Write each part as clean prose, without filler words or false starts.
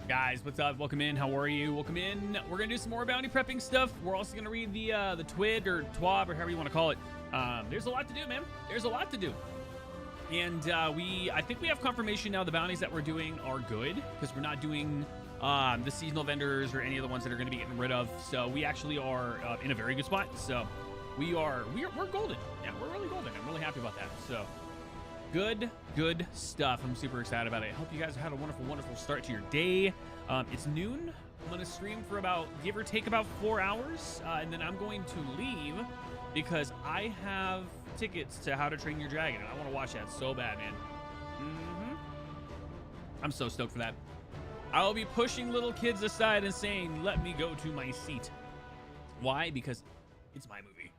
Guys, what's up? Welcome in. How are you? Welcome in. We're gonna do some more bounty prepping stuff. We're also gonna read the twid or twab or however you want to call it. There's a lot to do, man. There's a lot to do. And I think we have confirmation now the bounties that we're doing are good because we're not doing the seasonal vendors or any of the ones that are going to be getting rid of. So we actually are in a very good spot. So we're golden. Yeah, we're really golden. I'm really happy about that. So good stuff. I'm super excited about it. I hope you guys had a wonderful start to your day. It's noon. I'm going to stream for about, give or take, about 4 hours. And then I'm going to leave because I have tickets to How to Train Your Dragon. And I want to watch that so bad, man. I'm so stoked for that. I'll be pushing little kids aside and saying, let me go to my seat. Why? Because it's my movie.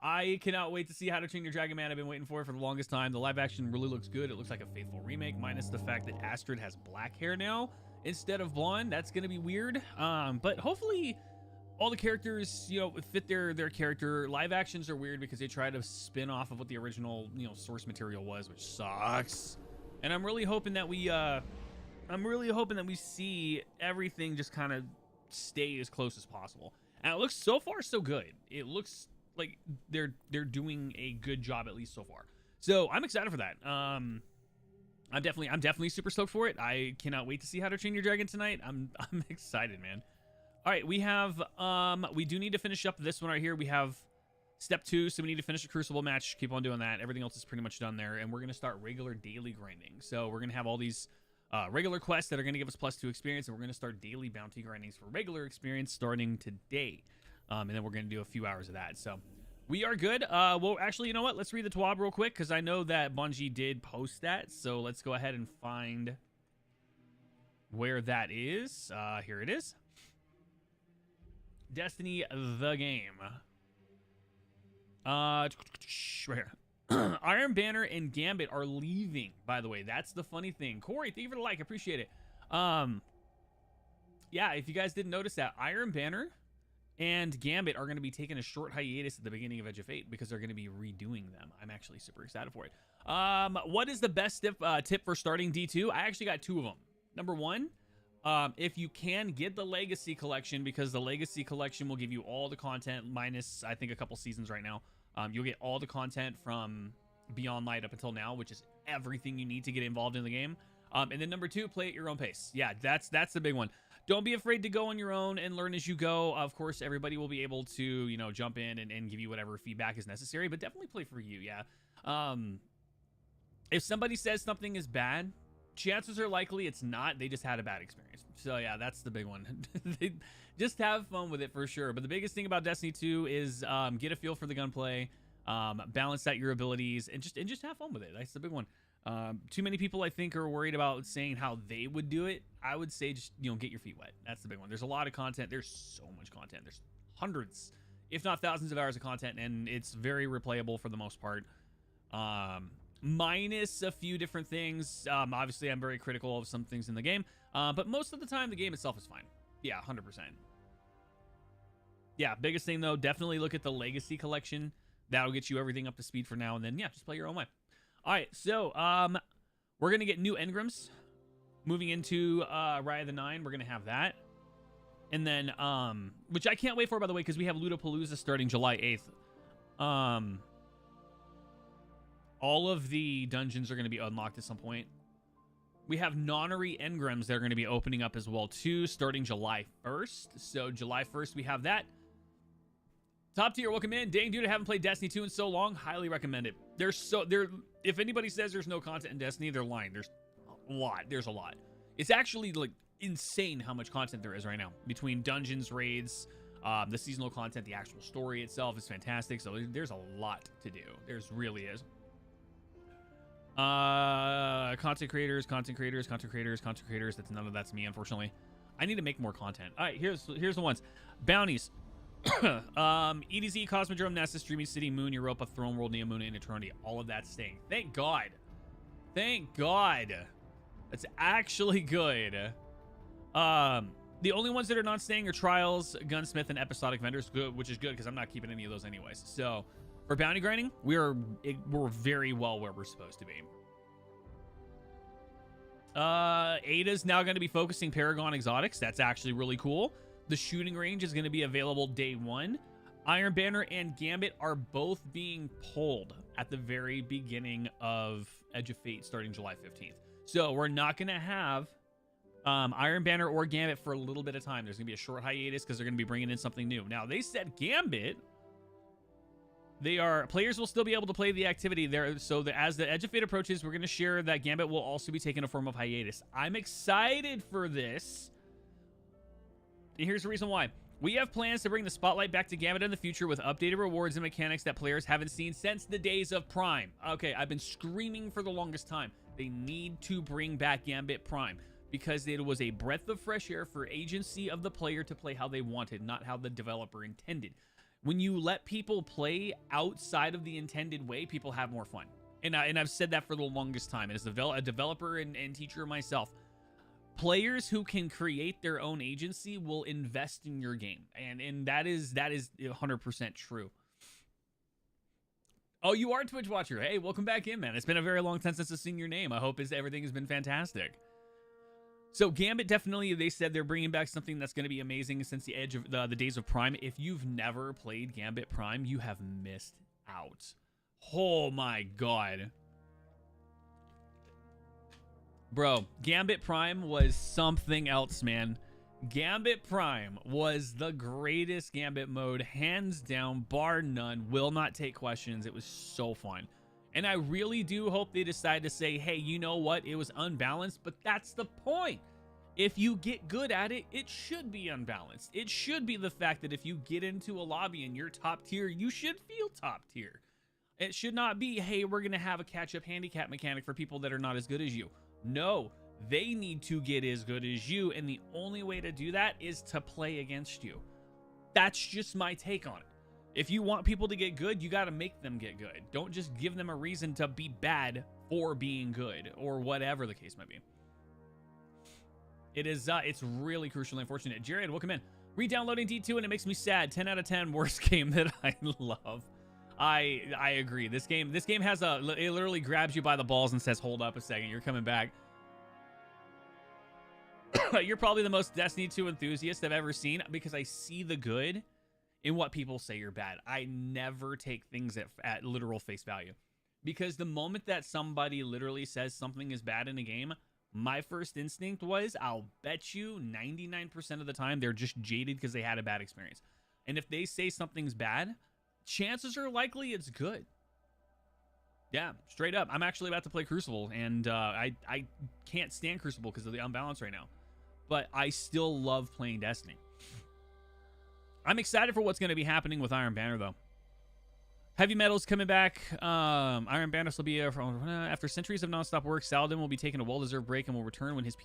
I cannot wait to see How to Train Your Dragon, man. I've been waiting for it for the longest time. The live action really looks good. It looks like a faithful remake, minus the fact that Astrid has black hair now instead of blonde. That's going to be weird. But hopefully all the characters, you know, fit their character. Live actions are weird because they try to spin off of what the original, you know, source material was, which sucks. And I'm really hoping that we see everything just kind of stay as close as possible. And it looks so far so good. It looks like they're doing a good job, at least so far. So I'm excited for that. I'm definitely super stoked for it. I cannot wait to see How to Train Your Dragon tonight. I'm excited, man. All right, we have we do need to finish up this one right here. We have step 2, so we need to finish a Crucible match. Keep on doing that. Everything else is pretty much done there, and we're gonna start regular daily grinding. So we're gonna have all these regular quests that are gonna give us +2 experience, and we're gonna start daily bounty grindings for regular experience starting today. And then we're going to do a few hours of that. So we are good. Well, actually, you know what? Let's read the TWAB real quick because I know that Bungie did post that. So let's go ahead and find where that is. Here it is. Destiny, the game. Right here. Iron Banner and Gambit are leaving, by the way. That's the funny thing. Corey, thank you for the like. Appreciate it. Yeah, if you guys didn't notice that, Iron Banner and Gambit are going to be taking a short hiatus at the beginning of Edge of Fate because they're going to be redoing them. I'm actually super excited for it. What is the best tip for starting D2? I actually got 2 of them. Number 1, if you can get the Legacy Collection, because the Legacy Collection will give you all the content minus, I think, a couple seasons right now. You'll get all the content from Beyond Light up until now, which is everything you need to get involved in the game. And then number 2, play at your own pace. Yeah, that's the big one. Don't be afraid to go on your own and learn as you go. Of course, everybody will be able to, you know, jump in and give you whatever feedback is necessary, but definitely play for you, yeah. If somebody says something is bad, chances are likely it's not. They just had a bad experience. So, yeah, that's the big one. Just have fun with it for sure. But the biggest thing about Destiny 2 is get a feel for the gunplay, balance out your abilities, and just have fun with it. That's the big one. Too many people, I think, are worried about saying how they would do it. I would say just, you know, get your feet wet. That's the big one. There's a lot of content. There's so much content. There's hundreds, if not thousands of hours of content, and it's very replayable for the most part. Minus a few different things. Obviously, I'm very critical of some things in the game, but most of the time, the game itself is fine. Yeah, 100%. Yeah, biggest thing, though, definitely look at the Legacy Collection. That'll get you everything up to speed for now, and then, yeah, just play your own way. All right, so we're going to get new engrams. Moving into Raya the 9, we're going to have that. And then, which I can't wait for, by the way, because we have Ludopalooza starting July 8th. All of the dungeons are going to be unlocked at some point. We have Nonary engrams that are going to be opening up as well, too, starting July 1st. So July 1st, we have that. Top tier, welcome in. Dang, dude, I haven't played Destiny 2 in so long. Highly recommend it. If anybody says there's no content in Destiny, they're lying. There's a lot. There's a lot. It's actually like insane how much content there is right now between dungeons, raids, the seasonal content, the actual story itself is fantastic. So there's a lot to do. There's really is. Content creators. That's none of that's me, unfortunately. I need to make more content. All right, here's the ones. Bounties. EDZ, Cosmodrome, Nessus, Dreamy City, Moon, Europa, Throne World, Neomuna, and Eternity. All of that's staying. Thank God. Thank God. That's actually good. The only ones that are not staying are Trials, Gunsmith, and Episodic Vendors, good, which is good because I'm not keeping any of those anyways. So for bounty grinding, we're very well where we're supposed to be. Ada's now going to be focusing Paragon Exotics. That's actually really cool. The shooting range is going to be available day 1. Iron Banner and Gambit are both being pulled at the very beginning of Edge of Fate starting July 15th. So we're not going to have Iron Banner or Gambit for a little bit of time. There's going to be a short hiatus because they're going to be bringing in something new. Now, they said Gambit, players will still be able to play the activity there. So as the Edge of Fate approaches, we're going to share that Gambit will also be taking a form of hiatus. I'm excited for this. And here's the reason why. We have plans to bring the spotlight back to Gambit in the future with updated rewards and mechanics that players haven't seen since the days of Prime. Okay, I've been screaming for the longest time. They need to bring back Gambit Prime because it was a breath of fresh air for agency of the player to play how they wanted, not how the developer intended. When you let people play outside of the intended way, people have more fun. And I've said that for the longest time. As a developer and teacher myself, players who can create their own agency will invest in your game. And that is 100% true. Oh, you are a Twitch watcher. Hey, welcome back in, man. It's been a very long time since I've seen your name. I hope everything has been fantastic. So Gambit, definitely, they said they're bringing back something that's going to be amazing since the edge of the days of Prime. If you've never played Gambit Prime, you have missed out. Oh my god. Bro, Gambit Prime was something else, man. Gambit Prime was the greatest Gambit mode, hands down, bar none. Will not take questions. It was so fun. And I really do hope they decide to say, hey, you know what? It was unbalanced, but that's the point. If you get good at it, it should be unbalanced. It should be the fact that if you get into a lobby and you're top tier, you should feel top tier. It should not be, hey, we're going to have a catch-up handicap mechanic for people that are not as good as you. No, they need to get as good as you, and the only way to do that is to play against you. That's just my take on it. If you want people to get good, you got to make them get good. Don't just give them a reason to be bad for being good, or whatever the case might be. It's really crucially unfortunate. Jared, welcome in. Re-downloading D2 and it makes me sad. 10 out of 10, worst game that I love. I agree. This game has it literally grabs you by the balls and says, hold up a second, you're coming back. You're probably the most Destiny 2 enthusiast I've ever seen because I see the good in what people say you're bad. I never take things at literal face value. Because the moment that somebody literally says something is bad in a game, my first instinct was, I'll bet you 99% of the time they're just jaded because they had a bad experience. And if they say something's bad, chances are likely it's good. Yeah, straight up. I'm actually about to play Crucible, and I can't stand Crucible because of the unbalance right now. But I still love playing Destiny. I'm excited for what's going to be happening with Iron Banner, though. Heavy Metal's coming back. Iron Banner will be after centuries of nonstop work. Saladin will be taking a well-deserved break and will return with his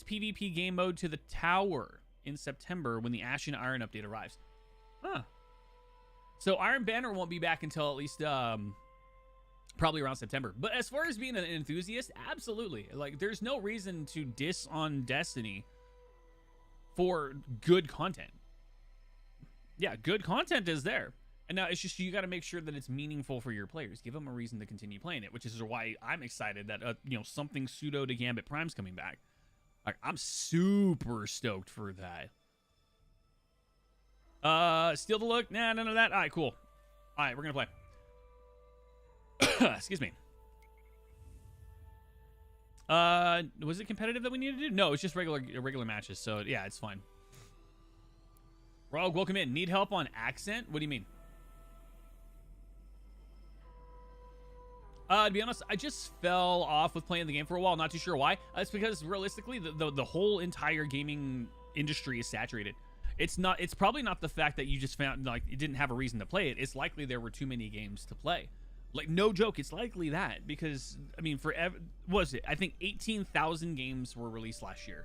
PvP game mode to the tower in September when the Ashen Iron update arrives. Huh. So Iron Banner won't be back until at least probably around September. But as far as being an enthusiast, absolutely. Like, there's no reason to diss on Destiny for good content. Yeah, good content is there. And now it's just you got to make sure that it's meaningful for your players. Give them a reason to continue playing it, which is why I'm excited that something pseudo to Gambit Prime's coming back. Like, I'm super stoked for that. Steal the look? Nah, none of that. All right, cool. All right, we're gonna play. Excuse me. Was it competitive that we needed to do? No, it's just regular matches. So yeah, it's fine. Rogue, welcome in. Need help on accent? What do you mean? To be honest, I just fell off with playing the game for a while. Not too sure why. It's because realistically, the whole entire gaming industry is saturated. It's probably not the fact that you just found like you didn't have a reason to play it. It's likely there were too many games to play. Like, no joke, it's likely that because I mean, I think 18,000 games were released last year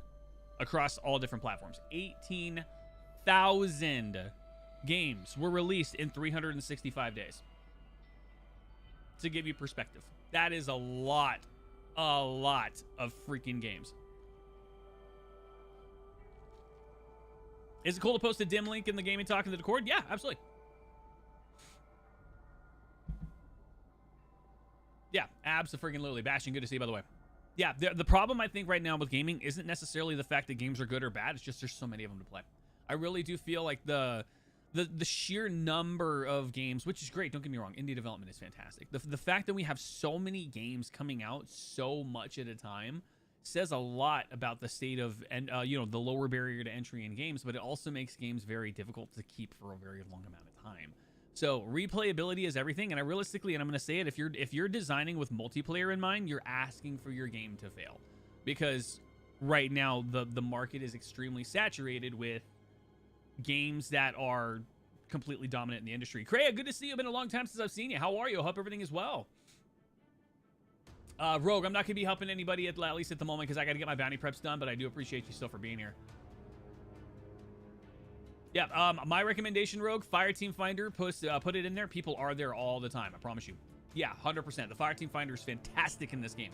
across all different platforms. 18,000 games were released in 365 days. To give you perspective, that is a lot of freaking games. Is it cool to post a dim link in the Gaming Talk in the Discord? Yeah, absolutely. Yeah, abso-freaking-lutely. Bastion, good to see you, by the way. Yeah, the problem I think right now with gaming isn't necessarily the fact that games are good or bad. It's just there's so many of them to play. I really do feel like the sheer number of games, which is great, don't get me wrong, indie development is fantastic. The fact that we have so many games coming out so much at a time says a lot about the state of, and you know, the lower barrier to entry in games, but it also makes games very difficult to keep for a very long amount of time. So replayability is everything, and I realistically, and I'm going to say it, if you're designing with multiplayer in mind, you're asking for your game to fail, because right now the market is extremely saturated with games that are completely dominant in the industry. Kreia, good to see you. Been a long time since I've seen you. How are you? Hope everything is well. Rogue, I'm not gonna be helping anybody at least at the moment because I gotta get my bounty preps done, but I do appreciate you still for being here. Yeah, my recommendation, Rogue, Fireteam Finder, put it in there. People are there all the time, I promise you. Yeah, 100%. The Fireteam Finder is fantastic in this game.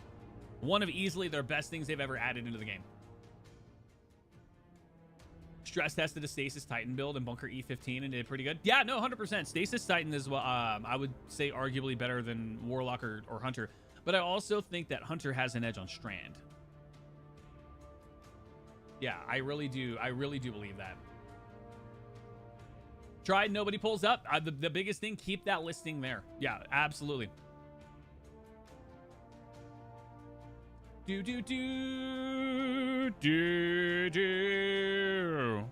One of easily their best things they've ever added into the game. Stress tested a Stasis Titan build and Bunker E15 and did pretty good. Yeah, no, 100%. Stasis Titan is, well, I would say arguably better than Warlock or Hunter. But I also think that Hunter has an edge on Strand. Yeah, I really do believe that. Tried, nobody pulls up. The biggest thing, keep that listing there. Yeah, absolutely. Do do do do do.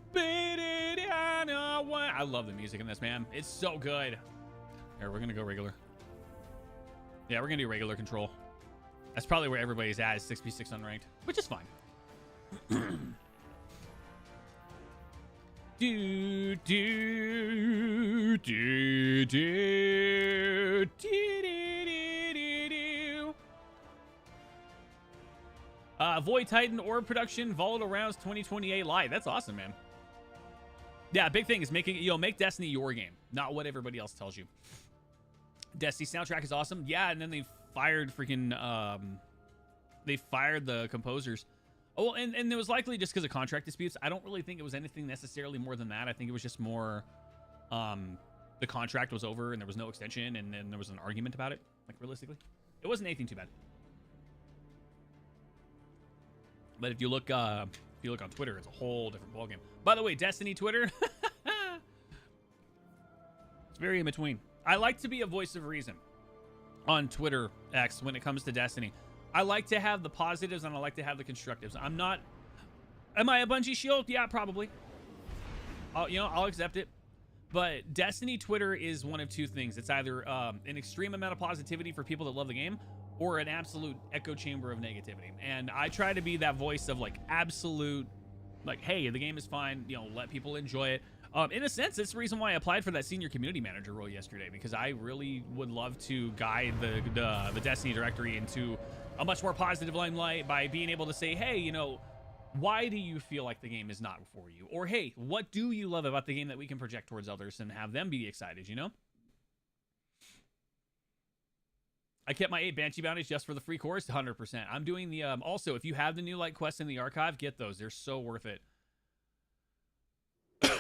I love the music in this, man. It's so good. Here, we're gonna go regular. Yeah, we're gonna do regular control. That's probably where everybody's at, is 6v6 unranked, which is fine. Do do do do do do. Void Titan Orb production, volatile rounds 2028 live. That's awesome, man. Yeah, big thing is making, you know, make Destiny your game, not what everybody else tells you. Destiny soundtrack is awesome. Yeah, and then they fired freaking they fired the composers. Oh, and it was likely just because of contract disputes. I don't really think it was anything necessarily more than that. I think it was just more the contract was over and there was no extension, and then there was an argument about it. Like, realistically, it wasn't anything too bad. But if you look on Twitter, it's a whole different ballgame. By the way, Destiny Twitter, it's very in between. I like to be a voice of reason on Twitter X when it comes to Destiny. I like to have the positives and I like to have the constructives. I'm not... Am I a Bungie shield? Yeah, probably. I'll accept it. But Destiny Twitter is one of two things. It's either an extreme amount of positivity for people that love the game, or an absolute echo chamber of negativity. And I try to be that voice of, like, absolute, like, hey, the game is fine, you know, let people enjoy it. In a sense, that's the reason why I applied for that senior community manager role yesterday, because I really would love to guide the Destiny directory into a much more positive limelight by being able to say, hey, you know, why do you feel like the game is not for you? Or, hey, what do you love about the game that we can project towards others and have them be excited, you know? I kept my 8 Banshee bounties just for the free course, 100%. I'm doing the, also, if you have the new light quests in the archive, get those. They're so worth it.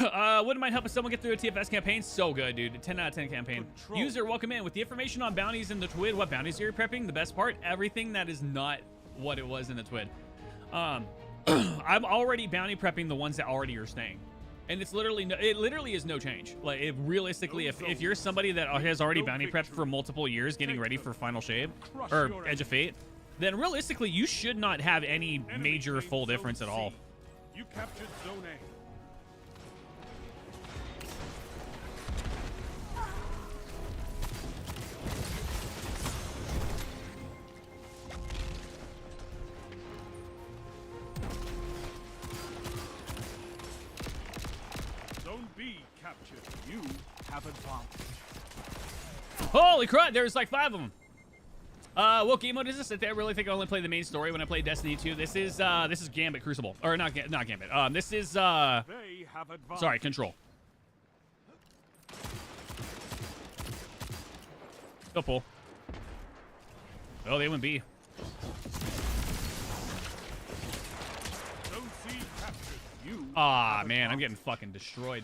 Wouldn't mind helping someone get through a TFS campaign. So good, dude. 10 out of 10 campaign. Control. User, welcome in. With the information on bounties in the TWID, what bounties are you prepping? The best part, everything that is not what it was in the TWID. I'm already bounty prepping the ones that already are staying. And it's literally, it literally is no change. Like, it realistically, if you're somebody that has already bounty prepped for multiple years, getting ready for Final Shade, or Edge of Fate, then realistically, you should not have any major full difference at all. You captured Zone A. You have advanced. Holy crap, there's like 5 of them. What game mode is this? I really think I only play the main story when I play Destiny 2. This is Gambit Crucible. Or not Gambit. This is they have advanced. Sorry, Control. Go pull. Oh, they went B. Zone C captured. You Ah, man, I'm getting fucking destroyed.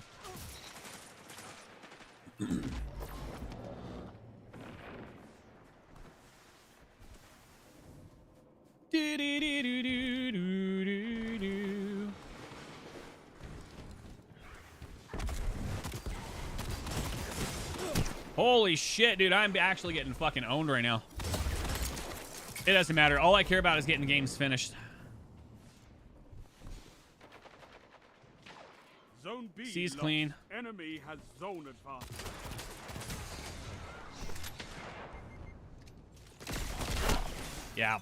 Holy shit, dude. I'm actually getting fucking owned right now. It doesn't matter. All I care about is getting games finished. Zone B. C's lost. clean. Enemy has zone advantage. Yeah.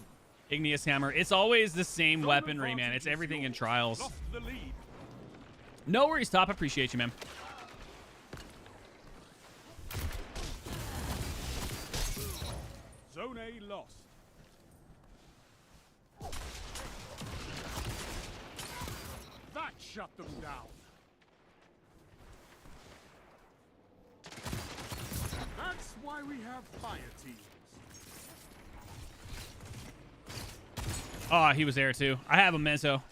Igneous Hammer. It's always the same Zone weaponry, man. advantage It's is everything in yours. Trials. Lost the lead. No worries, Top. Appreciate you, man. Zone A lost. That shut them down. That's why we have fire teams. Oh, he was there too. I have a Mezzo.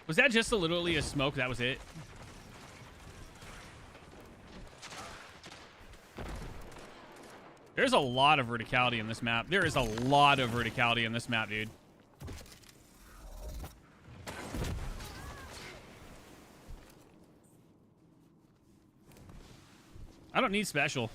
Was that just literally a smoke? That was it? There's a lot of verticality in this map. There is a lot of verticality in this map, dude. I don't need special.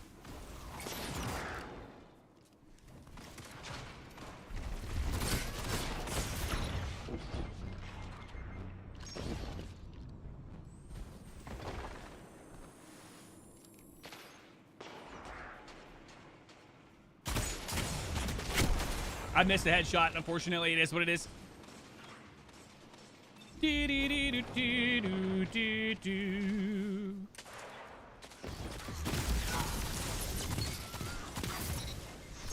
I missed a headshot. Unfortunately, it is what it is. Get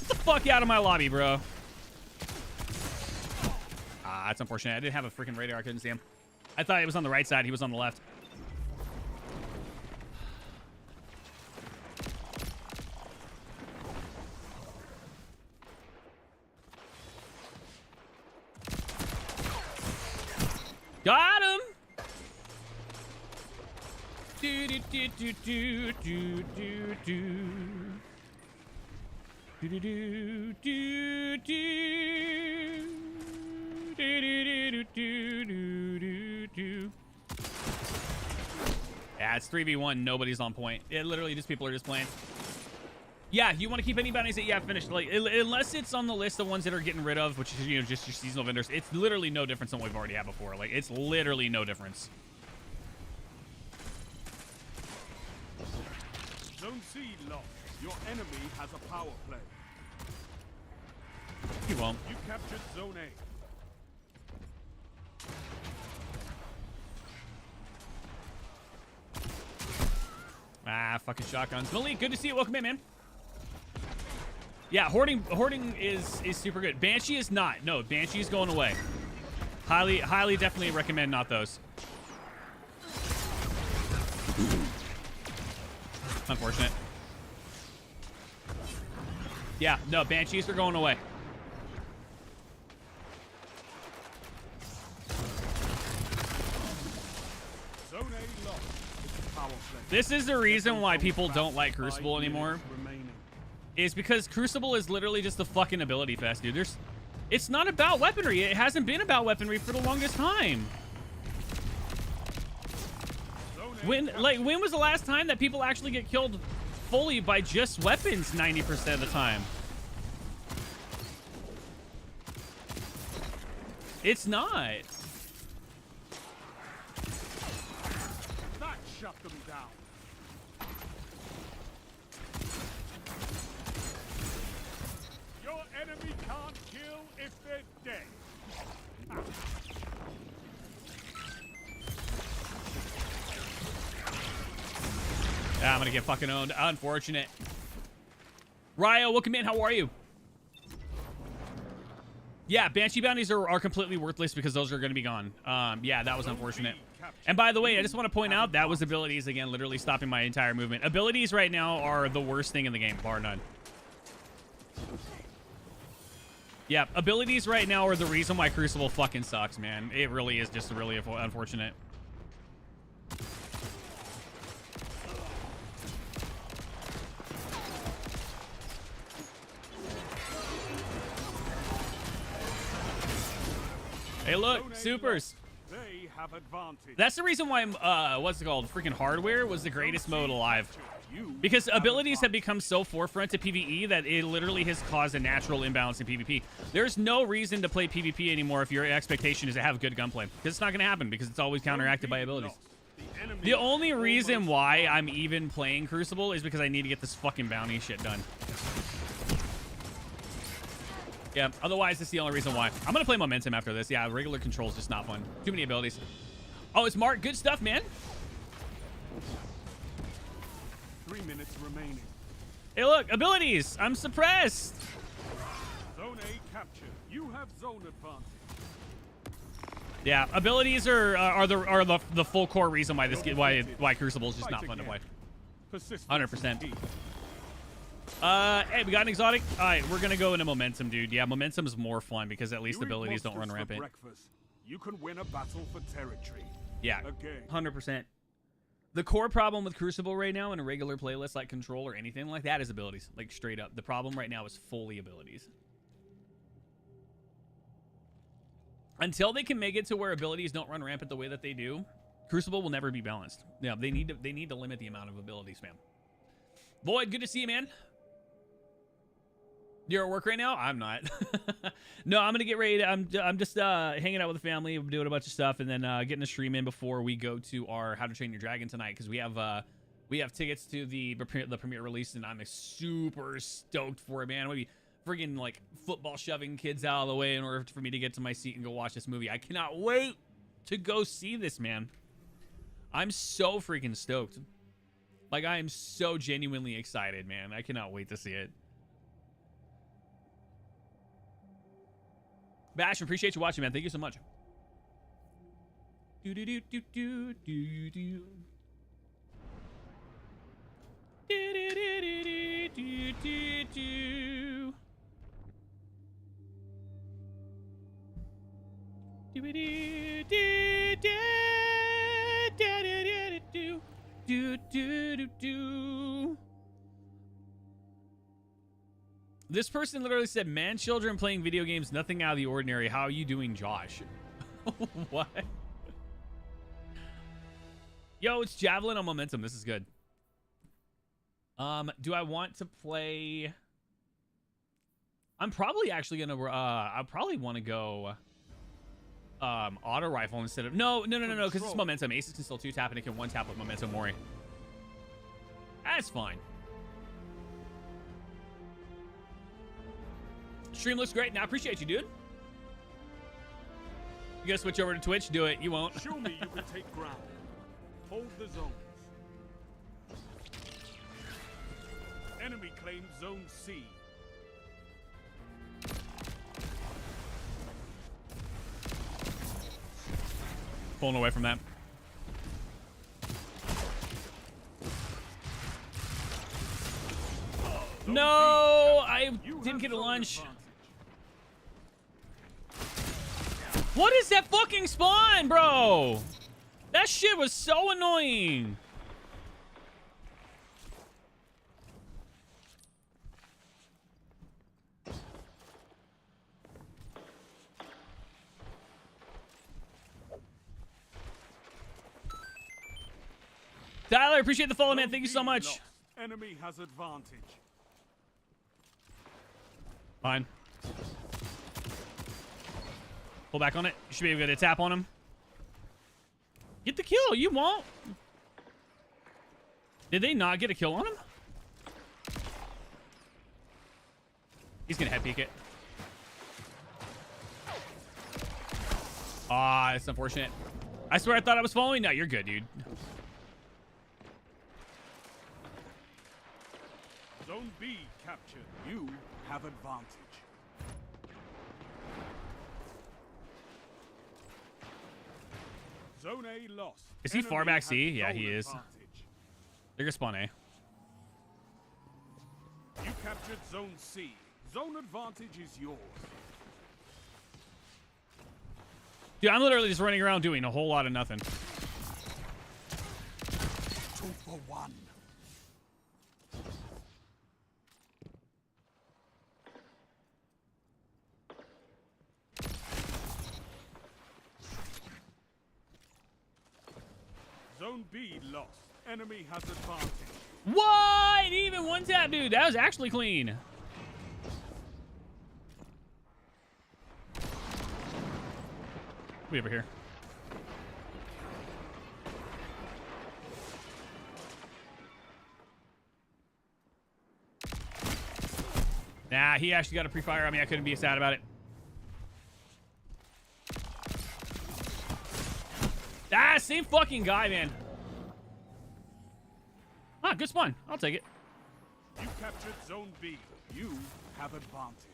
the fuck out of my lobby, bro. Ah, that's unfortunate. I didn't have a freaking radar. I couldn't see him. I thought he was on the right side. He was on the left. Got him! Do do do do do do do do. Do do do do do. Do do do do do do. Yeah, it's 3v1. Nobody's on point. It literally just people are just playing. Yeah, you want to keep any bounties that you have finished, like unless it's on the list of ones that are getting rid of, which is, you know, just your seasonal vendors. It's literally no difference than what we've already had before. Like, it's literally no difference. Zone C lost. Your enemy has a power play. He won't. You captured Zone A. Ah, fucking shotguns. Malik, good to see you. Welcome in, man. Yeah, hoarding is super good. Banshee is not. No, Banshee is going away. Highly definitely recommend not those. Unfortunate. Yeah, no, Banshees are going away. Zone A lost. Power play. This is the reason why people don't like Crucible anymore. Remaining. Is because Crucible is literally just a fucking ability fest, dude. It's not about weaponry. It hasn't been about weaponry for the longest time. When was the last time that people actually get killed fully by just weapons 90% of the time? It's not. That shut them down. Your enemy can't kill if they're dead. Yeah, I'm gonna get fucking owned. Unfortunate. Ryo, welcome in. How are you? Yeah, Banshee bounties are completely worthless because those are going to be gone. Yeah, that was unfortunate. And by the way, I just want to point out that was abilities, again, literally stopping my entire movement. Abilities right now are the worst thing in the game, bar none. Yeah, abilities right now are the reason why Crucible fucking sucks, man. It really is just really unfortunate. Hey, look, Zone A supers. lost. They have advantage. That's the reason why what's it called? Freaking hardware was the greatest mode alive. You Because have abilities have advantage. become so forefront to PvE that it literally has caused a natural imbalance in PvP. There's no reason to play PvP anymore if your expectation is to have good gunplay. Because it's not going to happen because it's always counteracted by abilities. The only reason why I'm even playing Crucible is because I need to get this fucking bounty shit done. Yeah, otherwise, that's the only reason why. I'm going to play Momentum after this. Yeah, regular control's just not fun. Too many abilities. Oh, it's Mark. Good stuff, man. 3 minutes remaining. Hey, look, abilities. I'm suppressed. Zone A captured. You have zone advantage. Yeah, abilities are the full core reason why why Crucible is just not fun to play. 100%. Hey, we got an exotic. All right, we're gonna go into Momentum, dude. Yeah, Momentum is more fun because at least abilities don't run rampant. You can win a battle for territory. Yeah, Again. 100%. The core problem with Crucible right now in a regular playlist like Control or anything like that is abilities. Like, straight up. The problem right now is fully abilities. Until they can make it to where abilities don't run rampant the way that they do, Crucible will never be balanced. Yeah, they need to limit the amount of abilities, man. Void, good to see you, man. You're at work right now? I'm not. No, I'm gonna get ready to, I'm just hanging out with the family, doing a bunch of stuff, and then getting a stream in before we go to our How to Train Your Dragon tonight, because we have tickets to the premiere release, and I'm super stoked for it, man. I'm gonna be friggin' like football shoving kids out of the way in order for me to get to my seat and go watch this movie. I cannot wait to go see this, man. I'm so freaking stoked. Like, I am so genuinely excited, man. I cannot wait to see it. Bash, appreciate you watching, man. Thank you so much. Do do do do do do do. Do do do do do do. Do do do do do do do do do. This person literally said, man, children playing video games, nothing out of the ordinary. How are you doing, Josh? What? Yo, it's Javelin on Momentum. This is good. Do I want to play? I'm probably actually gonna I probably want to go auto rifle instead of no, because it's Momentum. Aces can still 2-tap, and it can 1-tap with Momentum Mori. That's fine. Stream looks great. Now, I appreciate you, dude. You gotta switch over to Twitch? Do it. You won't. Show me you can take ground. Hold the zones. Enemy claims Zone C. Pulling away from that. No, I didn't get a lunch. What is that fucking spawn, bro? That shit was so annoying. Tyler, appreciate the follow, man. Thank you so much. Lost. Enemy has advantage. Fine. Pull back on it. You should be able to get a tap on him. Get the kill. You won't. Did they not get a kill on him? He's going to head peek it. Ah, that's unfortunate. I swear I thought I was following. No, you're good, dude. Zone B captured. You have advantage. Zone A lost. Is he far Enemy back has C? Yeah, he zone is. advantage. They're gonna spawn A. You captured Zone C. Zone advantage is yours. Dude, I'm literally just running around doing a whole lot of nothing. 2 for 1. Zone B lost. Enemy has advantage. What? Even one tap, dude. That was actually clean. We over here. Nah, he actually got a pre-fire on me. I couldn't be sad about it. Ah, same fucking guy, man. Ah, good spawn. I'll take it. You captured Zone B. You have advantage.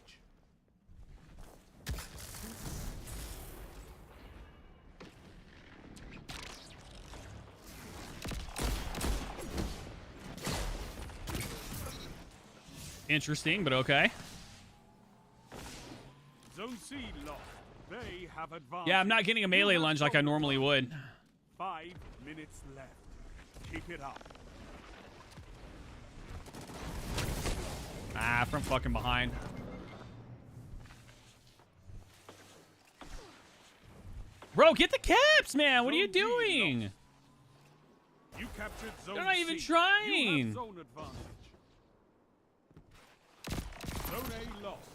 Interesting, but okay. Zone C lost. They have advantage. Yeah, I'm not getting a melee lunge like I normally would. 5 minutes left. Keep it up. Ah, from fucking behind. Bro, get the caps, man. What are you doing? You captured Zone They're not even C. trying. You have zone advantage. Zone A lost.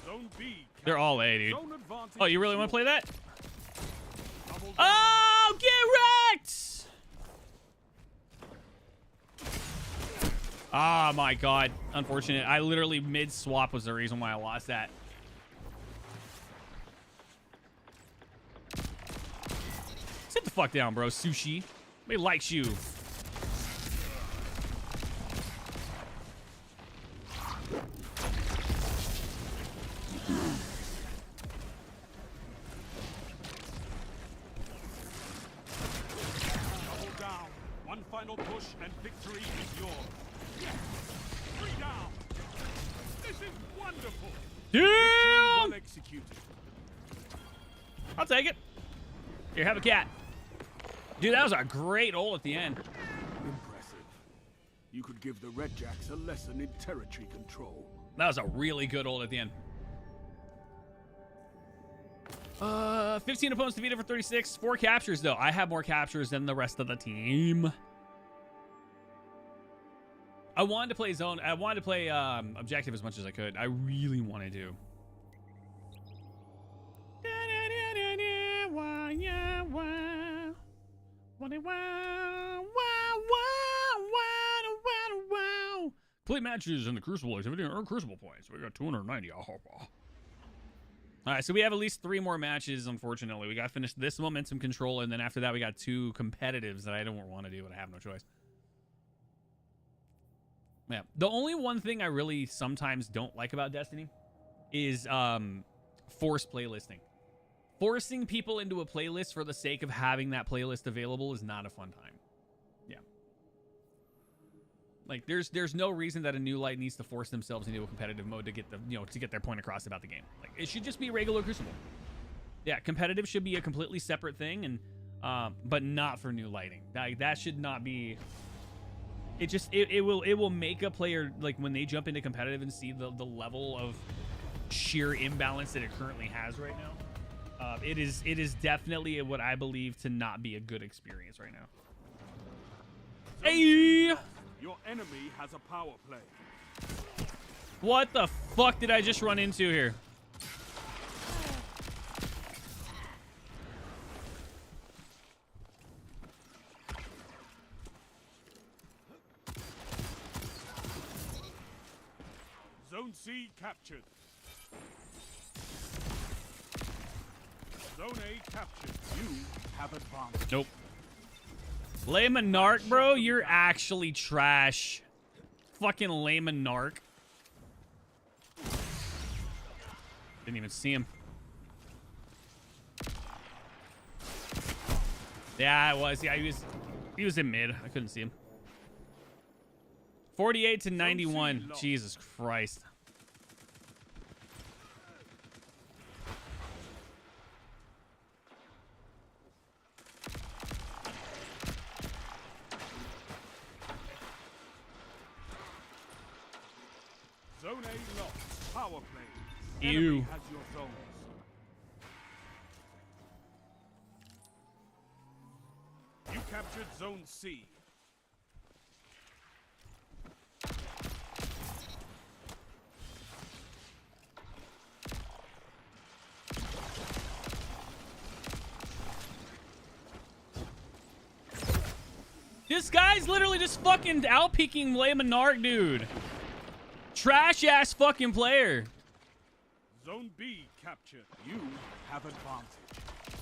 Zone B. They're all A, dude. Zone advantage. Oh, you really want to play that? Double down. Oh, get wrecked! Ah, my God. Unfortunate. I literally mid-swap was the reason why I lost that. Sit the fuck down, bro. Sushi. Nobody likes you. Double down. One final push and victory is yours. Yes. 3 down. This is wonderful. Victory Damn! well executed. I'll take it. Here, have a cat. Dude, that was a great ult at the end. Impressive. You could give the Red Jacks a lesson in territory control. That was a really good ult at the end. 15 opponents defeated for 36. 4 captures, though. I have more captures than the rest of the team. I wanted to play zone. I wanted to play objective as much as I could. I really wanted to. Complete matches in the Crucible activity earn Crucible points. We got 290. All right, so we have at least 3 more matches, unfortunately. We got to finish this momentum control, and then after that, we got 2 competitives that I don't want to do, but I have no choice. Yeah, the only one thing I really sometimes don't like about Destiny is forced playlisting. Forcing people into a playlist for the sake of having that playlist available is not a fun time. Yeah. Like there's no reason that a new light needs to force themselves into a competitive mode to get the to get their point across about the game. Like it should just be regular Crucible. Yeah, competitive should be a completely separate thing, and but not for new lighting. That should not be. It will make a player, like when they jump into competitive and see the level of sheer imbalance that it currently has right now. It is definitely what I believe to not be a good experience right now. Hey! Your enemy has a power play. What the fuck did I just run into here? Zone C captured. Zone A captured. You have advantage. Nope. Layman Narc, bro, you're actually trash. Fucking Layman Narc. Didn't even see him. Yeah, it was. Yeah, he was in mid. I couldn't see him. 48 to 91. Jesus Christ. Zone A lost. Power play. Ew. Enemy has your zones. Zone C. This guy's literally just fucking out-peeking Le Monarch, dude. Trash-ass fucking player. Zone B captured. You have advantage.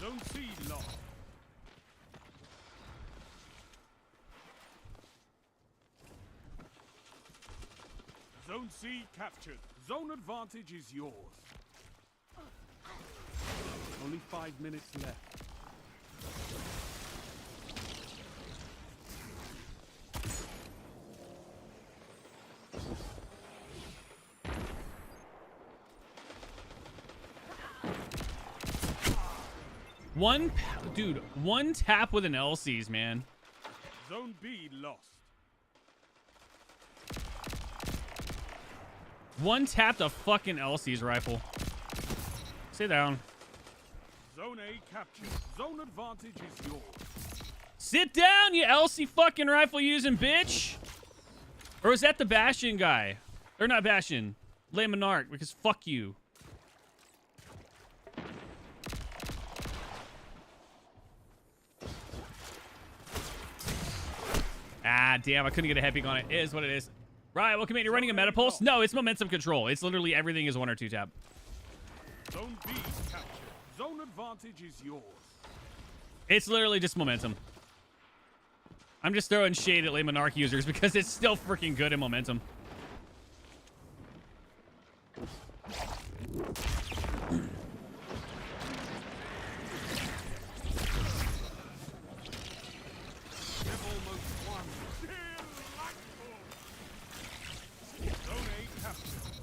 Zone C lost. Zone C captured. Zone advantage is yours. Only 5 minutes left. One tap with an LCs, man. Zone B lost. One tapped a fucking LCs rifle. Sit down. Zone A captured. Zone advantage is yours. Sit down, you LC fucking rifle using bitch. Or was that the Bastion guy? Or not Bastion. Le Monarch, because fuck you. Ah, damn, I couldn't get a head peek on it. It is what it is. Right, welcome in. You're running a meta pulse? No, it's momentum control. It's literally everything is 1 or 2 tap. Zone B captured. Zone advantage is yours. It's literally just momentum. I'm just throwing shade at Le Monarch users because it's still freaking good in momentum.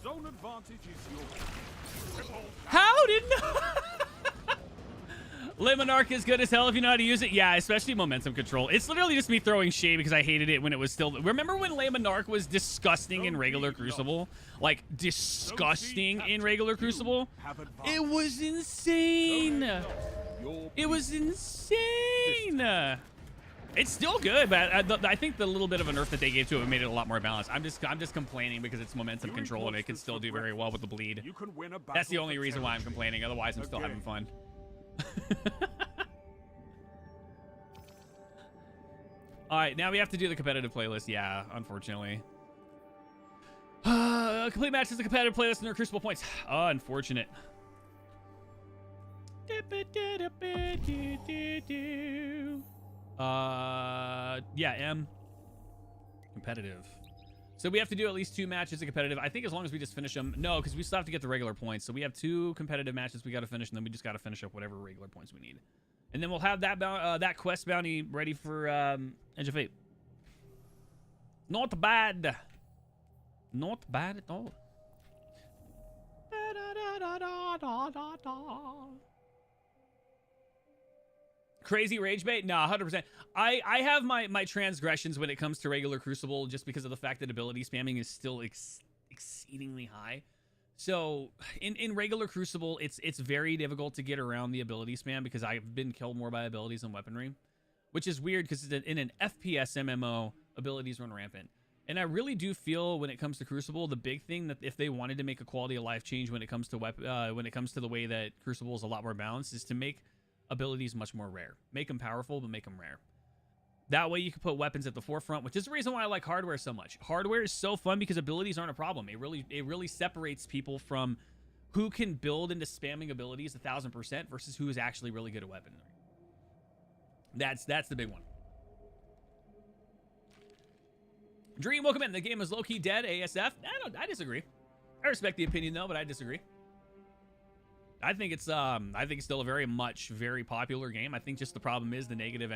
Zone advantage is yours. How did Le Monarch is good as hell if you know how to use it. Yeah, especially momentum control. It's literally just me throwing shade because I hated it when it was still... Remember when Le Monarch was disgusting in regular Crucible? Like, disgusting in regular Crucible? It was insane. It was insane. It's still good, but I think the little bit of a nerf that they gave to it made it a lot more balanced. I'm just complaining because it's momentum control and it can still do very well with the bleed. That's the only reason why I'm complaining. Otherwise, I'm still having fun. All right, now we have to do the competitive playlist. Yeah, unfortunately. Complete match is the competitive playlist and their Crucible points. Unfortunate. Yeah, M. Competitive. So we have to do at least 2 matches of competitive. I think as long as we just finish them. No, because we still have to get the regular points. So we have 2 competitive matches we got to finish, and then we just got to finish up whatever regular points we need. And then we'll have that that quest bounty ready for Edge of Fate. Not bad. Not bad at all. Crazy rage bait? Nah, 100%. I have my transgressions when it comes to regular Crucible just because of the fact that ability spamming is still exceedingly high. So in regular Crucible, it's very difficult to get around the ability spam because I've been killed more by abilities than weaponry, which is weird because in an FPS MMO, abilities run rampant. And I really do feel when it comes to Crucible, the big thing that if they wanted to make a quality of life change when it comes to the way that Crucible is a lot more balanced is to make abilities much more rare. Make them powerful, but make them rare. That way you can put weapons at the forefront, which is the reason why I like hardware so much. Hardware is so fun because abilities aren't a problem. It really separates people from who can build into spamming abilities 1000% versus who is actually really good at weaponry. That's the big one. Dream, welcome in. The game is low-key dead, ASF. I disagree. I respect the opinion though, but I disagree. I think it's still a very popular game. I think just the problem is the negative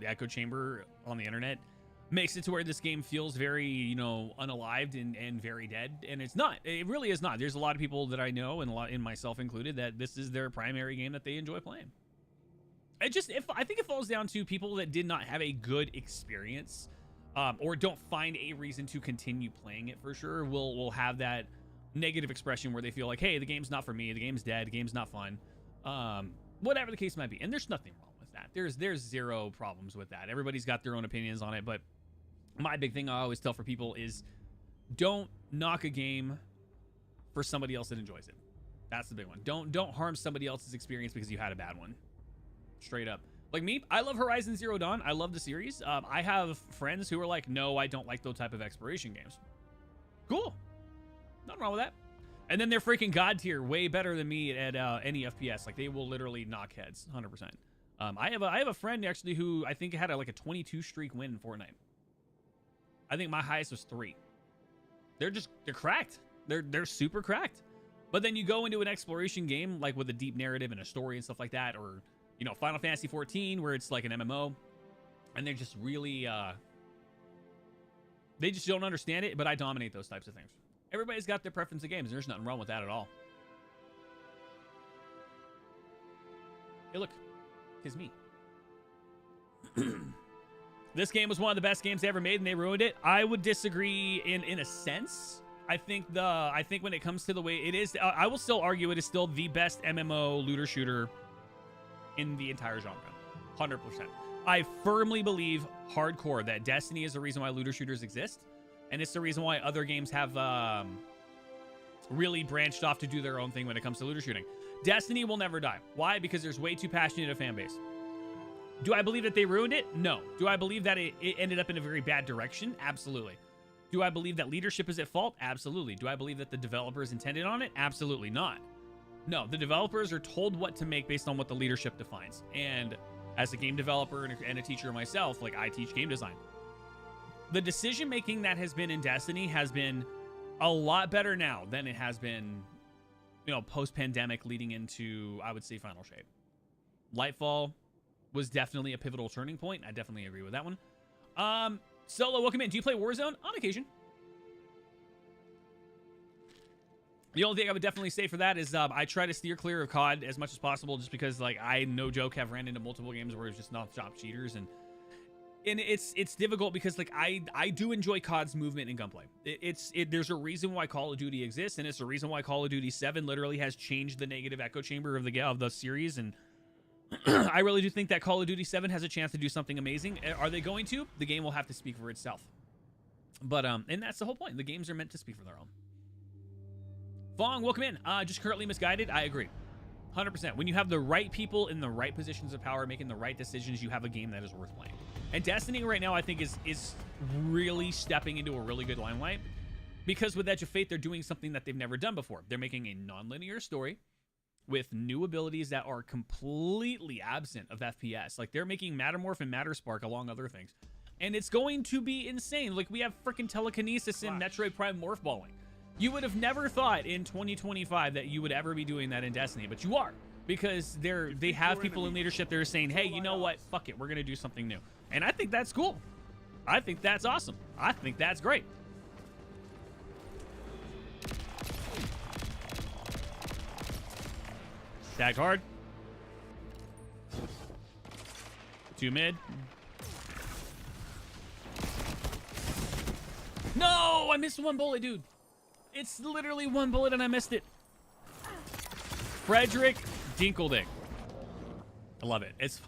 echo chamber on the internet makes it to where this game feels very, you know, unalived and very dead. And it's not. It really is not. There's a lot of people that I know, and in myself included, that this is their primary game that they enjoy playing. I think it falls down to people that did not have a good experience, or don't find a reason to continue playing it for sure. Will have that negative expression where they feel like, hey, the game's not for me, the game's dead, the game's not fun, whatever the case might be. And there's nothing wrong with against that. There's zero problems with that. Everybody's got their own opinions on it, but my big thing I always tell for people is don't knock a game for somebody else that enjoys it. That's the big one. Don't harm somebody else's experience because you had a bad one. Straight up. Like me, I love Horizon Zero Dawn. I love the series. I have friends who are like, no, I don't like those type of exploration games. Cool. Nothing wrong with that. And then they're freaking god tier, way better than me at any FPS. Like they will literally knock heads, 100%. I have a friend actually who I think had like a 22 streak win in Fortnite. I think my highest was 3. They're cracked. They're super cracked. But then you go into an exploration game like with a deep narrative and a story and stuff like that, or you know, Final Fantasy 14 where it's like an MMO, and they're just really they just don't understand it. But I dominate those types of things. Everybody's got their preference of games, and there's nothing wrong with that at all. Hey, look, it's me. This game was one of the best games they ever made, and they ruined it. I would disagree in a sense. I think when it comes to the way it is, I will still argue it is still the best MMO looter shooter in the entire genre, 100%. I firmly believe hardcore that Destiny is the reason why looter shooters exist, and it's the reason why other games have really branched off to do their own thing when it comes to looter shooting. Destiny will never die. Why? Because there's way too passionate a fan base. Do I believe that they ruined it? No. Do I believe that it ended up in a very bad direction? Absolutely. Do I believe that leadership is at fault? Absolutely. Do I believe that the developers intended on it? Absolutely not. No, the developers are told what to make based on what the leadership defines. And as a game developer and a teacher myself, like I teach game design. The decision making that has been in Destiny has been a lot better now than it has been, you know, post-pandemic leading into, I would say, Final Shape. Lightfall was definitely a pivotal turning point. I definitely agree with that one. Solo, welcome in. Do you play Warzone? On occasion. The only thing I would definitely say for that is I try to steer clear of COD as much as possible, just because, like, I, no joke, have ran into multiple games where it's just non-stop cheaters, and it's difficult because, like, I do enjoy COD's movement and gunplay. There's a reason why Call of Duty exists, and it's a reason why Call of Duty 7 literally has changed the negative echo chamber of the series, and I really do think that Call of Duty 7 has a chance to do something amazing. Are they going to? The game will have to speak for itself. But, and that's the whole point. The games are meant to speak for their own. Fong, welcome in. Just currently misguided. I agree. 100%. When you have the right people in the right positions of power, making the right decisions, you have a game that is worth playing. And Destiny right now, I think, is really stepping into a really good limelight. Because with Edge of Fate, they're doing something that they've never done before. They're making a non-linear story with new abilities that are completely absent of FPS. Like, they're making Mattermorph and Matterspark, along other things. And it's going to be insane. Like, we have freaking telekinesis in Metroid Prime Morph Balling. You would have never thought in 2025 that you would ever be doing that in Destiny, but you are. Because they have people in leadership that are saying, hey, you know what? Fuck it. We're going to do something new. And I think that's cool. I think that's awesome. I think that's great. Tag hard. 2 mid. No! I missed 1 bullet, dude. It's literally 1 bullet and I missed it. Frederick Dinkelding. I love it. It's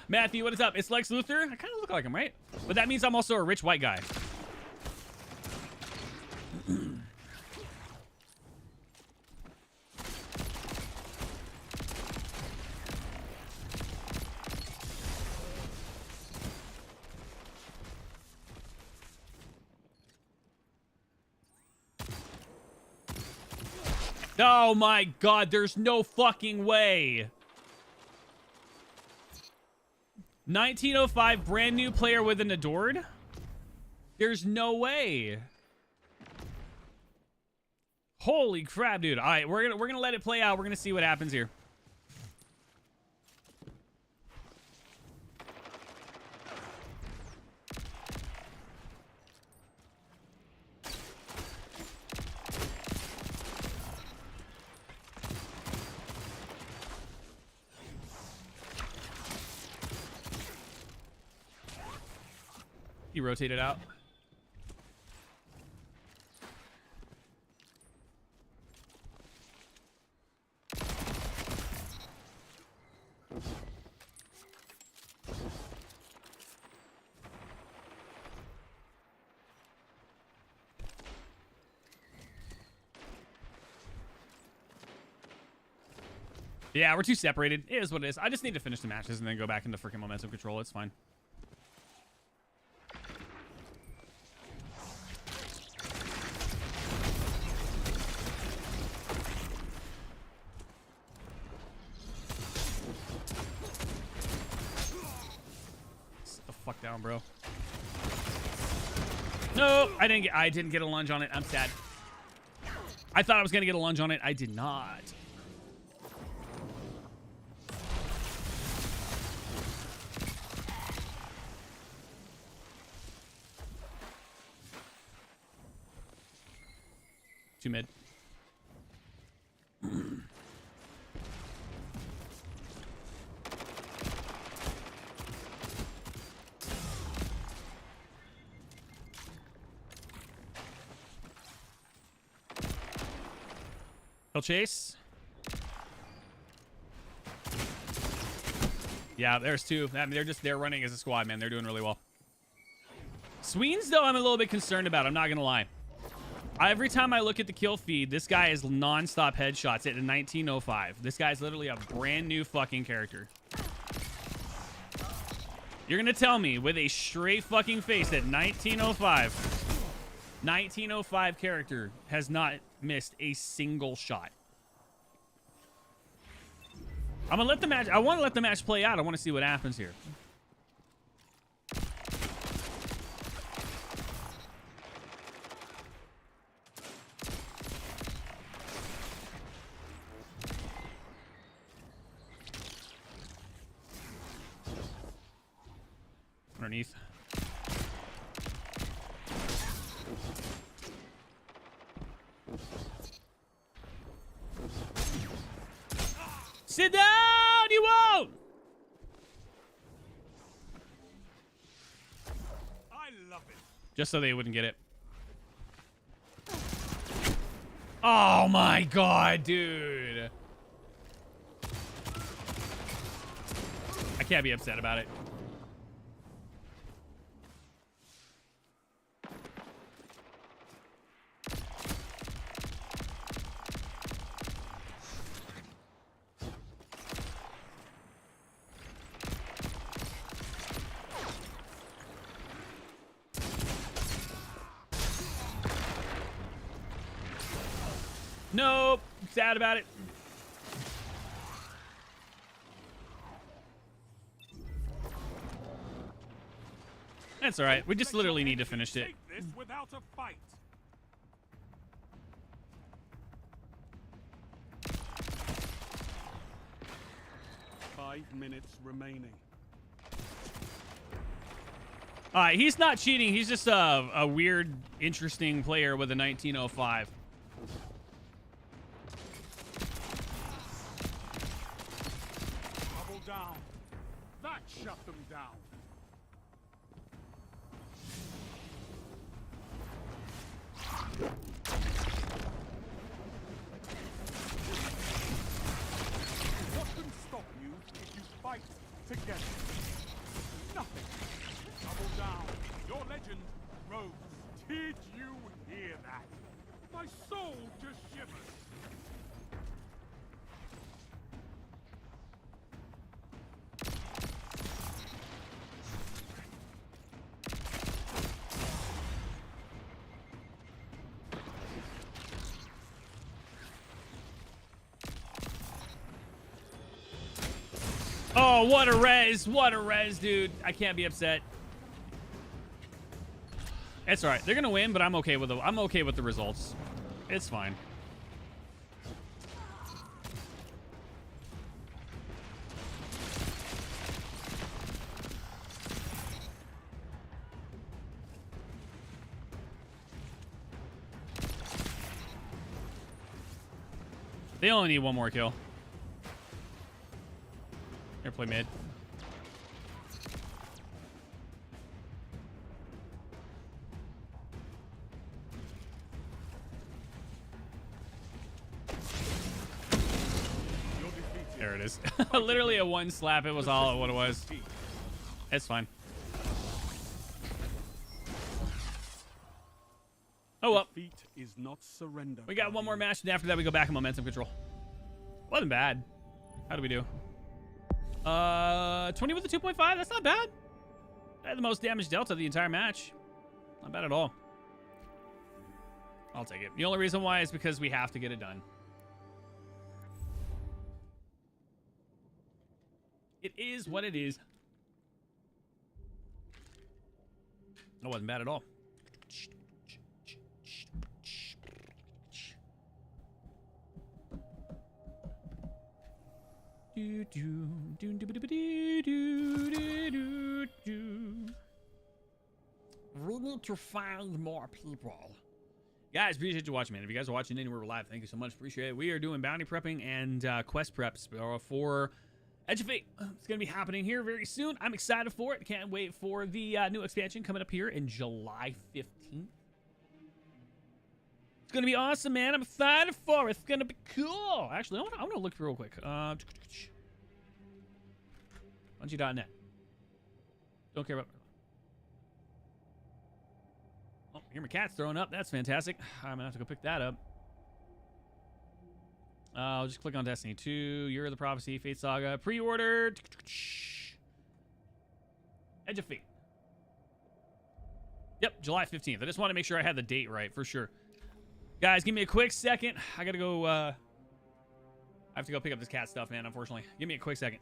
Matthew, what is up? It's Lex Luthor. I kind of look like him, right? But that means I'm also a rich white guy. Oh my god, there's no fucking way. 1905, brand new player with an adored? There's no way. Holy crap, dude. All right, we're gonna let it play out. We're gonna see what happens here. He rotated out. Yeah, we're too separated. It is what it is. I just need to finish the matches and then go back into freaking momentum control. It's fine. Sit the fuck down, bro. No, I didn't get a lunge on it. I'm sad. I thought I was gonna get a lunge on it. I did not. Too mid. He'll chase. Yeah, there's two. I mean, they're running as a squad, man. They're doing really well. Sweens, though, I'm a little bit concerned about. I'm not gonna lie. Every time I look at the kill feed, this guy is non-stop headshots at a 1905. This guy's literally a brand new fucking character. You're gonna tell me with a straight fucking face that 1905 character has not missed a single shot. I'm gonna let the match. I want to let the match play out. I want to see what happens here. Underneath. Sit down, you won't! I love it. Just so they wouldn't get it. Oh my god, dude. I can't be upset about it. Nope. Sad about it. That's all right. We just literally need to finish it. Take this without a fight. Five minutes remaining. All right, he's not cheating. He's just a weird, interesting player with a 1905. Double down. That shut them down. What can stop you if you fight together? Nothing. Double down. Your legend rose. Did you hear that? My soul just shivers. Oh, what a res. What a res, dude. I can't be upset. It's all right. They're going to win, but I'm okay with the results. It's fine. They only need one more kill. Here, play mid. There it is. Literally a one slap. It was all what it was. It's fine. Oh well. Defeat is not surrender. We got one more match, and after that we go back in momentum control. Wasn't bad. How do we do? 20 with a 2.5. That's not bad. I had the most damage dealt of the entire match. Not bad at all. I'll take it. The only reason why is because we have to get it done. It is what it is. That wasn't bad at all. We need to find more people. Guys, appreciate you watching, man. If you guys are watching anywhere live, thank you so much. Appreciate it. We are doing bounty prepping and quest preps for Edge of Fate. It's going to be happening here very soon. I'm excited for it. Can't wait for the new expansion coming up here in July 15th. It's going to be awesome, man. I'm excited for it. It's going to be cool. Actually, I'm going to look real quick. Bungie.net. Don't care about... Oh, here my cat's throwing up. That's fantastic. I'm going to have to go pick that up. I'll just click on Destiny 2. Year of the Prophecy. Fate Saga. Pre-order. Edge of Fate. Yep, July 15th. I just want to make sure I had the date right, for sure. Guys, give me a quick second. I got to go... I have to go pick up this cat stuff, man, unfortunately. Give me a quick second.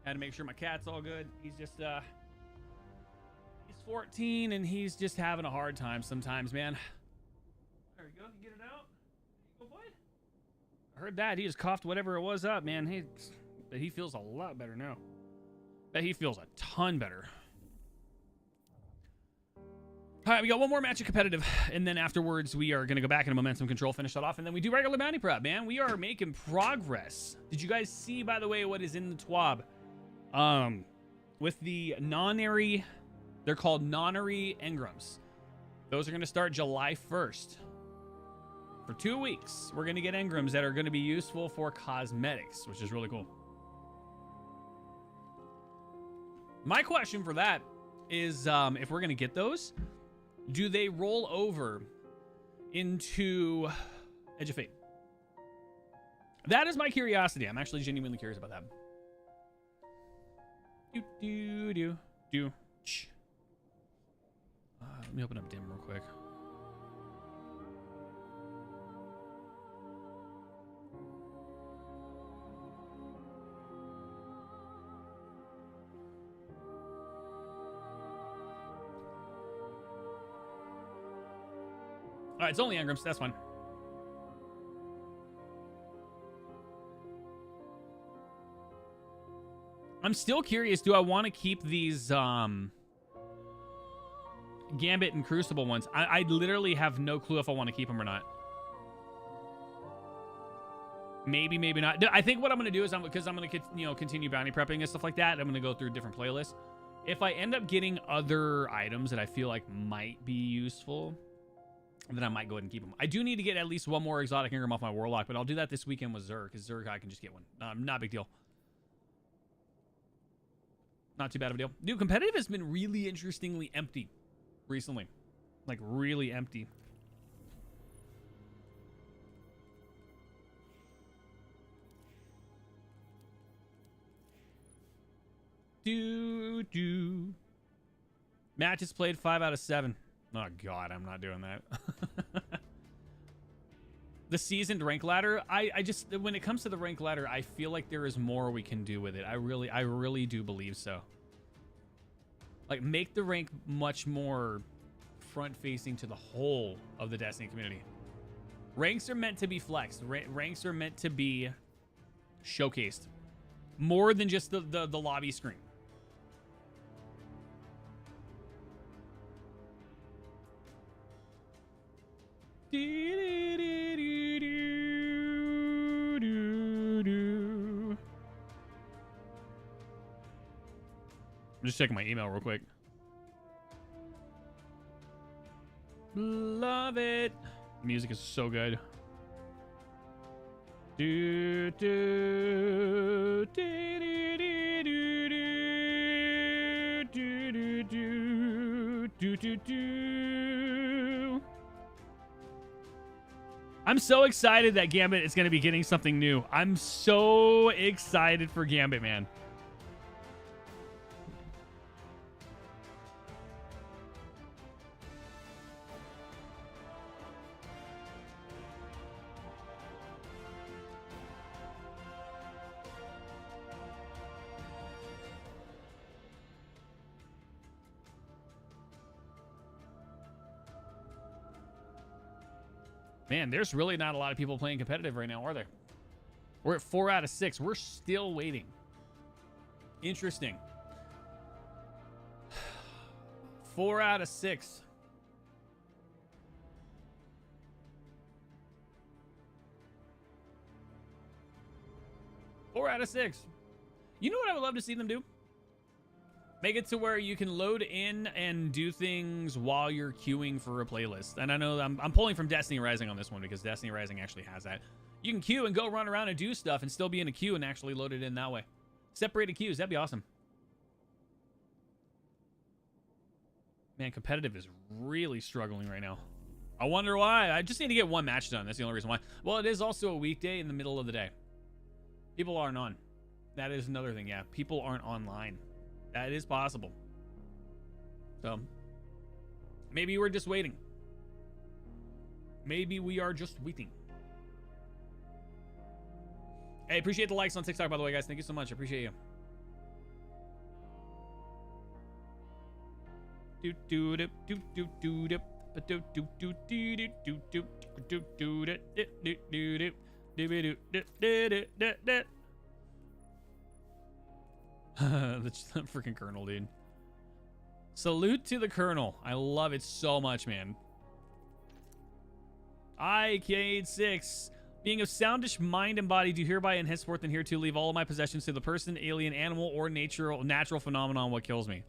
Had to make sure my cat's all good. He's just, he's 14 and he's just having a hard time sometimes, man. There we go. You get it out. There you go, bud. I heard that. He just coughed whatever it was up, man. He feels a lot better now. Bet he feels a ton better. All right, we got one more match of competitive, and then afterwards we are going to go back into momentum control, finish that off, and then we do regular bounty prep, man. We are making progress. Did you guys see, by the way, what is in the TWAB? With the nonary, they're called nonary engrams. Those are going to start July 1st. For 2 weeks, we're going to get engrams that are going to be useful for cosmetics, which is really cool. My question for that is, if we're going to get those, do they roll over into Edge of Fate? That is my curiosity. I'm actually genuinely curious about that. Let me open up Dim real quick. All right, it's only engrams. That's fine. I'm still curious. Do I want to keep these Gambit and Crucible ones? I literally have no clue if I want to keep them or not. Maybe, maybe not. I think what I'm going to do is because I'm going to continue bounty prepping and stuff like that. I'm going to go through different playlists. If I end up getting other items that I feel like might be useful, then I might go ahead and keep them. I do need to get at least one more exotic engram off my Warlock, but I'll do that this weekend with Zerg, because Zerg I can just get one. Not a big deal. Not too bad of a deal. Dude, competitive has been really interestingly empty recently. Like, really empty. Matches played 5 out of 7. Oh, God, I'm not doing that. The seasoned rank ladder, I just, when it comes to the rank ladder, I feel like there is more we can do with it. I really do believe so. Like, make the rank much more front-facing to the whole of the Destiny community. Ranks are meant to be flexed. Ranks are meant to be showcased more than just the lobby screen. I'm just checking my email real quick. Love it. The music is so good. Do, do, do, do, do, do, do, do, do, do, do. I'm so excited that Gambit is going to be getting something new. I'm so excited for Gambit, man. Man, there's really not a lot of people playing competitive right now, are there? We're at 4 out of 6. We're still waiting. Interesting. 4 out of 6. Four out of 6. You know what I would love to see them do? Make it to where you can load in and do things while you're queuing for a playlist. And I know I'm pulling from Destiny Rising on this one because Destiny Rising actually has that. You can queue and go run around and do stuff and still be in a queue and actually load it in that way. Separated queues, that'd be awesome. Man, competitive is really struggling right now. I wonder why. I just need to get one match done. That's the only reason why. Well, it is also a weekday in the middle of the day. People aren't on. That is another thing, yeah. People aren't online. That is possible. So, maybe we're just waiting. Maybe we are just waiting. Hey, appreciate the likes on TikTok, by the way, guys. Thank you so much. I appreciate you. The freaking Colonel, dude. Salute to the Colonel. I love it so much, man. IK6. Being of soundish mind and body, do hereby and henceforth and hereto leave all of my possessions to the person, alien, animal, or natural phenomenon what kills me.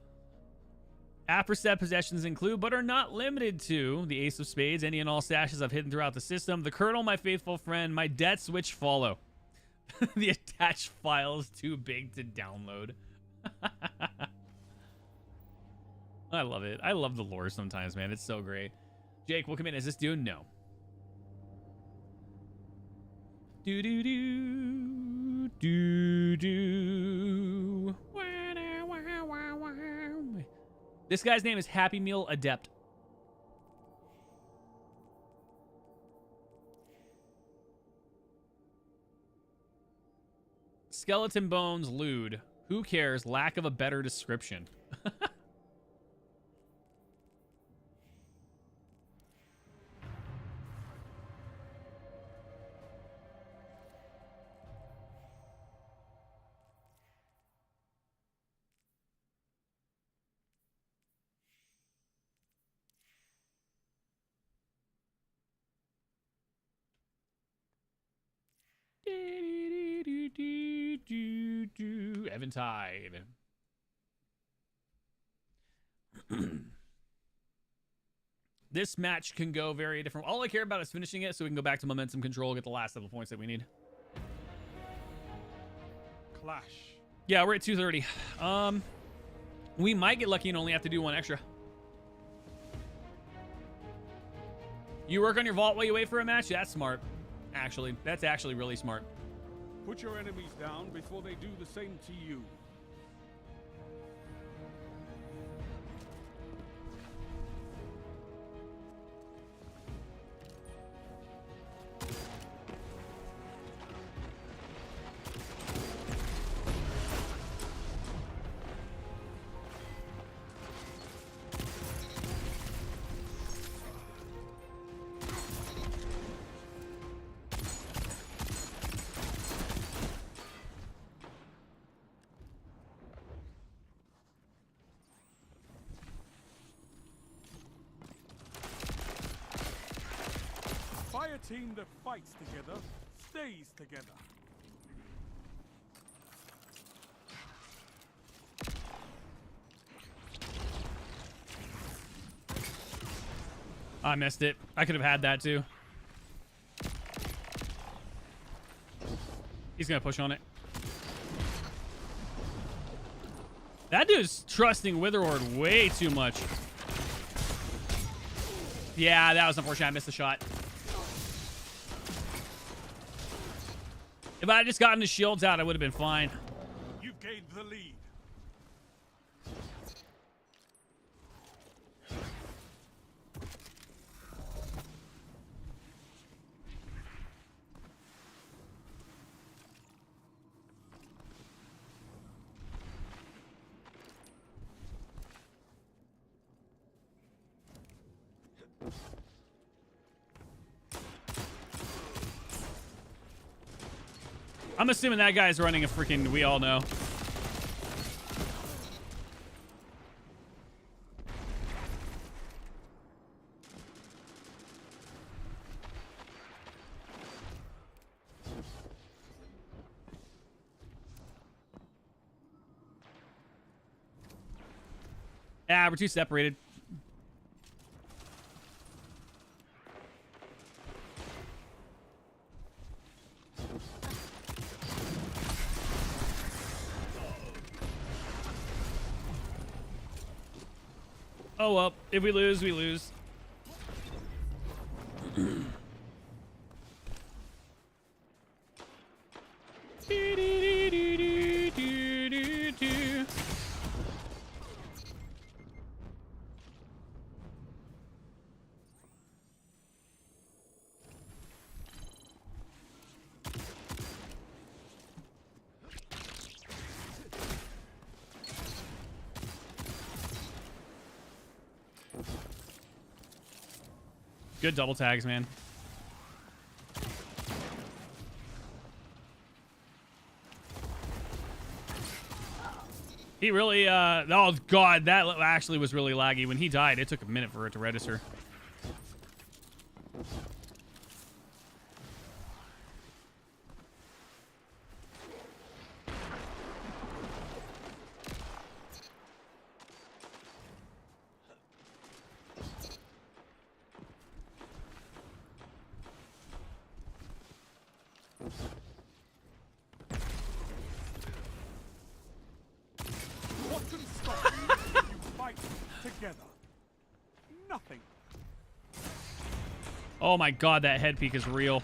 Aforesaid possessions include, but are not limited to, the Ace of Spades, any and all stashes I've hidden throughout the system, the Colonel, my faithful friend, my debts which follow. The attached file is too big to download. I love it. I love the lore sometimes, man. It's so great. Jake, welcome in. Is this dude? No. Do do do do do. This guy's name is Happy Meal Adept. Skeleton Bones Lewd. Who cares? Lack of a better description. Eventide. This match can go very different. All I care about is finishing it so we can go back to momentum control, get the last couple points that we need. Clash. Yeah, we're at 230. We might get lucky and only have to do one extra. You work on your vault while you wait for a match? That's smart. Actually, that's actually really smart. Put your enemies down before they do the same to you. team that fights together stays together. I missed it. I could have had that too. He's gonna push on it. That dude's trusting Witherhorde way too much. Yeah, that was unfortunate. I missed the shot. If I had just gotten the shields out, I would have been fine. You've gained the lead. I'm assuming that guy's running a freaking, we all know. Yeah, we're too separated. Oh well, if we lose, we lose. Good double tags, man. He really, oh god, that actually was really laggy. When he died, it took a minute for it to register. What can stop you if you fight together? Nothing. Oh my god, that head peek is real.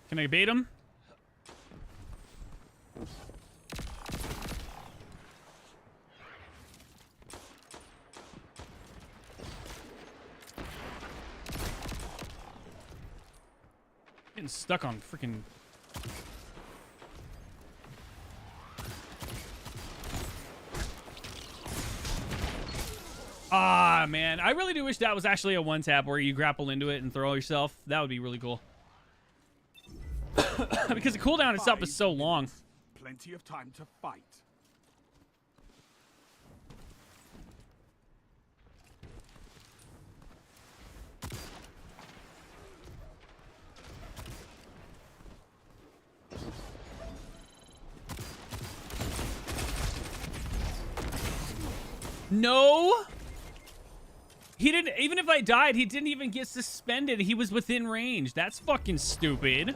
Can I bait him? Getting stuck on freaking. Ah, man. I really do wish that was actually a one tap where you grapple into it and throw yourself. That would be really cool. Because the cooldown itself is so long. Plenty of time to fight. No! He didn't, even if I died, he didn't even get suspended. He was within range. That's fucking stupid.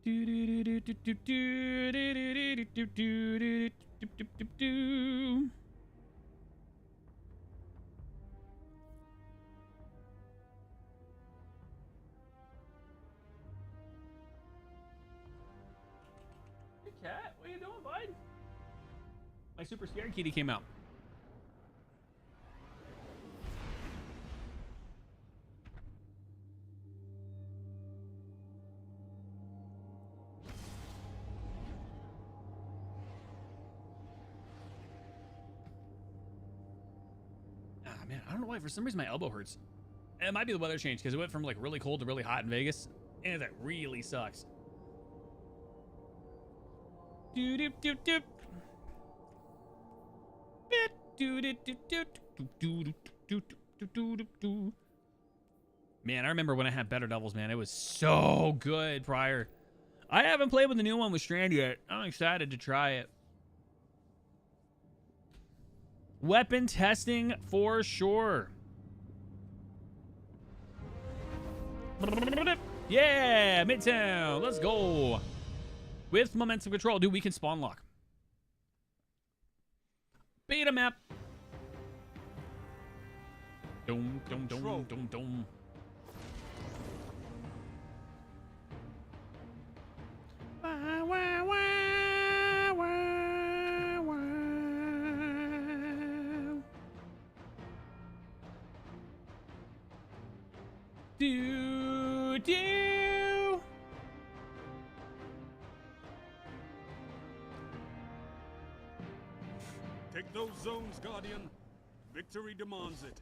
Cat, what are you doing, bud? My super scared kitty came out. Ah, man, I don't know why. For some reason, my elbow hurts. It might be the weather change because it went from like really cold to really hot in Vegas, and that really sucks. Do do do do. Man, I remember when I had Better Devils, man. It was so good prior. I haven't played with the new one with Strand yet. I'm excited to try it. Weapon testing for sure. Yeah, Midtown. Let's go. With momentum control, dude, we can spawn lock. Beta map. Dum dum dum dum dum. Wah, wah, wah, wah, wah. Do do. Take those zones, Guardian. Victory demands it.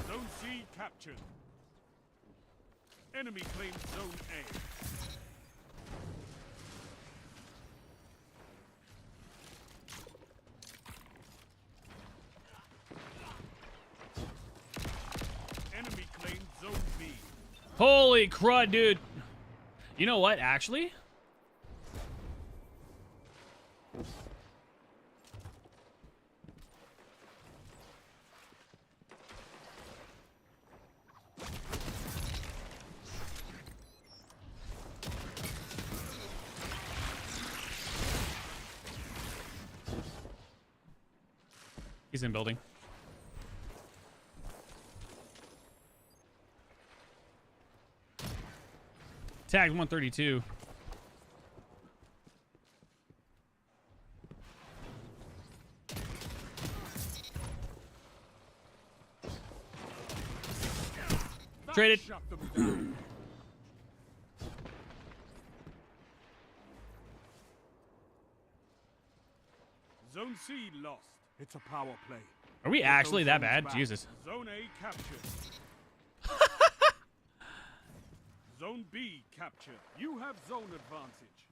Zone C captured. Enemy claims Zone A. Enemy claims Zone B. Holy crud, dude. You know what, actually? He's in building. Tag 132. Traded. Shut them down. Zone C lost. It's a power play. Are we actually that bad? Jesus. Zone A captured. Zone B captured. You have zone advantage.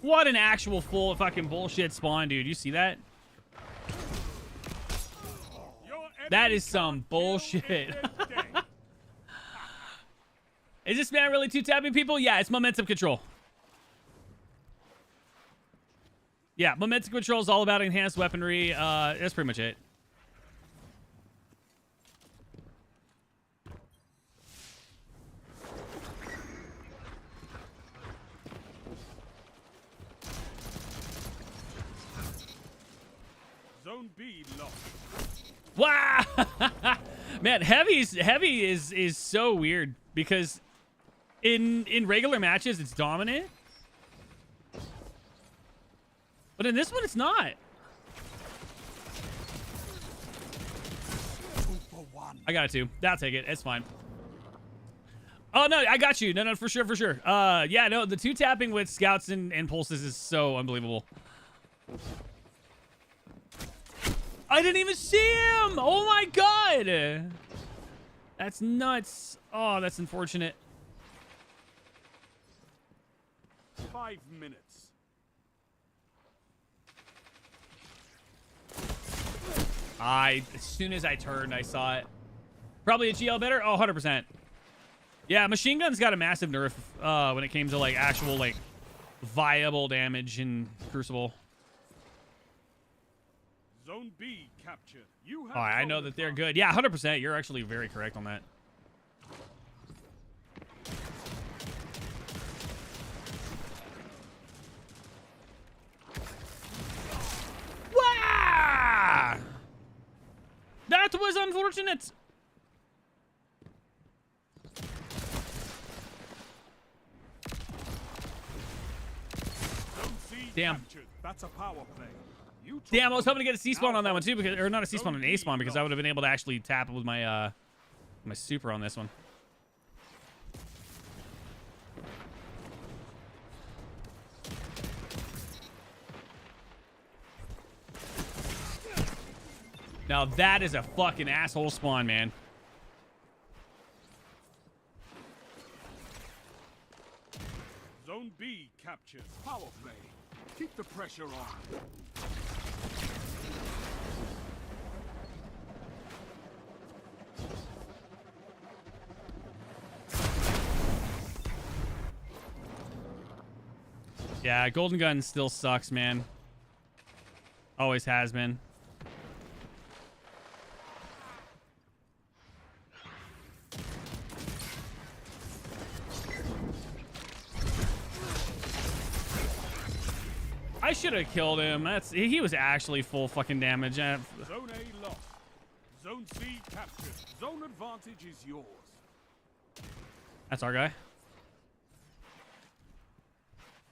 What an actual full fucking bullshit spawn, dude. You see that? That is some bullshit. Is this man really two-tapping people? Yeah, it's momentum control. Yeah, momentum control is all about enhanced weaponry. That's pretty much it. Zone B lost. Wow. Man, heavy is so weird because in regular matches it's dominant. But in this one it's not. I got it too. I'll take it. It's fine. Oh no, I got you. No, for sure, for sure. Yeah, no, the two tapping with scouts and pulses is so unbelievable. I didn't even see him! Oh my god! That's nuts. Oh, that's unfortunate. 5 minutes. As soon as I turned, I saw it. Probably a GL better. Oh, 100%. Yeah, machine gun's got a massive nerf when it came to like actual like viable damage in Crucible. Zone B captured. You have Oh, I know that they're good. Yeah, 100%. You're actually very correct on that. Wow! That was unfortunate. Zone C Damn. captured. That's a power play. You took Damn, I was them. hoping to get a C-spawn Now on that one too, because, or not a Zone C-spawn, an B A-spawn, because I lost. would have been able to actually tap it with my my super on this one. Now that is a fucking asshole spawn, man. Zone B captured. Power play. Keep the pressure on. Yeah, Golden Gun still sucks, man. Always has been. I should have killed him. He was actually full fucking damage. Zone A lost. Zone C captured. Zone advantage is yours. That's our guy.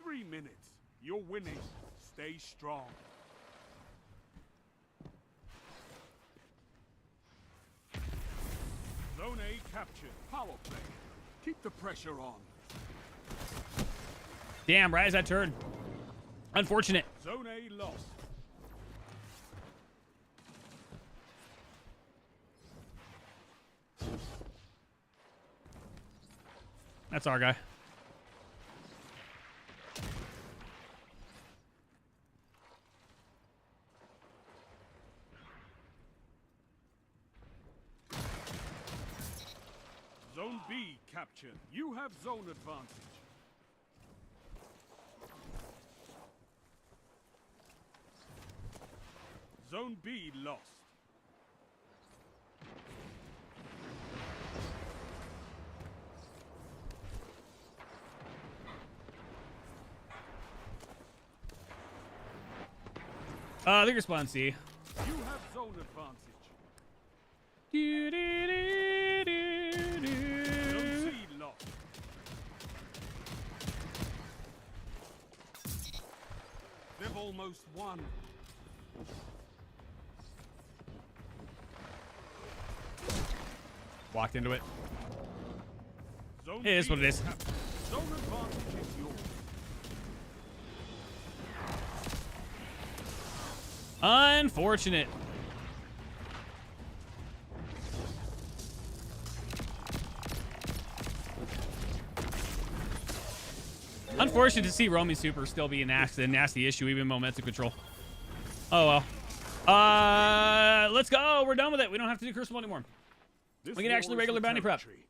3 minutes. You're winning. Stay strong. Zone A captured. Power play. Keep the pressure on. Damn, right as that turn. Unfortunate. Zone A lost. That's our guy. Zone B captured. You have zone advantage. Zone B lost. They respond C. You have zone advantage. Zone C lost. They've almost won. Walked into it. Zone It is B what it is. captured. Zone advantage is yours. Unfortunate. Unfortunate to see Romy Super still be a nasty issue, even momentum control. Oh well. Let's go. We're done with it. We don't have to do Crucible anymore. This We can war actually is regular for bounty prep. territory.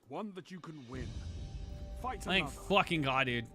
One that you can win. Fight Thank another. fucking God, dude.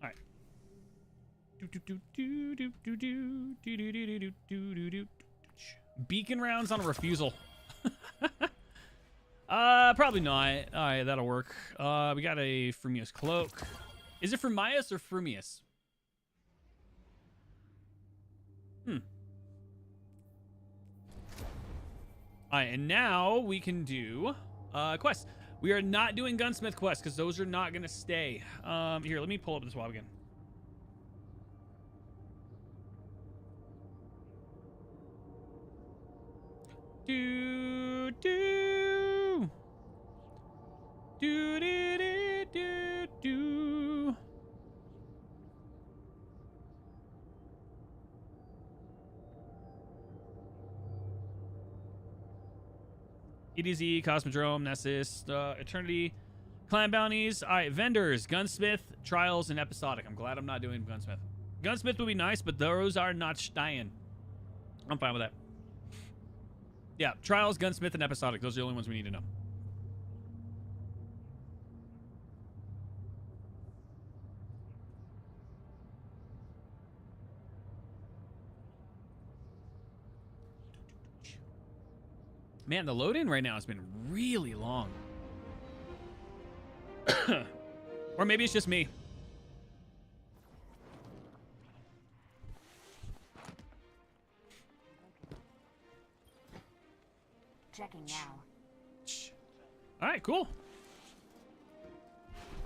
All right. Beacon rounds on a refusal. Probably not. All right, that'll work. We got a Frumius cloak. Is it Frumius or Frumius? All right, and now we can do quests. We are not doing gunsmith quests because those are not gonna stay. Here, let me pull up this WoW again. Do do do do do do do. EDZ, Cosmodrome, Nessus, Eternity, Clan Bounties. All right, vendors, Gunsmith, Trials, and Episodic. I'm glad I'm not doing Gunsmith. Gunsmith would be nice, but those are not Stein. I'm fine with that. Yeah, Trials, Gunsmith, and Episodic. Those are the only ones we need to know. Man, the load-in right now has been really long. Or maybe it's just me. Checking now. All right, cool.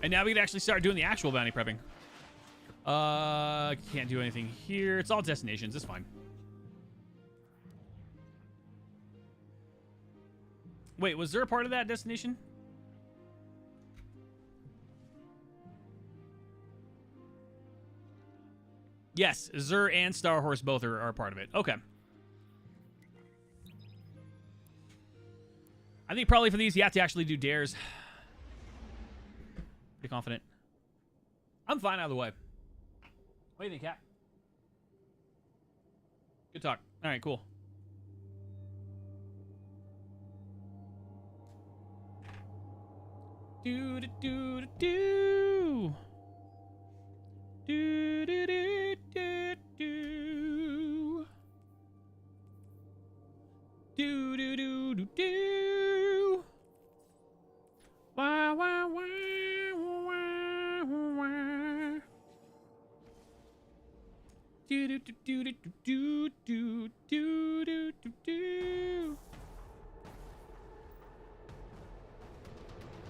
And now we can actually start doing the actual bounty prepping. Can't do anything here. It's all destinations. It's fine. Wait, was there a part of that destination? Yes, Zur and Star Horse both are part of it. Okay. I think probably for these, you have to actually do dares. Pretty confident. I'm fine either way. What do you think, Cat? Good talk. All right, cool. Do do do do do do do do do do do do do do. Wah wah wah wah wah. Do do do do do do do do do do do.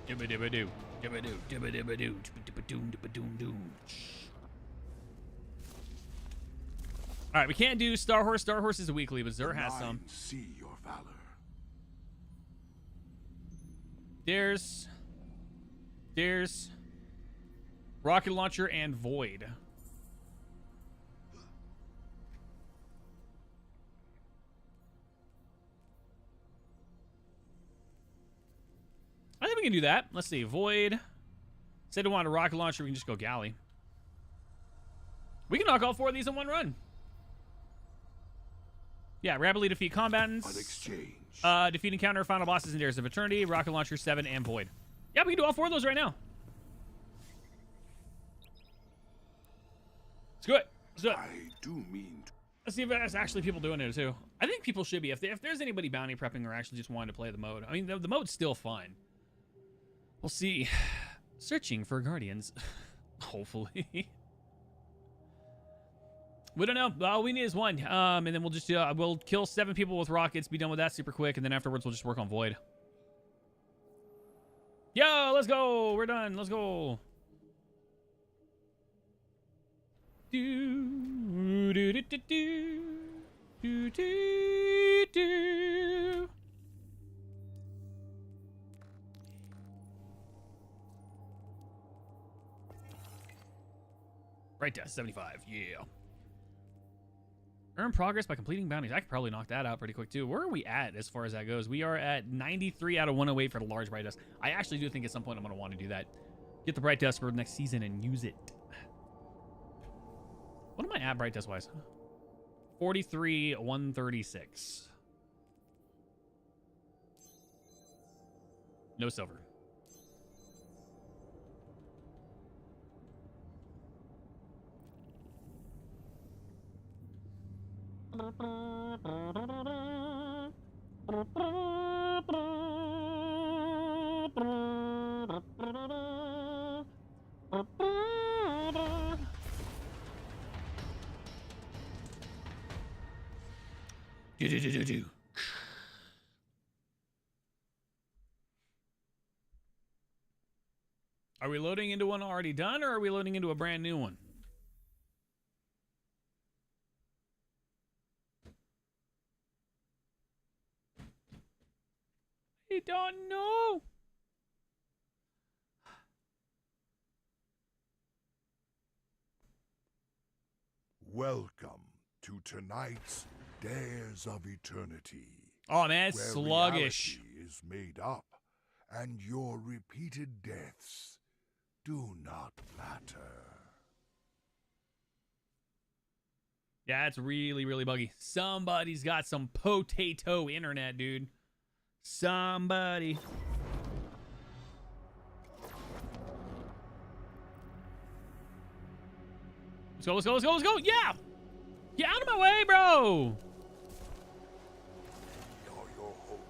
Dibba-dibba-doo, dibba-doo, dibba-dibba-doo, dibba-dibba-doom, dibba-doom-doom. All right, we can't do Star Horse. Star Horse is a weekly, but Zur has some. See your valor. There's Rocket Launcher and Void. I think we can do that. Let's see. Void. Said we want a rocket launcher. We can just go galley. We can knock all 4 of these in one run. Yeah, rapidly defeat combatants. On exchange. Defeat and counter final bosses and dares of eternity. Rocket launcher 7 and Void. Yeah, we can do all 4 of those right now. Let's do it. Let's do it. I do mean to. Let's see if there's actually people doing it too. I think people should be. If there's anybody bounty prepping or actually just wanting to play the mode. I mean, the mode's still fun. We'll see. Searching for guardians. Hopefully. We don't know. All we need is 1. And then we'll just we'll kill 7 people with rockets, be done with that super quick, and then afterwards we'll just work on Void. Yo, let's go. We're done. Let's go. Do do do do do do do do. Right to 75. Yeah. Earn progress by completing bounties. I could probably knock that out pretty quick too. Where are we at as far as that goes? We are at 93 out of 108 for the large bright dust. I actually do think at some point I'm going to want to do that. Get the bright dust for next season and use it. What am I at bright dust wise? 43, 136. No silver. Do. Are we loading into one already done, or are we loading into a brand new one? I don't know. Welcome to tonight's Dares of Eternity. Oh man, it's where sluggish. reality is made up, and your repeated deaths do not matter. Yeah, it's really, really buggy. Somebody's got some potato internet, dude. Somebody. Let's go, let's go, let's go, let's go. Yeah! Get out of my way, bro! You're your hosts.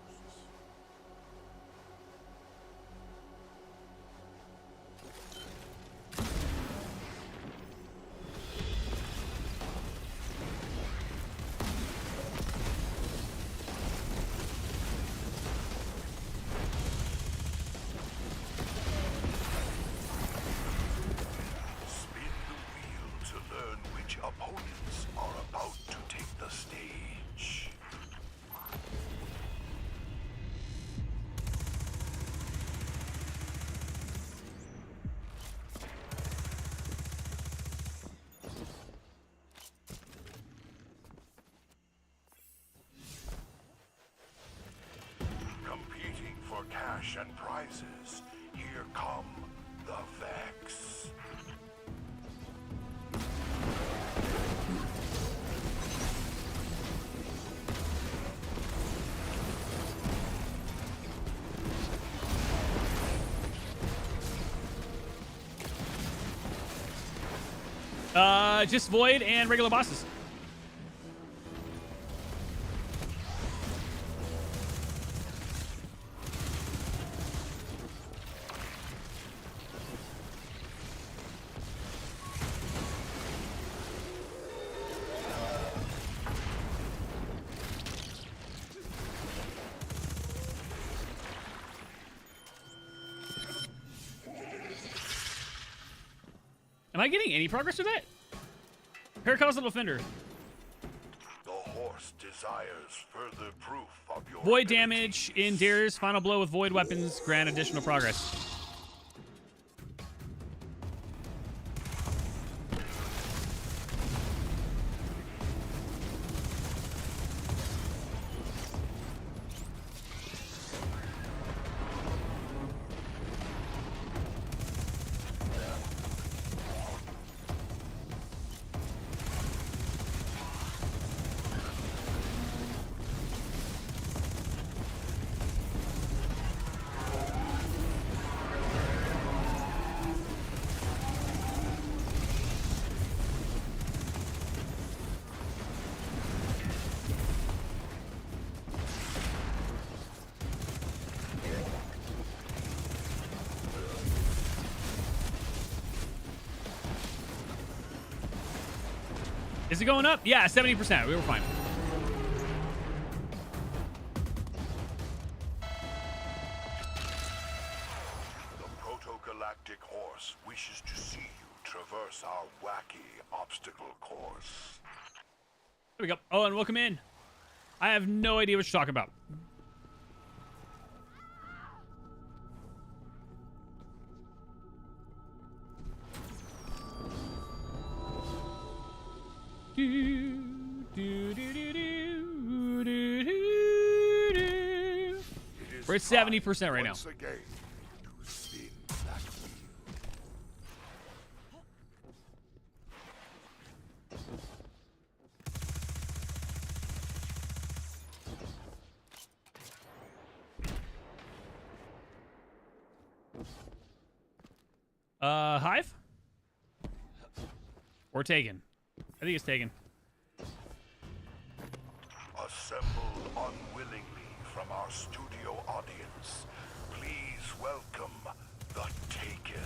Spin the wheel to learn which opponents are about to take the stage. Competing for cash and prizes, here come the Vex. Just Void and regular bosses. Am I getting any progress with that? Here comes Little Fender. The horse desires further proof of your Void abilities. damage in Dare's final blow with Void weapons grant additional progress. Is it going up? Yeah, 70%. We were fine. The proto-galactic horse wishes to see you traverse our wacky obstacle course. There we go. Oh, and welcome in. I have no idea what you're talking about. We're at 70% right now. Once again, to spin that wheel. Hive? Or taken? I think it's taken. Assembled unwillingly from our studio audience, please welcome the Taken.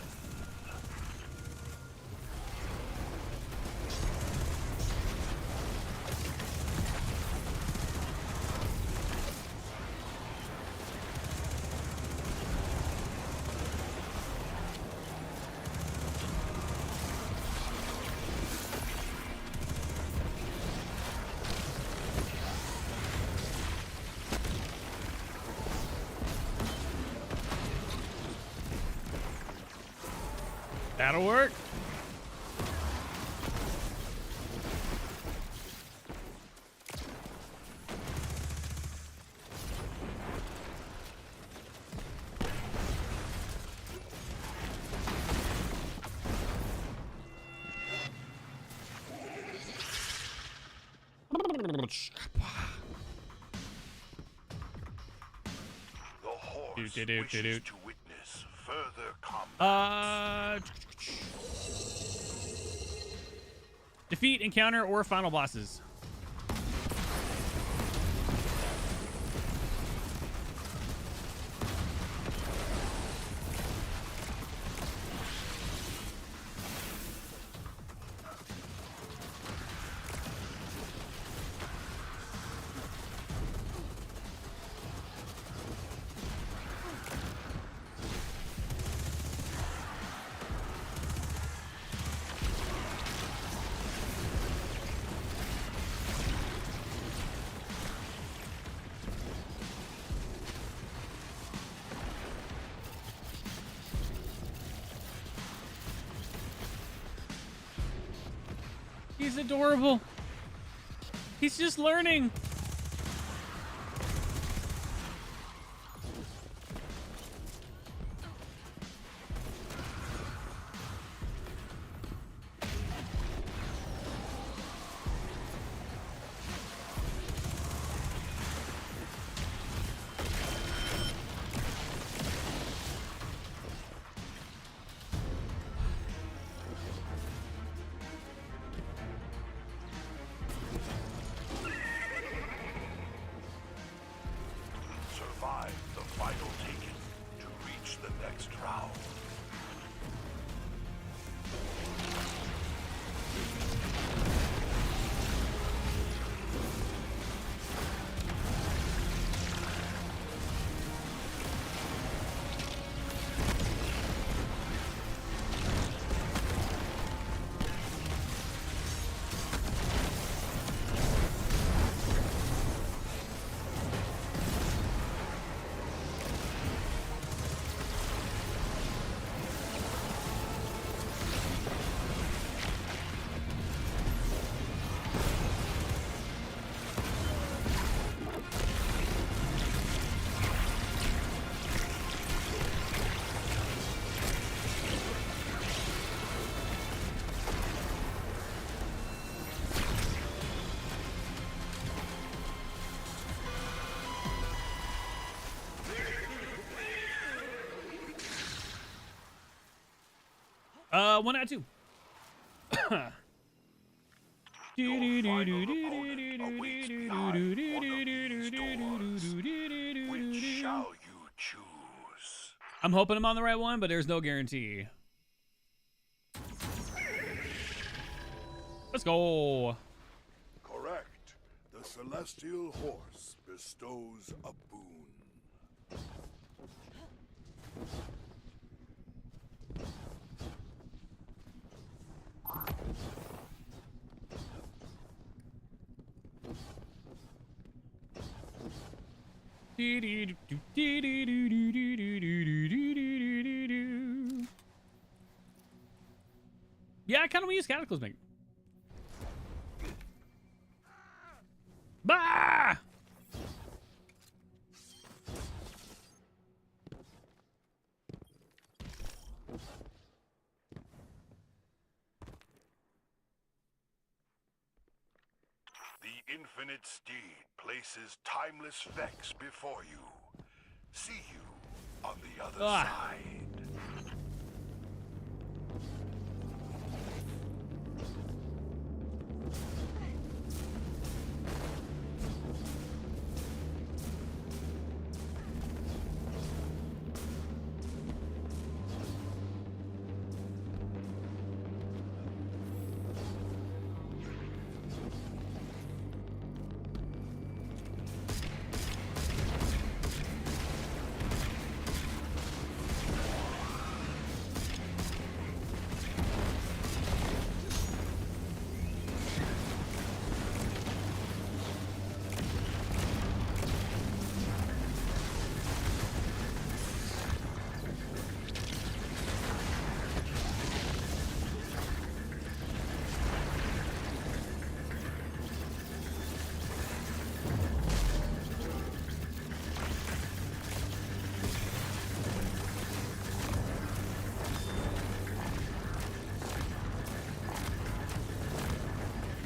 That'll work. The horse wishes to witness further combat. Defeat, encounter, or final bosses. He's adorable. He's just learning. Survive the final taking to reach the next round. One out of two. Your final opponent awaits behind one of these doors. Which shall you choose? I'm hoping I'm on the right one, but there's no guarantee. Let's go. Correct. The celestial horse bestows a boon. Yeah, I kind of want to use Cataclysmic. Bah! The infinite steed places timeless vex before you. See you on the other side.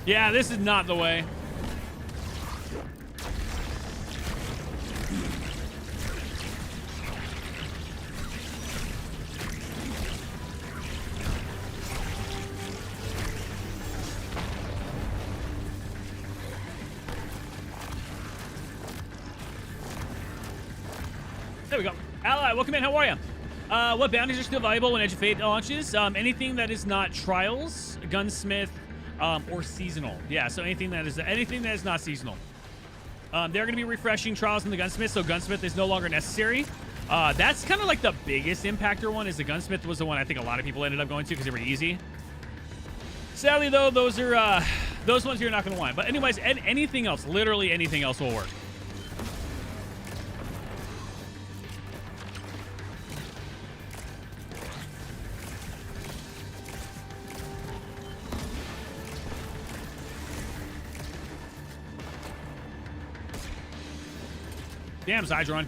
Yeah, this is not the way. There we go. Ally, welcome in. How are you? What bounties are still valuable when Edge of Fate launches? Anything that is not Trials, Gunsmith, or seasonal. Yeah, so anything that is not seasonal. They're going to be refreshing Trials and the Gunsmith, so Gunsmith is no longer necessary. That's kind of like the biggest impactor one. Is the Gunsmith was the one I think a lot of people ended up going to because they were easy. Sadly, though, those ones you're not going to want. But anyways, anything else, literally anything else will work. Damn, Zydron.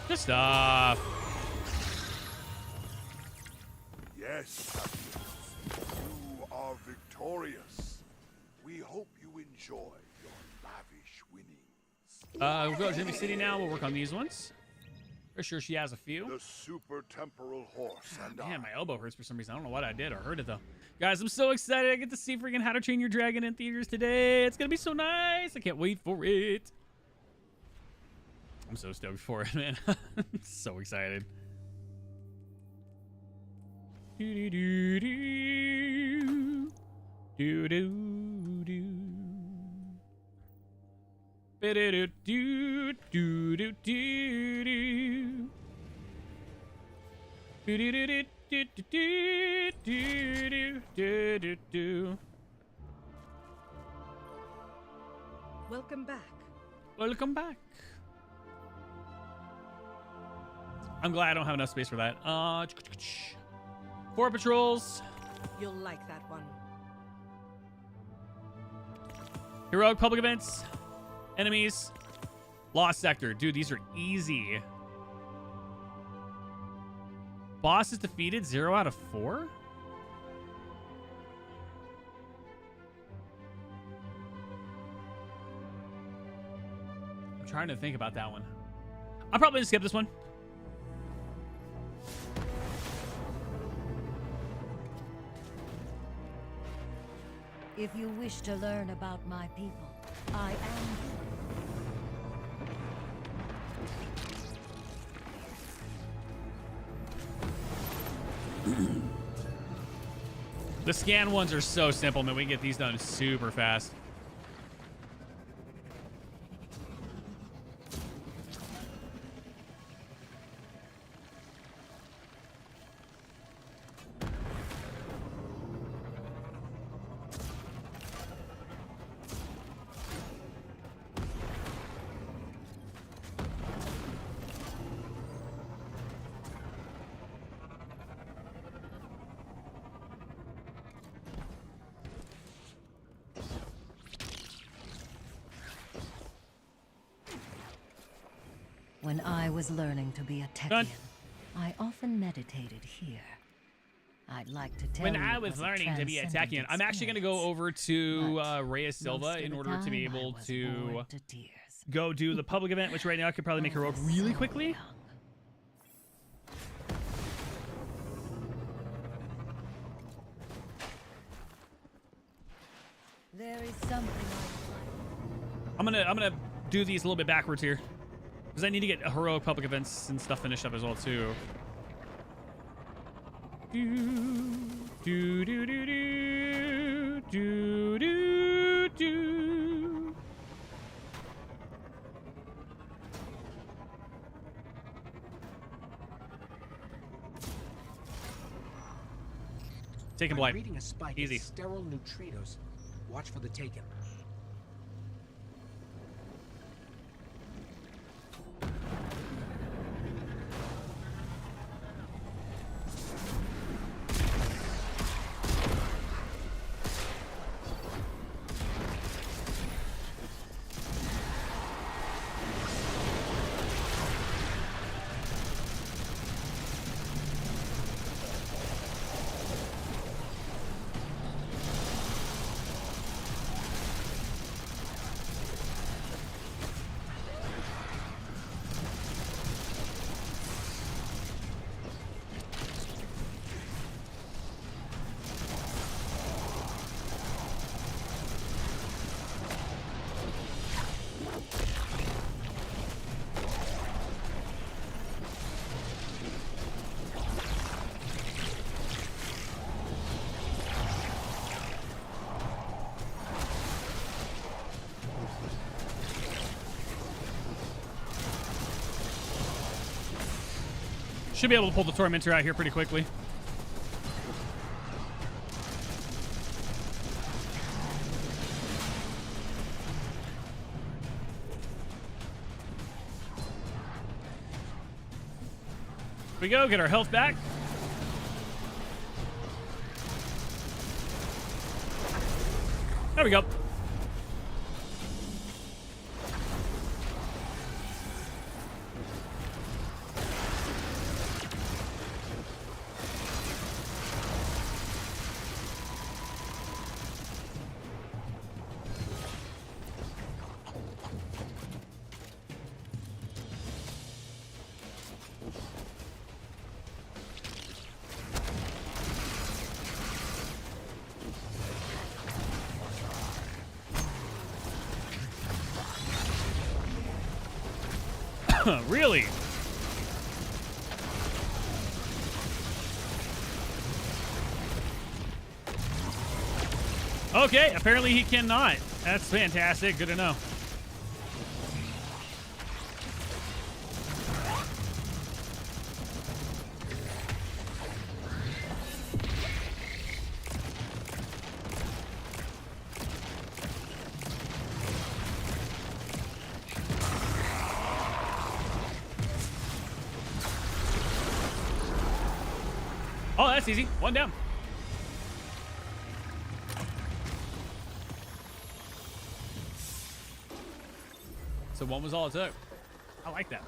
Good stuff. Yes, champions, you are victorious. We hope you enjoy your lavish winnings. We'll go to Jimmy City now. We'll work on these ones. For sure, she has a few. The super temporal horse and Man, my elbow hurts for some reason. I don't know what I did or heard it though. Guys, I'm so excited. I get to see freaking How to Train Your Dragon in theaters today. It's gonna be so nice. I can't wait for it. I'm so stoked for it, man. I'm so excited. Do do do do do do do. Do do do do do do. Do do do do do do do do do do. Welcome back. Welcome back. I'm glad I don't have enough space for that. 4 patrols. You'll like that one. Heroic public events. Enemies. Lost sector. Dude, these are easy. Boss is defeated 0 out of 4? I'm trying to think about that one. I'm probably gonna skip this one. If you wish to learn about my people, I am. The scan ones are so simple, man. We can get these done super fast. When I was learning to be a Techian, I often meditated here. I'd like to tell When you I it was a learning to be a transcendent Techian, I'm actually going to go experience, over to but Rhea Silva most of in the order to be time I able was to bored to tears. go do the public event, which right now I could probably make heroic really quickly. There is something I I'm gonna do these a little bit backwards here, because I need to get heroic public events and stuff finished up as well too. Do do do do do do do do. Taken blight. Reading a spike Easy. of sterile neutrinos. Watch for the Taken. Should be able to pull the Tormentor out here pretty quickly. Here we go, get our health back. There we go. Really? Okay, apparently he cannot. That's fantastic. Good to know. Oh, that's easy. One down. So one was all it took. I like that.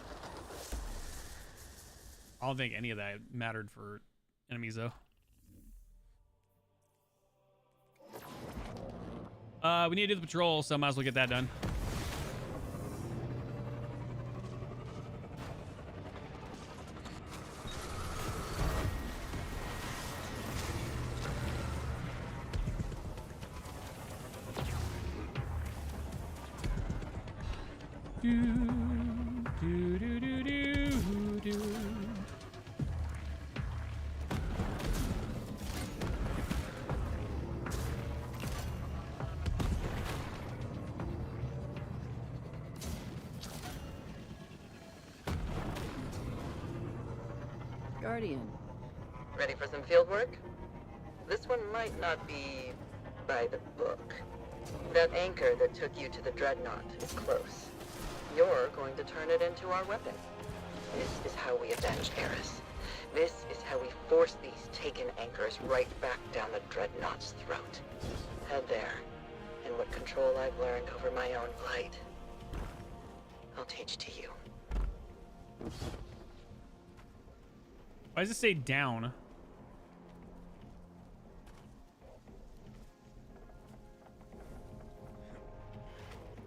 I don't think any of that mattered for enemies, though. We need to do the patrol, so might as well get that done. Guardian. Ready for some field work? This one might not be by the book. That anchor that took you to the Dreadnought is close. You're going to turn it into our weapon. This is how we avenge Eris. This is how we force these Taken anchors right back down the Dreadnought's throat. Head there, and what control I've learned over my own blight, I'll teach to you. Why does it say down?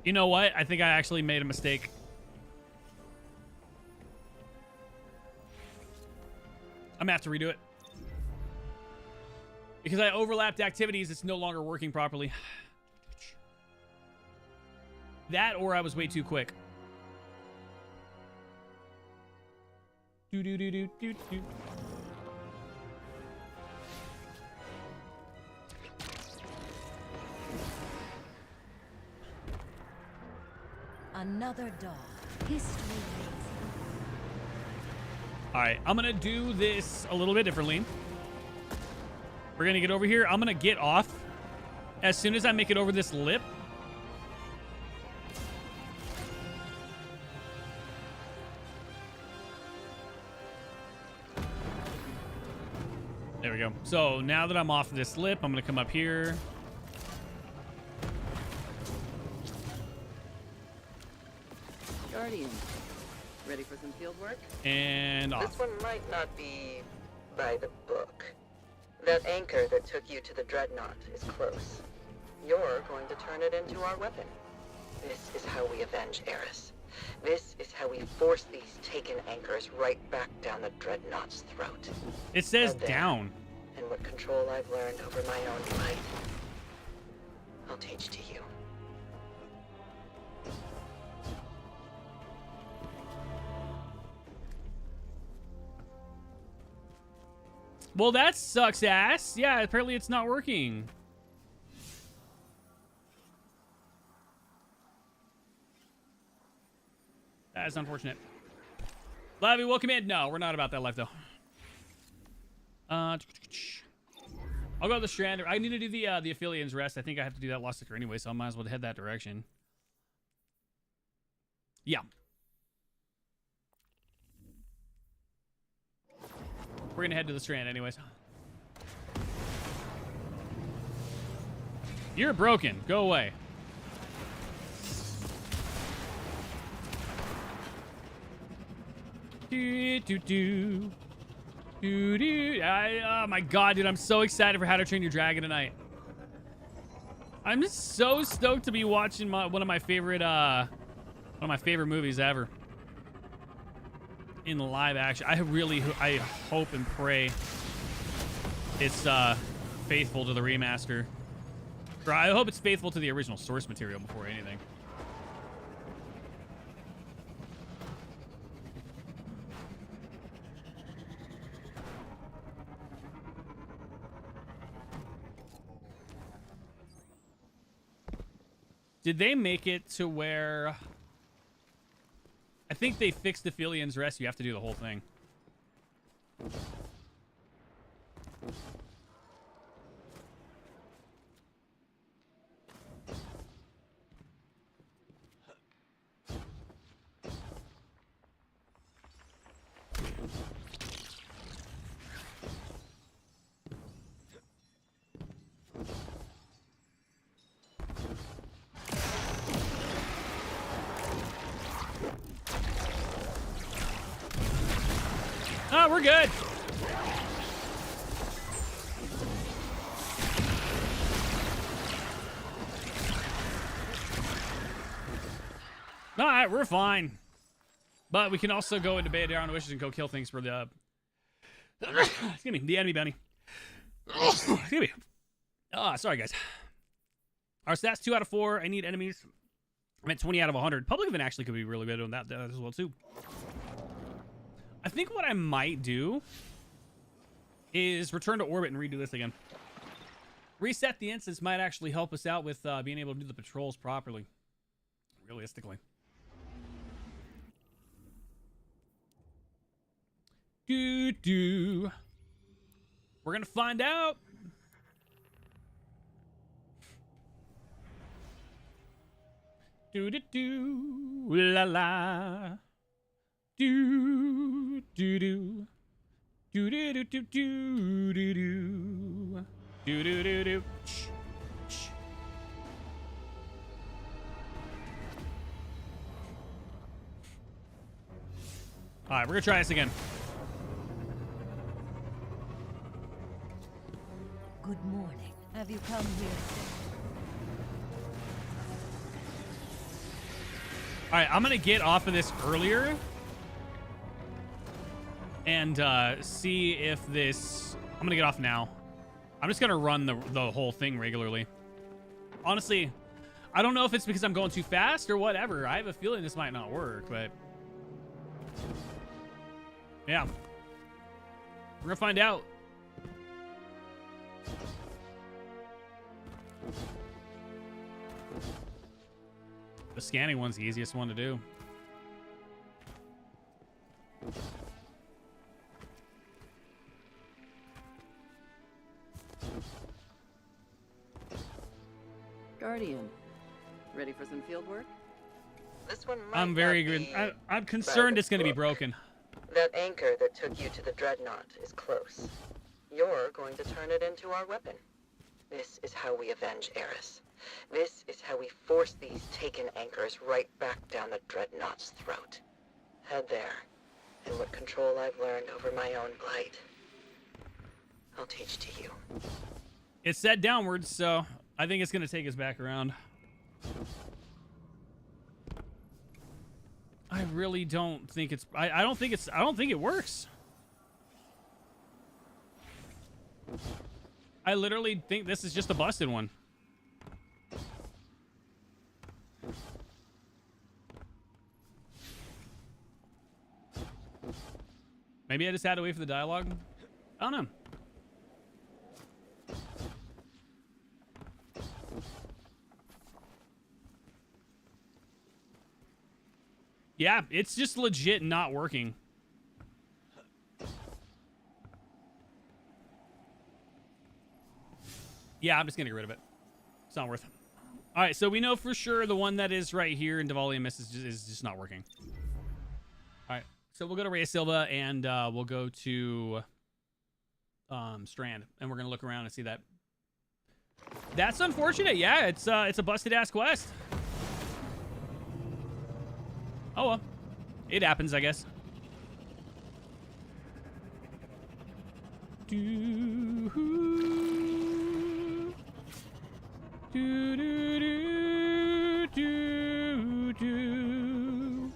You know what? I think I actually made a mistake. I'm gonna have to redo it. Because I overlapped activities, it's no longer working properly. That or I was way too quick. Do do do do do do. Another dawn. History waits. All right, I'm gonna do this a little bit differently. We're gonna get over here. I'm gonna get off as soon as I make it over this lip. There we go. So now that I'm off this lip, I'm gonna come up here. Guardian, ready for some field work? And off. This one might not be by the book. That anchor that took you to the dreadnought is close. You're going to turn it into our weapon. This is how we avenge Eris. This is how we force these taken anchors right back down the dreadnought's throat. It says And then, down. And what control I've learned over my own might, I'll teach to you. Well, that sucks ass. Yeah, apparently it's not working. That is unfortunate. Lavi, welcome in. No, we're not about that life, though. I'll go to the Strand. I need to do the Aphelions Rest. I think I have to do that Lost Sticker anyway, so I might as well head that direction. Yeah. We're going to head to the Strand anyways. You're broken. Go away. Oh my god, dude, I'm so excited for How to Train Your Dragon tonight. I'm just so stoked to be watching one of my favorite movies ever in live action. I hope and pray it's faithful to the remaster. Or I hope it's faithful to the original source material before anything. Did they make it to where... I think they fixed the Aphelions Rest. You have to do the whole thing. Oh, we're good. All right, we're fine. But we can also go into Bay Down Wishes and go kill things for the excuse me, the enemy bounty. Excuse me. Sorry guys. Our stats 2 out of 4. I need enemies. I'm at 20 out of 100. Public event actually could be really good on that as well too. I think what I might do is return to orbit and redo this again. Reset the instance might actually help us out with being able to do the patrols properly. Realistically. We're gonna find out. La la. Do do do do do do do do do do do do do. All right, we're gonna try this again. Good morning. Have you come here? All right, I'm gonna get off of this earlier and see if this. I'm gonna get off now. I'm just gonna run the whole thing regularly. Honestly, I don't know if it's because I'm going too fast or whatever. I have a feeling this might not work, but yeah, we're gonna find out. The scanning one's the easiest one to do. Guardian, ready for some field work? This one might I'm very not good. be I'm by concerned the it's going to be book. broken. That anchor that took you to the dreadnought is close. You're going to turn it into our weapon. This is how we avenge Eris. This is how we force these taken anchors right back down the dreadnought's throat. Head there, and what control I've learned over my own blight, I'll teach to you. It's set downwards, so I think it's going to take us back around. I really don't think it's... I don't think it works. I literally think this is just a busted one. Maybe I just had to wait for the dialogue. I don't know. Yeah, it's just legit not working. Yeah, I'm just gonna get rid of it. It's not worth it. All right, so we know for sure the one that is right here in Devalium is just not working. All right, so we'll go to Rhea Silva and we'll go to Strand, and we're gonna look around and see that. That's unfortunate. Yeah, it's a busted ass quest. Oh well, it happens, I guess. Do do do do do do.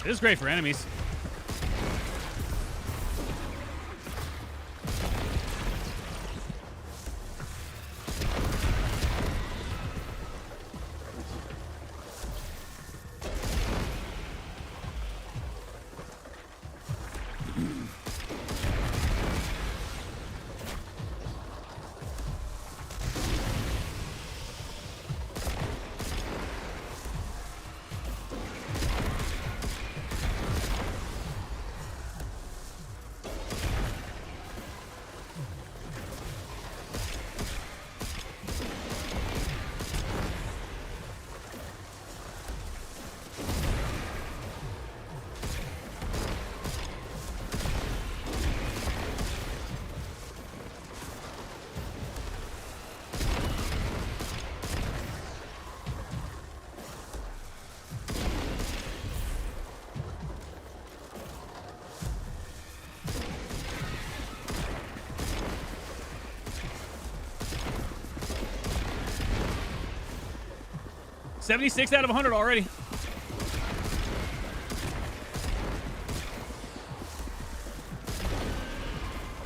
This is great for enemies. $76 out of 100 already.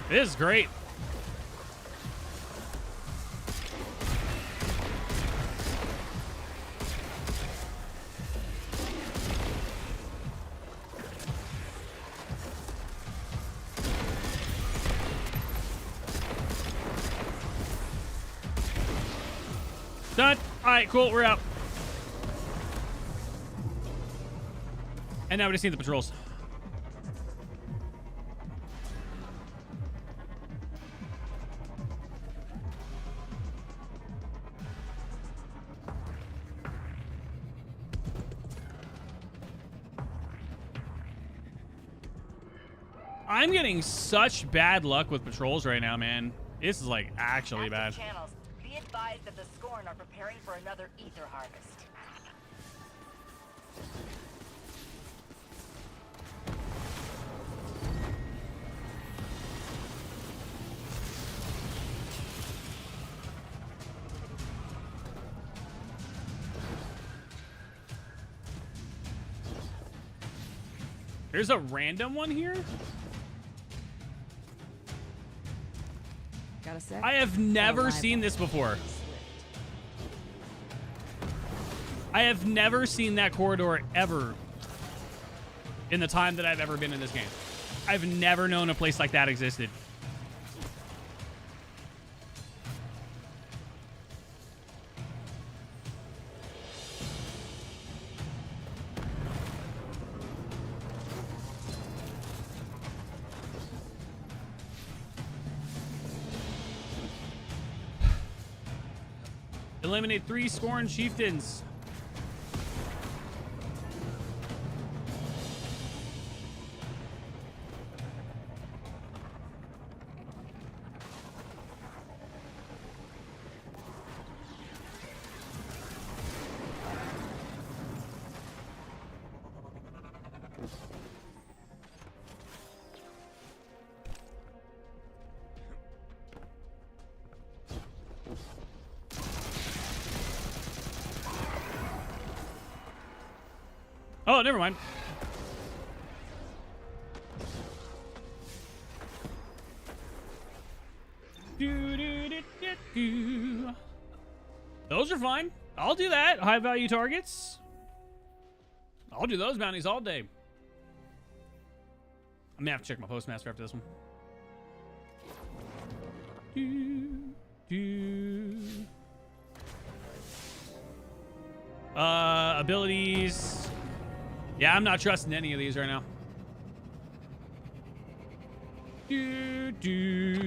This is great. Done. All right, cool. We're out. And now we just need the patrols. I'm getting such bad luck with patrols right now, man. This is like actually bad. Channels. Be advised that the Scorn are preparing for another ether harvest. There's a random one here. Got a sec? I have never seen this before. I have never seen that corridor ever in the time that I've ever been in this game. I've never known a place like that existed. Eliminate 3 Scorn Chieftains. Oh, never mind. Those are fine. I'll do that. High value targets. I'll do those bounties all day. I'm gonna have to check my postmaster after this one. Abilities. Yeah, I'm not trusting any of these right now. Do, do,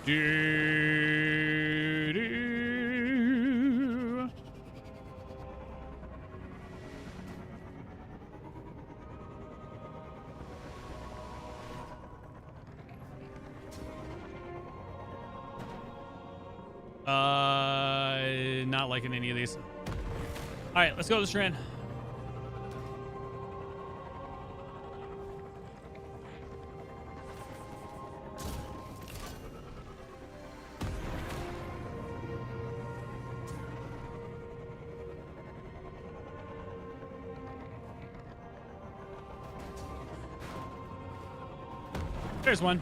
do, do. Not liking any of these. All right, let's go to the strand. There's one.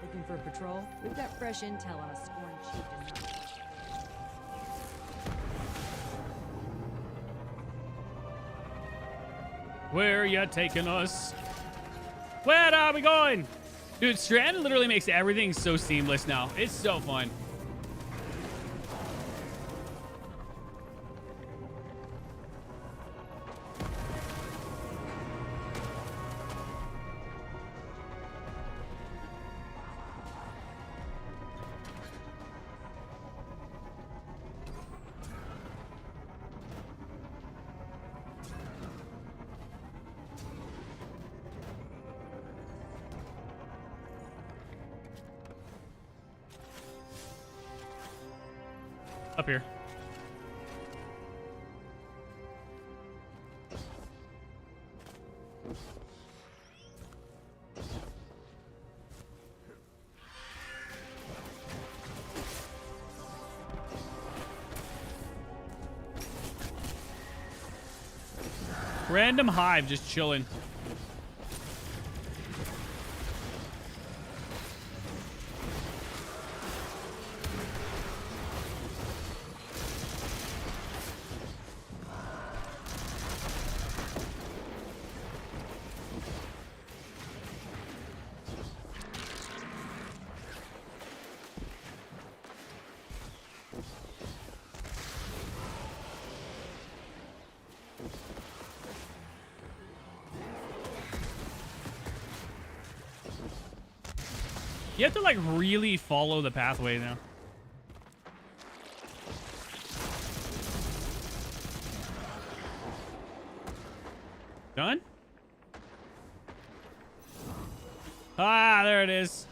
Looking for a patrol? We've got fresh intel on a Scorn Chieftain. Where are you taking us? Where are we going? Dude, Strand literally makes everything so seamless now. It's so fun. Up here. Random hive just chilling. You have to like really follow the pathway now. Done? Ah, there it is.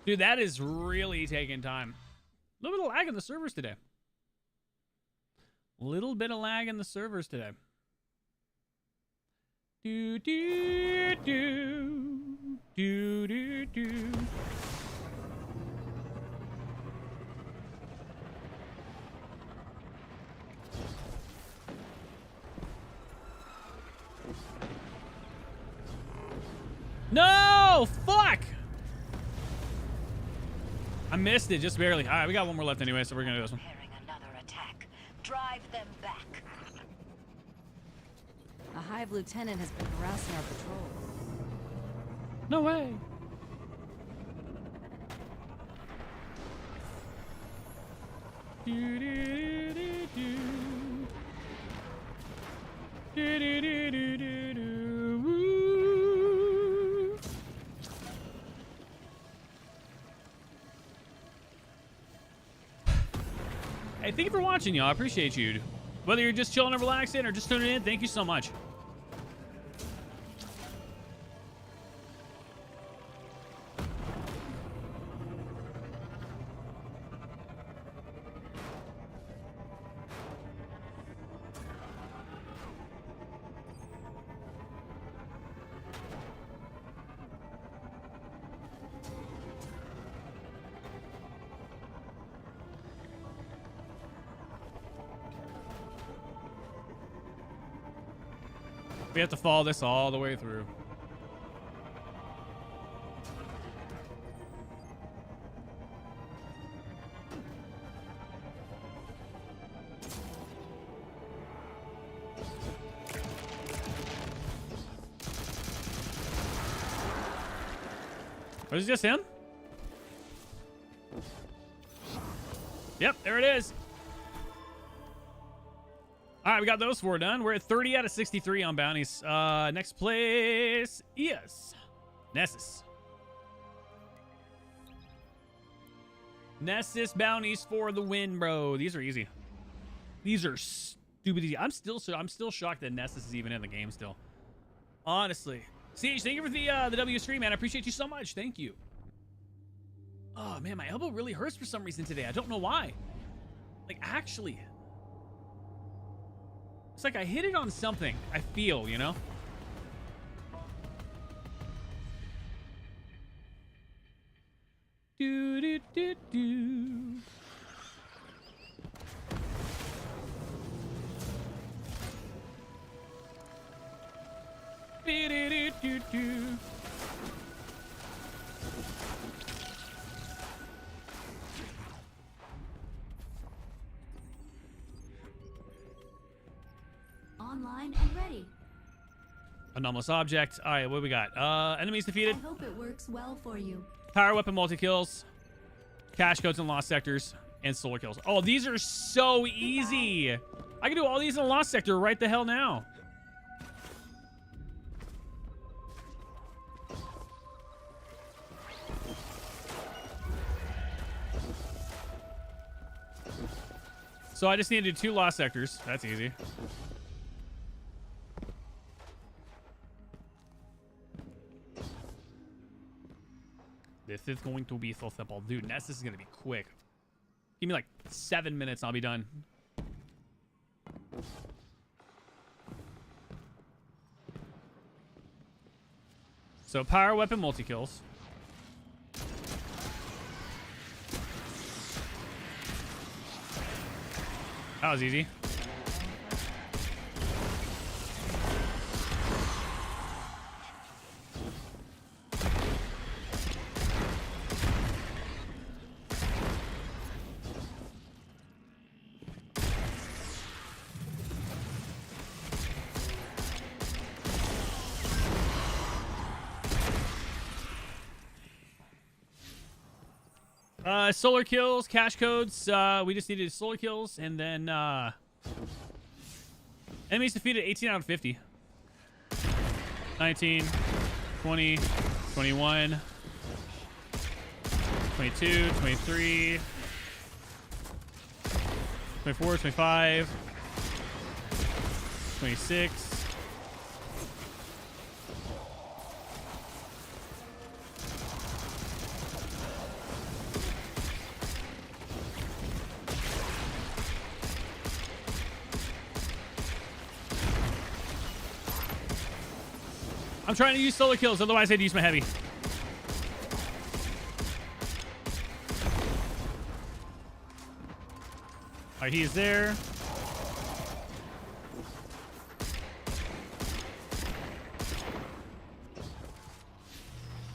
Dude, that is really taking time. A little bit of lag in the servers today. Little bit of lag in the servers today. Do do do do do do. No! Fuck! I missed it just barely. All right, we got one more left anyway, so we're gonna do this one. Preparing another attack. Drive them back. A Hive lieutenant has been harassing our patrol. No way. Do, do, do, do. Do, do, do, do, do, do. Woo. Hey, thank you for watching, y'all. I appreciate you. Whether you're just chilling and relaxing or just tuning in, thank you so much. We have to follow this all the way through. Was it just him? Yep, there it is. All right, we got those 4 done. We're at 30 out of 63 on bounties. Next place is Nessus. Nessus bounties for the win, bro. These are easy. These are stupid easy. I'm still shocked that Nessus is even in the game still. Honestly. Siege, thank you for the W stream, man. I appreciate you so much. Thank you. Oh man, my elbow really hurts for some reason today. I don't know why. Like actually. It's like I hit it on something. I feel, you know? Do do do do. Do do do do do. Online and ready. Anomalous object. All right, what do we got? Enemies defeated. I hope it works well for you. Power weapon multi-kills. Cash codes in lost sectors. And solar kills. Oh, these are so easy. I can do all these in a lost sector right the hell now. So I just need to do 2 lost sectors. That's easy. This is going to be so simple. Dude, Nessus is going to be quick. Give me like 7 minutes and I'll be done. So power weapon multi-kills. That was easy. Solar kills, cash codes. We just needed solar kills, and then enemies defeated 18 out of 50. 19, 20, 21, 22, 23, 24, 25, 26. I'm trying to use solo kills, otherwise I'd use my heavy. All right, he is there.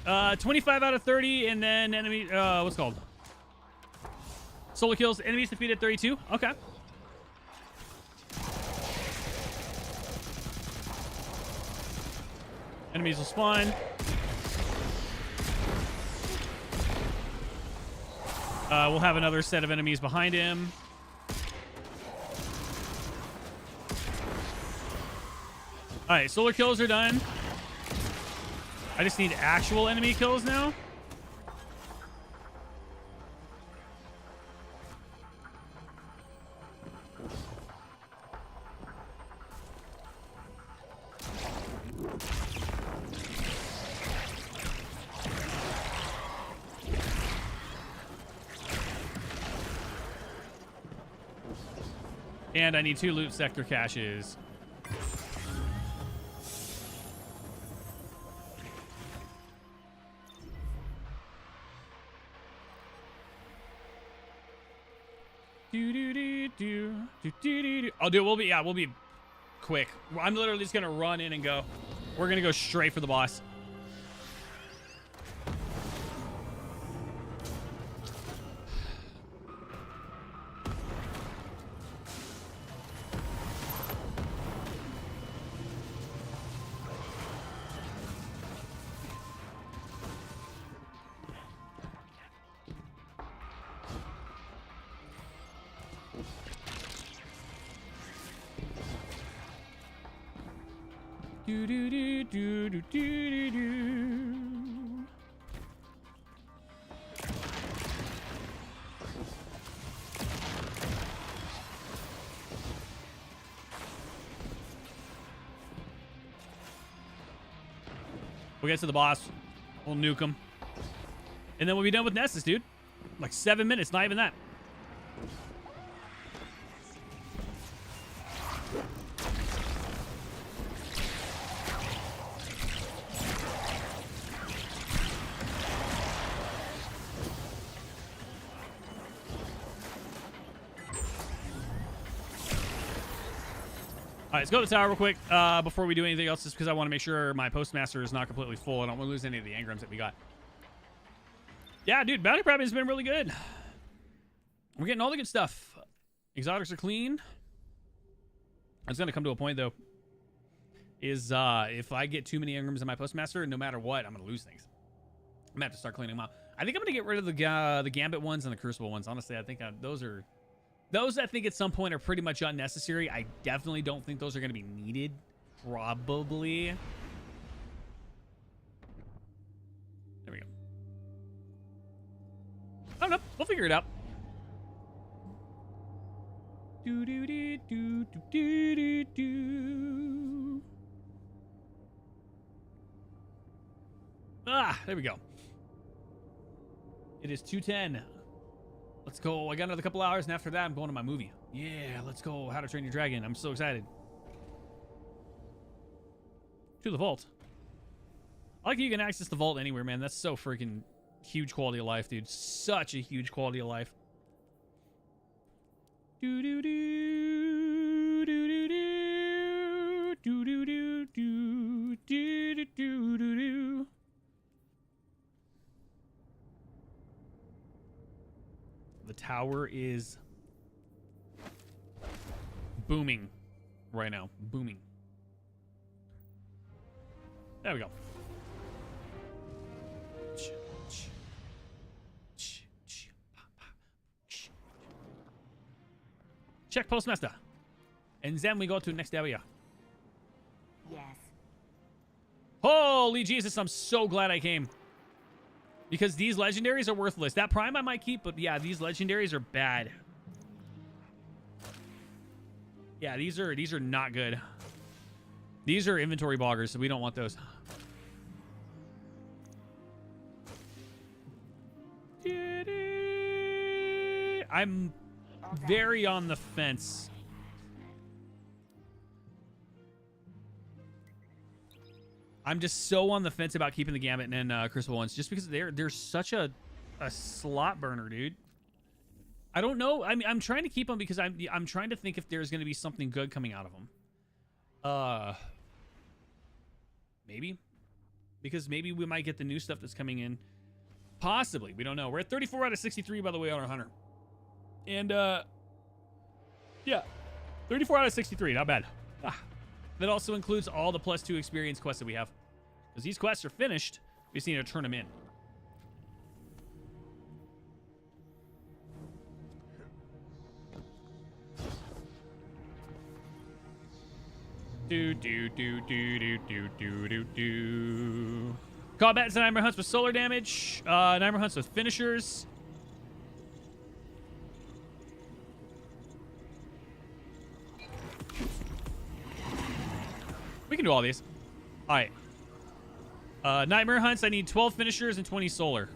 Uh, 25 out of 30, and then enemy, what's it called? Solo kills, enemies defeated 32. Okay. Enemies will spawn. We'll have another set of enemies behind him. All right, solar kills are done. I just need actual enemy kills now. And I need 2 loot sector caches. Oh, dude, we'll be quick. I'm literally just gonna run in and go. We're gonna go straight for the boss. Do do do do do do do. We'll get to the boss. We'll nuke him. And then we'll be done with Nessus, dude. Like 7 minutes, not even that. All right, let's go to the tower real quick before we do anything else, just because I want to make sure my postmaster is not completely full. I don't want to lose any of the engrams that we got. Yeah, dude, bounty prepping has been really good. We're getting all the good stuff. Exotics are clean. It's going to come to a point, though, is if I get too many engrams in my postmaster, no matter what, I'm going to lose things. I'm going to have to start cleaning them out. I think I'm going to get rid of the Gambit ones and the Crucible ones. Honestly, I think those I think at some point are pretty much unnecessary. I definitely don't think those are going to be needed. Probably. There we go. I don't know. We'll figure it out. Do do do do do do do. Ah, there we go. It is 2:10. Let's go. I got another couple hours, and after that, I'm going to my movie. Yeah, let's go. How to Train Your Dragon. I'm so excited. To the vault. I like you can access the vault anywhere, man. That's so freaking huge quality of life, dude. Such a huge quality of life. Do do do do do do do do do do do do do do. The tower is booming right now. Booming. There we go. Check postmaster. And then we go to next area. Yes. Holy Jesus, I'm so glad I came. Because these legendaries are worthless. That prime I might keep, but yeah, these legendaries are bad. Yeah, these are not good. These are inventory boggers, so we don't want those. I'm very on the fence. I'm just so on the fence about keeping the Gambit and Crystal ones, just because they're such a slot burner, dude. I don't know. I mean, I'm trying to keep them because I'm trying to think if there's going to be something good coming out of them. Maybe, because maybe we might get the new stuff that's coming in. Possibly, we don't know. We're at 34 out of 63, by the way, on our hunter, and yeah, 34 out of 63, not bad. That also includes all the +2 experience quests that we have, because these quests are finished. We just need to turn them in. Combats and Nightmare Hunts with solar damage. Nightmare Hunts with finishers. We can do all these. All right. Nightmare Hunts, I need 12 finishers and 20 solar.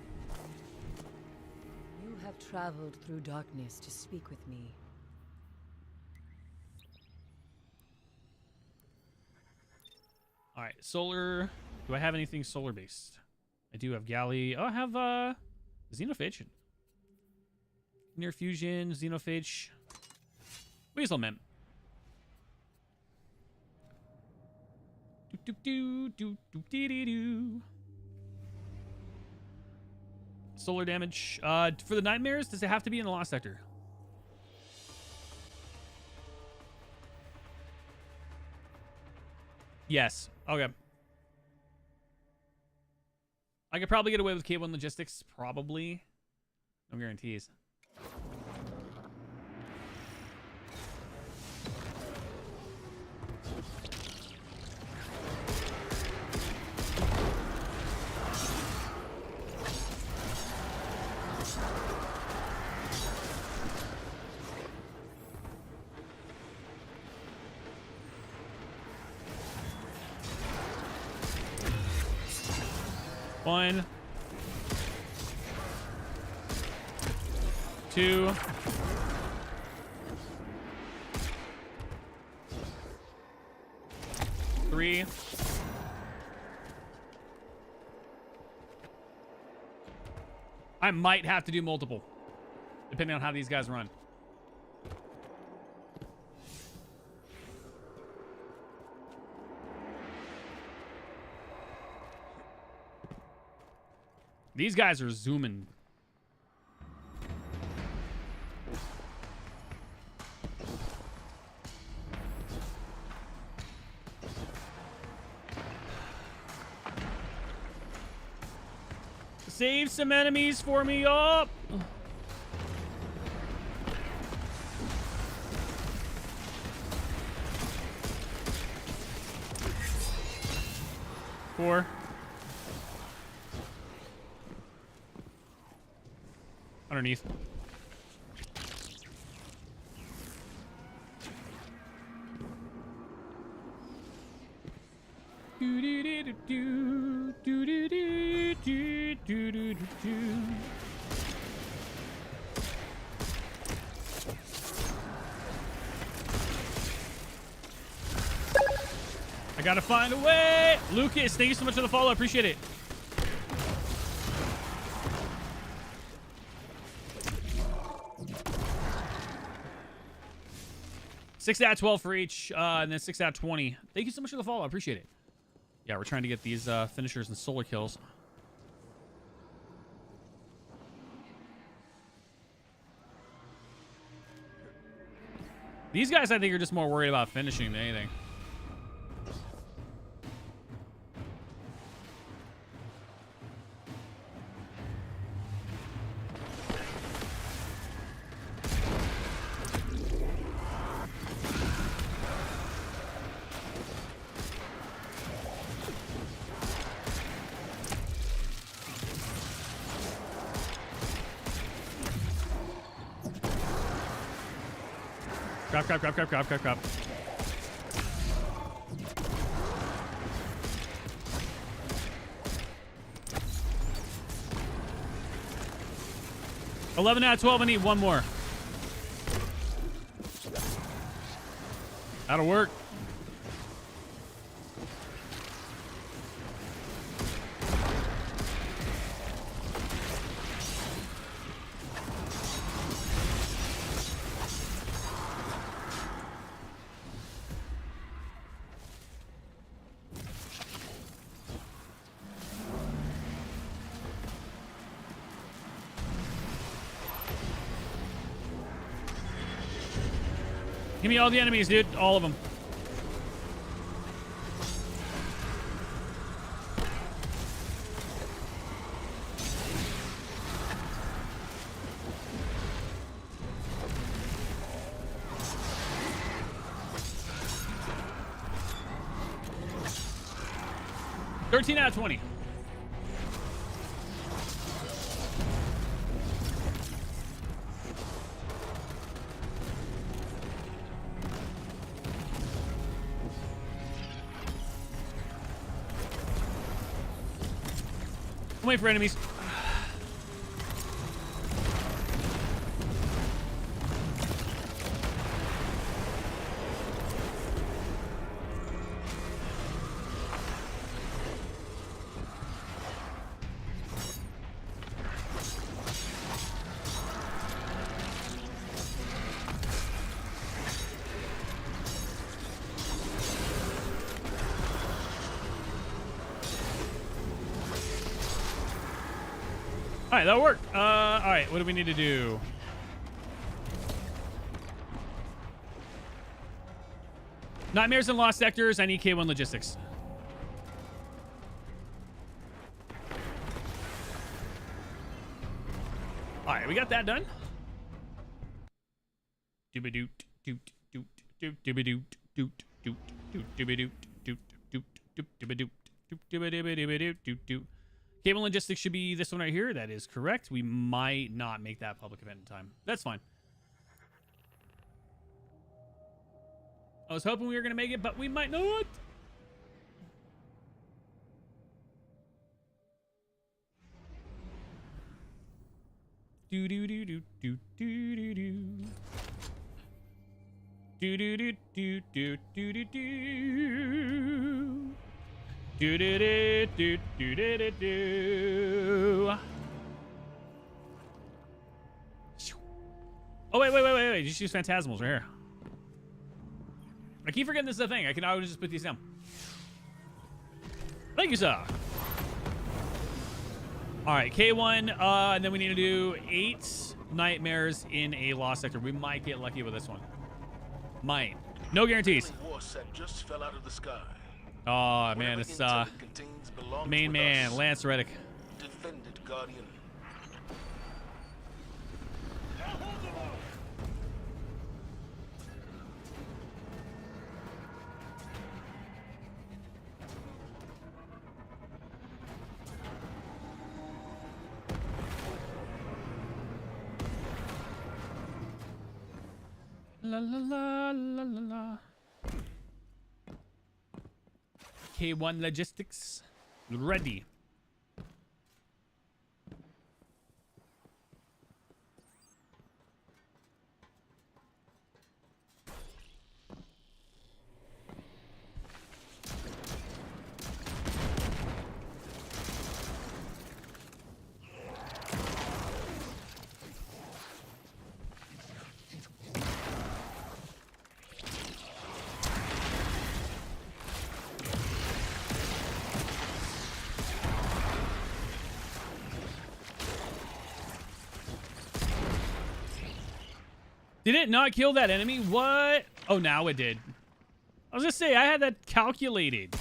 You have traveled through darkness to speak with me. All right, solar. Do I have anything solar based? I do have Galley. Oh, I have Xenophage. Near Fusion, Xenophage. Weasel Mem. Solar damage. For the nightmares, does it have to be in the Lost Sector? Yes. Okay. I could probably get away with cable and logistics. Probably. No guarantees. One, two, three, I might have to do multiple, depending on how these guys run. These guys are zooming. Save some enemies for me up. Four. Underneath. I gotta find a way. Lucas, thank you so much for the follow. I appreciate it. Six out of 12 for each, and then 6 out of 20. Thank you so much for the follow. I appreciate it. Yeah, we're trying to get these finishers and solar kills. These guys, I think, are just more worried about finishing than anything. Crap. 11 out of 12. I need one more. That'll work. Give me all the enemies, dude. All of them. $13 out of 20. I'm waiting for enemies. All right, that'll work. All right, what do we need to do? Nightmares and Lost Sectors. I need K1 logistics. All right, we got that done. Doot doot doot doot doot doot doot doot doot doot doot doot doot doot. Cable logistics should be this one right here. That is correct. We might not make that public event in time. That's fine. I was hoping we were going to make it, but we might not. Do do do do do do do do. Do do do do do do do do. Do do do do do do do do. Oh wait! Just use phantasmals right here. I keep forgetting this is a thing. I would just put these down. Thank you, sir. All right, K1, and then we need to do 8 nightmares in a lost sector. We might get lucky with this one. Might. No guarantees. War set just fell out of the sky. Oh man, it's main man, Lance Reddick. Defend it, Guardian. La la la la la la. K1 logistics ready. Did it not kill that enemy? What? Oh, now it did. I was gonna say, I had that calculated.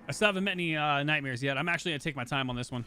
I still haven't met any nightmares yet. I'm actually going to take my time on this one.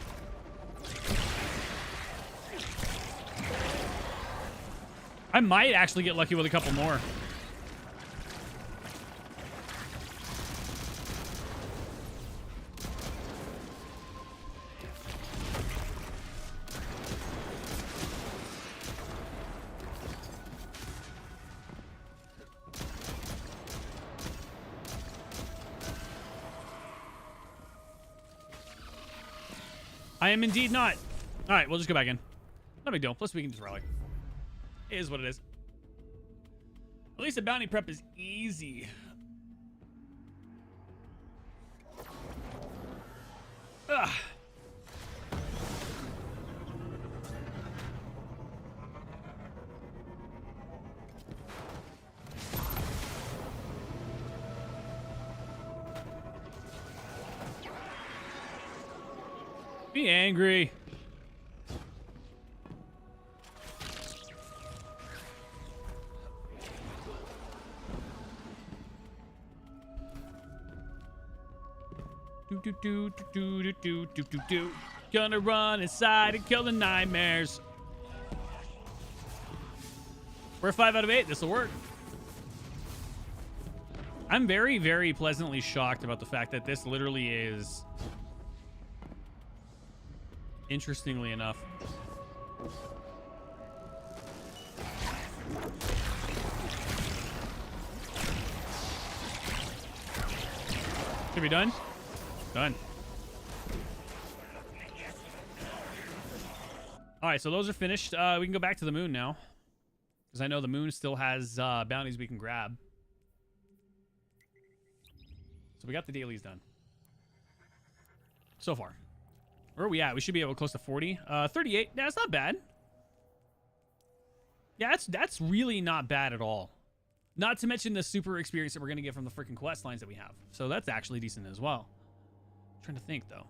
I might actually get lucky with a couple more. I am indeed not. All right, we'll just go back in. No big deal. Plus, we can just rally. It is what it is. At least the bounty prep is easy. Ugh. Be angry. Do. Gonna run inside and kill the nightmares. We're 5 out of 8. This will work. I'm very, very pleasantly shocked about the fact that this literally is, interestingly enough, should be done. Done. All right, so those are finished. We can go back to the moon now, because I know the moon still has bounties we can grab. So we got the dailies done so far. Where are we at? We should be able close to 40. 38. That's not bad. Yeah, that's really not bad at all. Not to mention the super experience that we're gonna get from the freaking quest lines that we have. So that's actually decent as well. Trying to think though.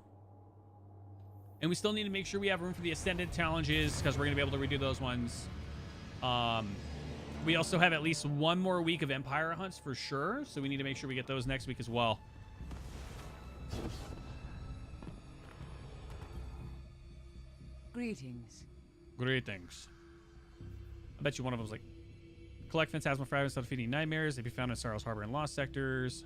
And we still need to make sure we have room for the ascendant challenges, because we're going to be able to redo those ones. We also have at least one more week of Empire hunts for sure, so we need to make sure we get those next week as well. Greetings. Greetings. I bet you one of them's like, collect phantasmal fragments to defeating nightmares. They be found in Sorrow's Harbor and Lost sectors.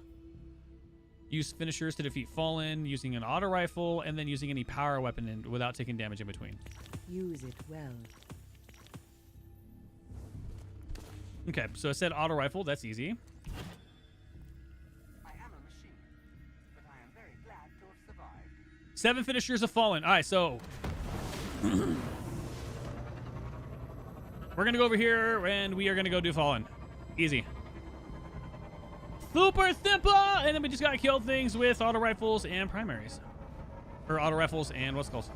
Use finishers to defeat Fallen, using an auto rifle, and then using any power weapon without taking damage in between. Use it well. Okay, so it said auto rifle. That's easy. I am a machine, but I am very glad to have survived. 7 finishers of Fallen. All right, so we're going to go over here, and we are going to go do Fallen. Easy. Super simple! And then we just got to kill things with auto rifles and primaries. Or auto rifles and what's it called?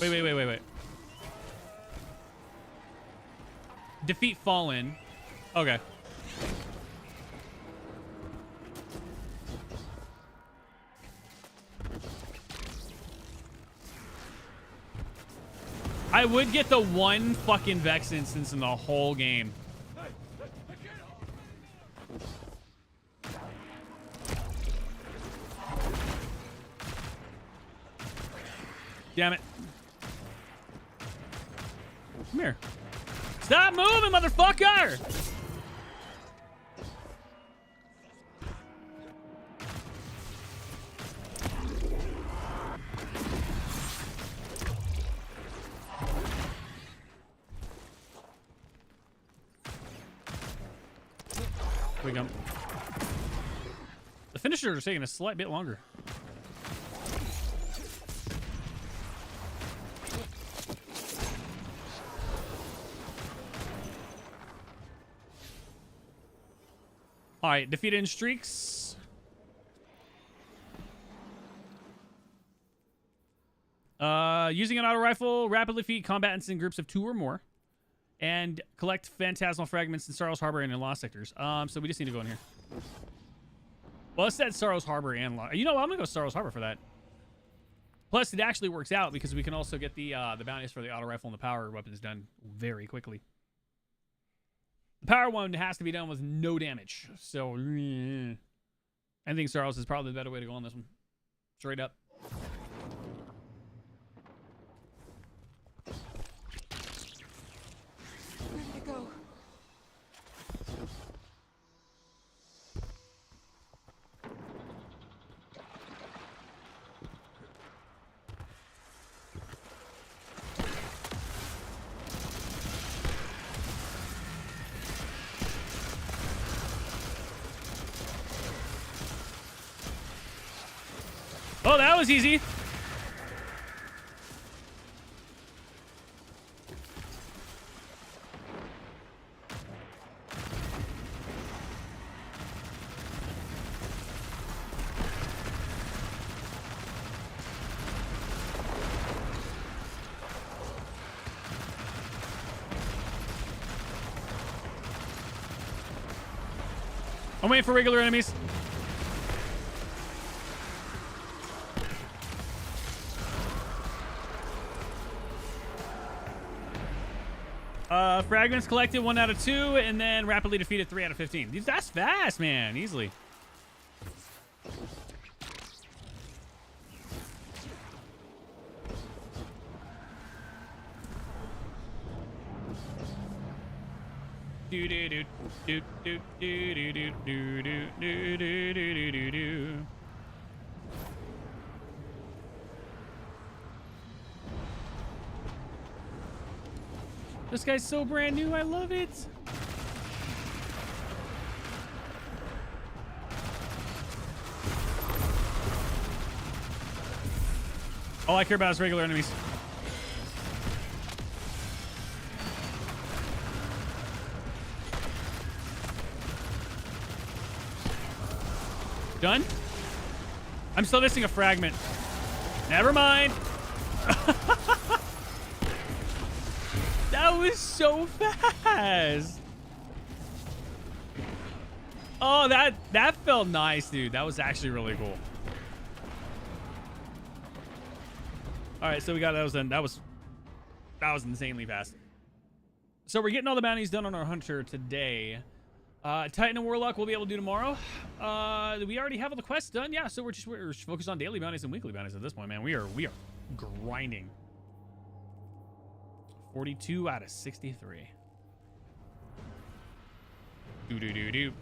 Wait. Defeat Fallen. Okay. I would get the one fucking Vex instance in the whole game. Damn it. Come here. Stop moving, motherfucker! We go. The finishers are taking a slight bit longer. All right, defeated in streaks. Using an auto rifle, rapidly defeat combatants in groups of 2 or more. And collect phantasmal fragments in Sorrow's Harbor and in Lost sectors. So we just need to go in here. Well, it said Sorrow's Harbor and Lost. You know what? I'm gonna go Sorrow's Harbor for that. Plus, it actually works out because we can also get the bounties for the auto rifle and the power weapons done very quickly. The power one has to be done with no damage. So, I think Sorrow's is probably the better way to go on this one. Straight up. Oh, that was easy. I'm waiting for regular enemies. Fragments collected 1 out of 2, and then rapidly defeated 3 out of 15. That's fast, man. Easily. Do do do do do do do do do do do do do do. This guy's so brand new. I love it. All I care about is regular enemies. Done? I'm still missing a fragment. Never mind. That was so fast. Oh, that felt nice, dude. That was actually really cool. All right, so we got those in. That was insanely fast. So we're getting all the bounties done on our hunter today. Titan and Warlock we'll be able to do tomorrow. We already have all the quests done. Yeah, so we're focused on daily bounties and weekly bounties at this point, man. We are grinding. 42 out of 63. Do do do do.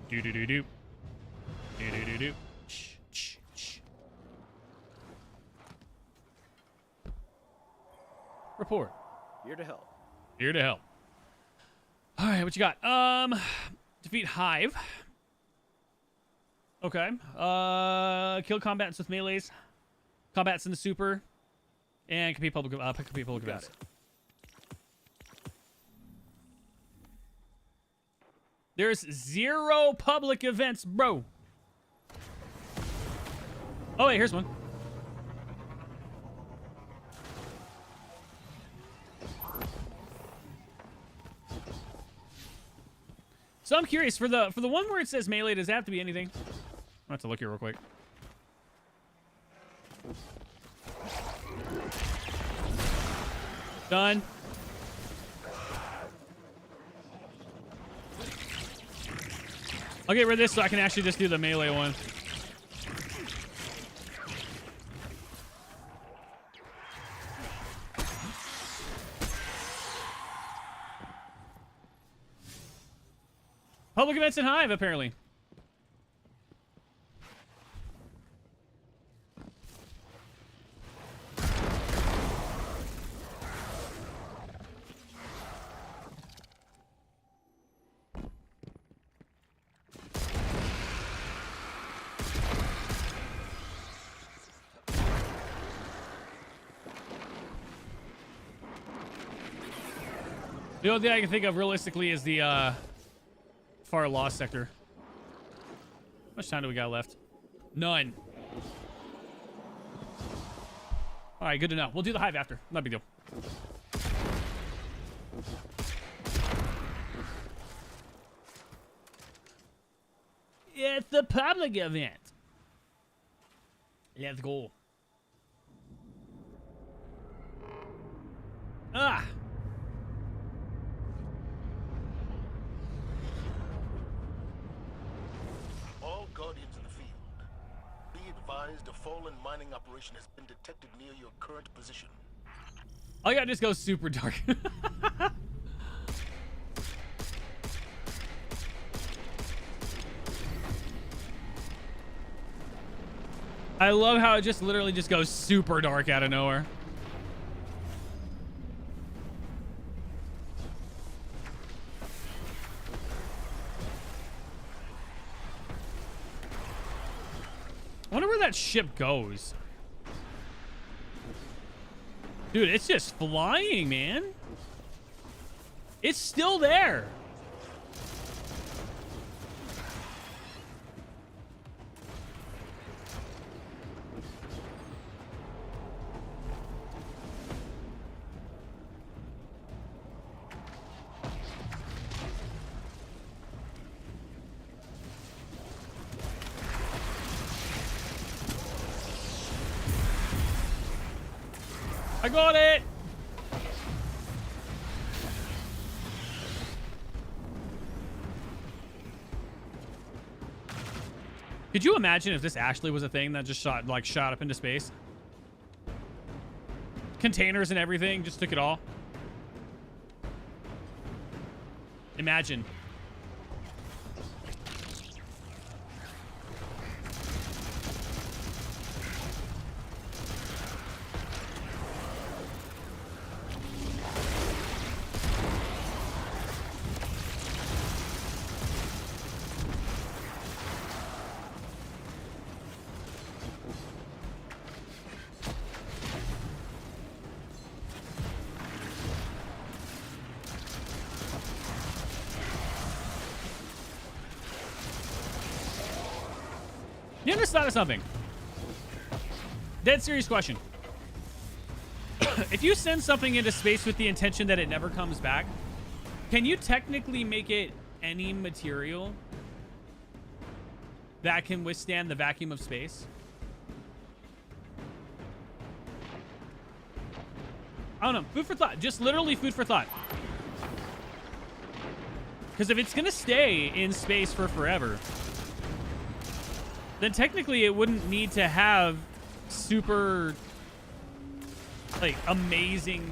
Do do do do. Do do do do. Shh, shh, shh. Report. Here to help. Here to help. All right, what you got? Defeat Hive. Okay. Kill combatants with melees. Combats in the super. And compete public events. There's 0 public events, bro. Oh wait, here's one. So I'm curious for the one where it says melee, does that have to be anything? I have to look here real quick. Done. I'll get rid of this so I can actually just do the melee one. Public events in Hive, apparently. The only thing I can think of realistically is the far lost sector. How much time do we got left? None. All right, good to know. We'll do the Hive after. Not a big deal. It's the public event. Let's go. Ah. All Guardians in the field, be advised a fallen mining operation has been detected near your current position. Oh yeah, just go super dark. I love how it just literally just goes super dark out of nowhere. I wonder where that ship goes. Dude, it's just flying, man. It's still there. I got it. Could you imagine if this actually was a thing that just shot up into space? Containers and everything, just took it all. Imagine. You ever thought of something? Dead serious question. If you send something into space with the intention that it never comes back, can you technically make it any material that can withstand the vacuum of space? I don't know. Food for thought. Just literally food for thought. Because if it's going to stay in space for forever, then technically it wouldn't need to have super, like, amazing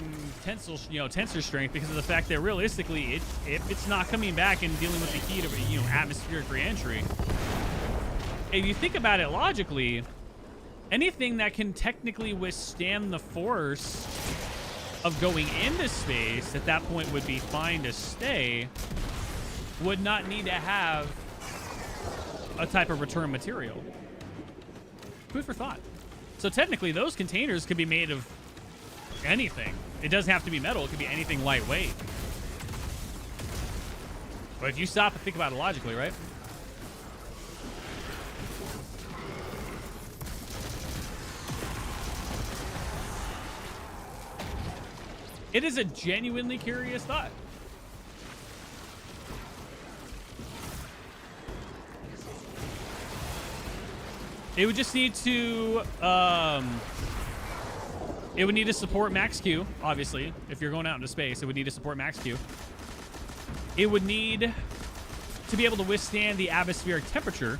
tensor strength, because of the fact that realistically, if it's not coming back and dealing with the heat of atmospheric reentry, if you think about it logically, anything that can technically withstand the force of going into space at that point would be fine to stay, would not need to have a type of return material. Food for thought. So technically those containers could be made of anything. It doesn't have to be metal. It could be anything lightweight. But if you stop and think about it logically, right? It is a genuinely curious thought. It would just need to, it would need to support max Q, obviously. If you're going out into space, it would need to support max Q. It would need to be able to withstand the atmospheric temperature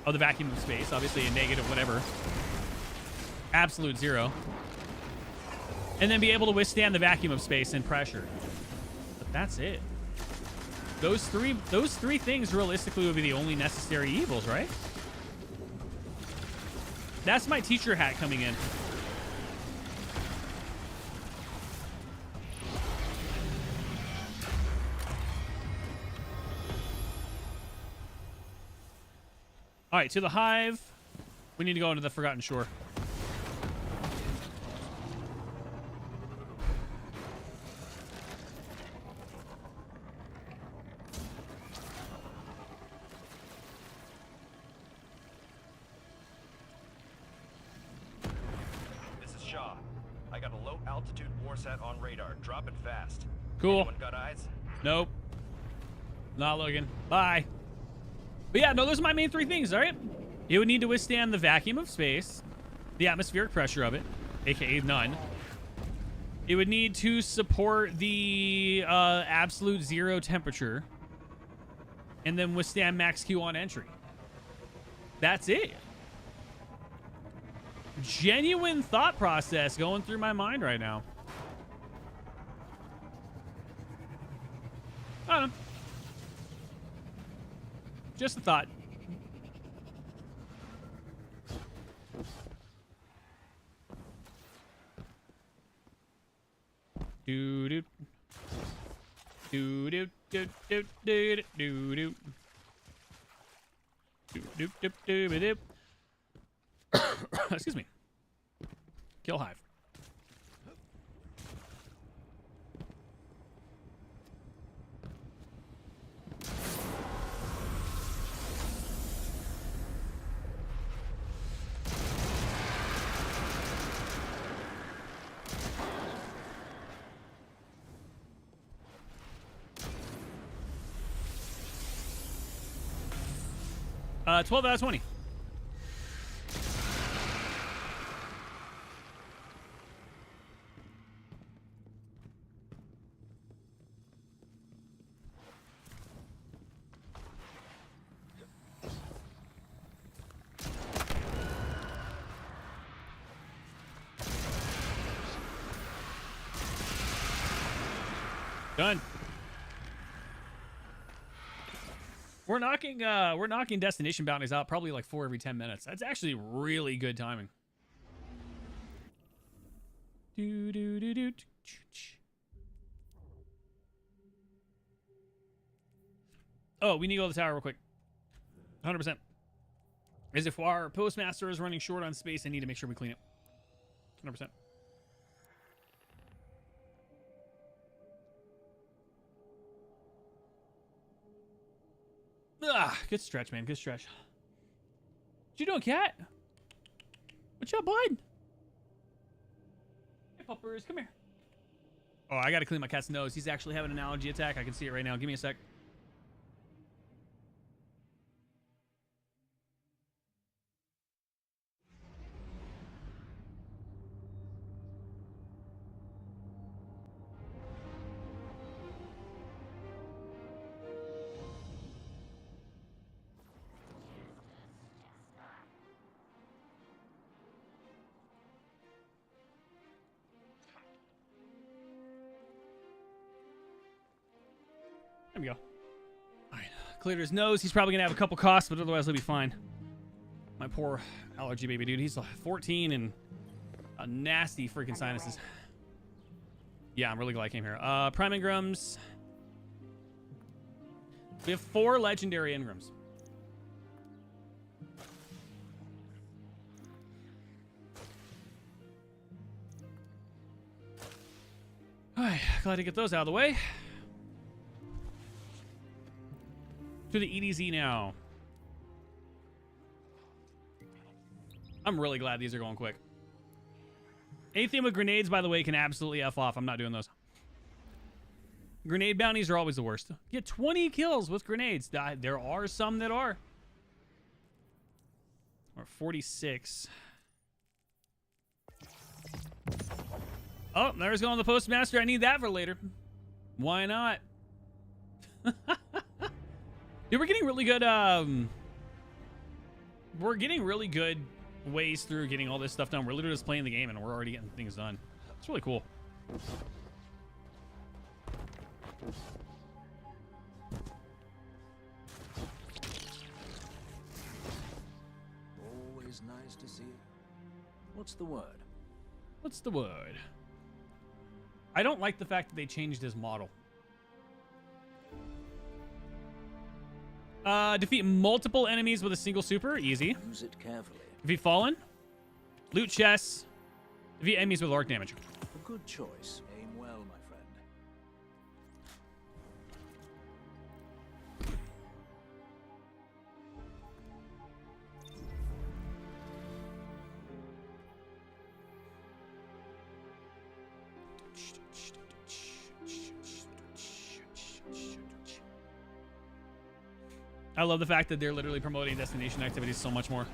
of the vacuum of space, obviously a negative whatever, absolute zero. And then be able to withstand the vacuum of space and pressure. But that's it. Those three things realistically would be the only necessary evils, right? That's my teacher hat coming in. All right, to the hive. We need to go into the Forgotten Shore. On radar, dropping fast. Cool. Anyone got eyes? Nope. Not looking. Bye. But yeah, no, those are my main three things, all right? It would need to withstand the vacuum of space, the atmospheric pressure of it, aka none. It would need to support the absolute zero temperature, and then withstand max Q on entry. That's it. Genuine thought process going through my mind right now. I don't know. Just a thought. Do do do do do do do do do do do do do. Excuse me. Kill Hive. Uh, 12 out of 20. Done. We're knocking destination bounties out probably like 4 every 10 minutes. That's actually really good timing. Oh, we need to go to the tower real quick. 100%. As if our postmaster is running short on space, I need to make sure we clean it. 100%. Ah, good stretch, man. Good stretch. What you doing, cat? What's up, bud? Hey, puppers, come here. Oh, I gotta clean my cat's nose. He's actually having an allergy attack. I can see it right now. Give me a sec. There we go. All right, cleared his nose. He's probably gonna have a couple coughs, but otherwise he'll be fine. My poor allergy baby dude. He's 14 and a nasty freaking sinuses. Yeah, I'm really glad I came here. Prime Ingrams. We have 4 legendary Ingrams. All right, glad to get those out of the way. To the EDZ now. I'm really glad these are going quick. Anything with grenades, by the way, can absolutely F off. I'm not doing those. Grenade bounties are always the worst. Get 20 kills with grenades. There are some that are. Or 46. Oh, there's going the postmaster. I need that for later. Why not? Dude, we're getting really good, we're getting really good ways through getting all this stuff done. We're literally just playing the game and we're already getting things done. It's really cool. Always nice to see you. What's the word? What's the word? I don't like the fact that they changed his model. Defeat multiple enemies with a single super. Easy. Use it carefully. Defeat fallen. Loot chests. Defeat enemies with arc damage. A good choice. Aim well, my friend. I love the fact that they're literally promoting destination activities so much more.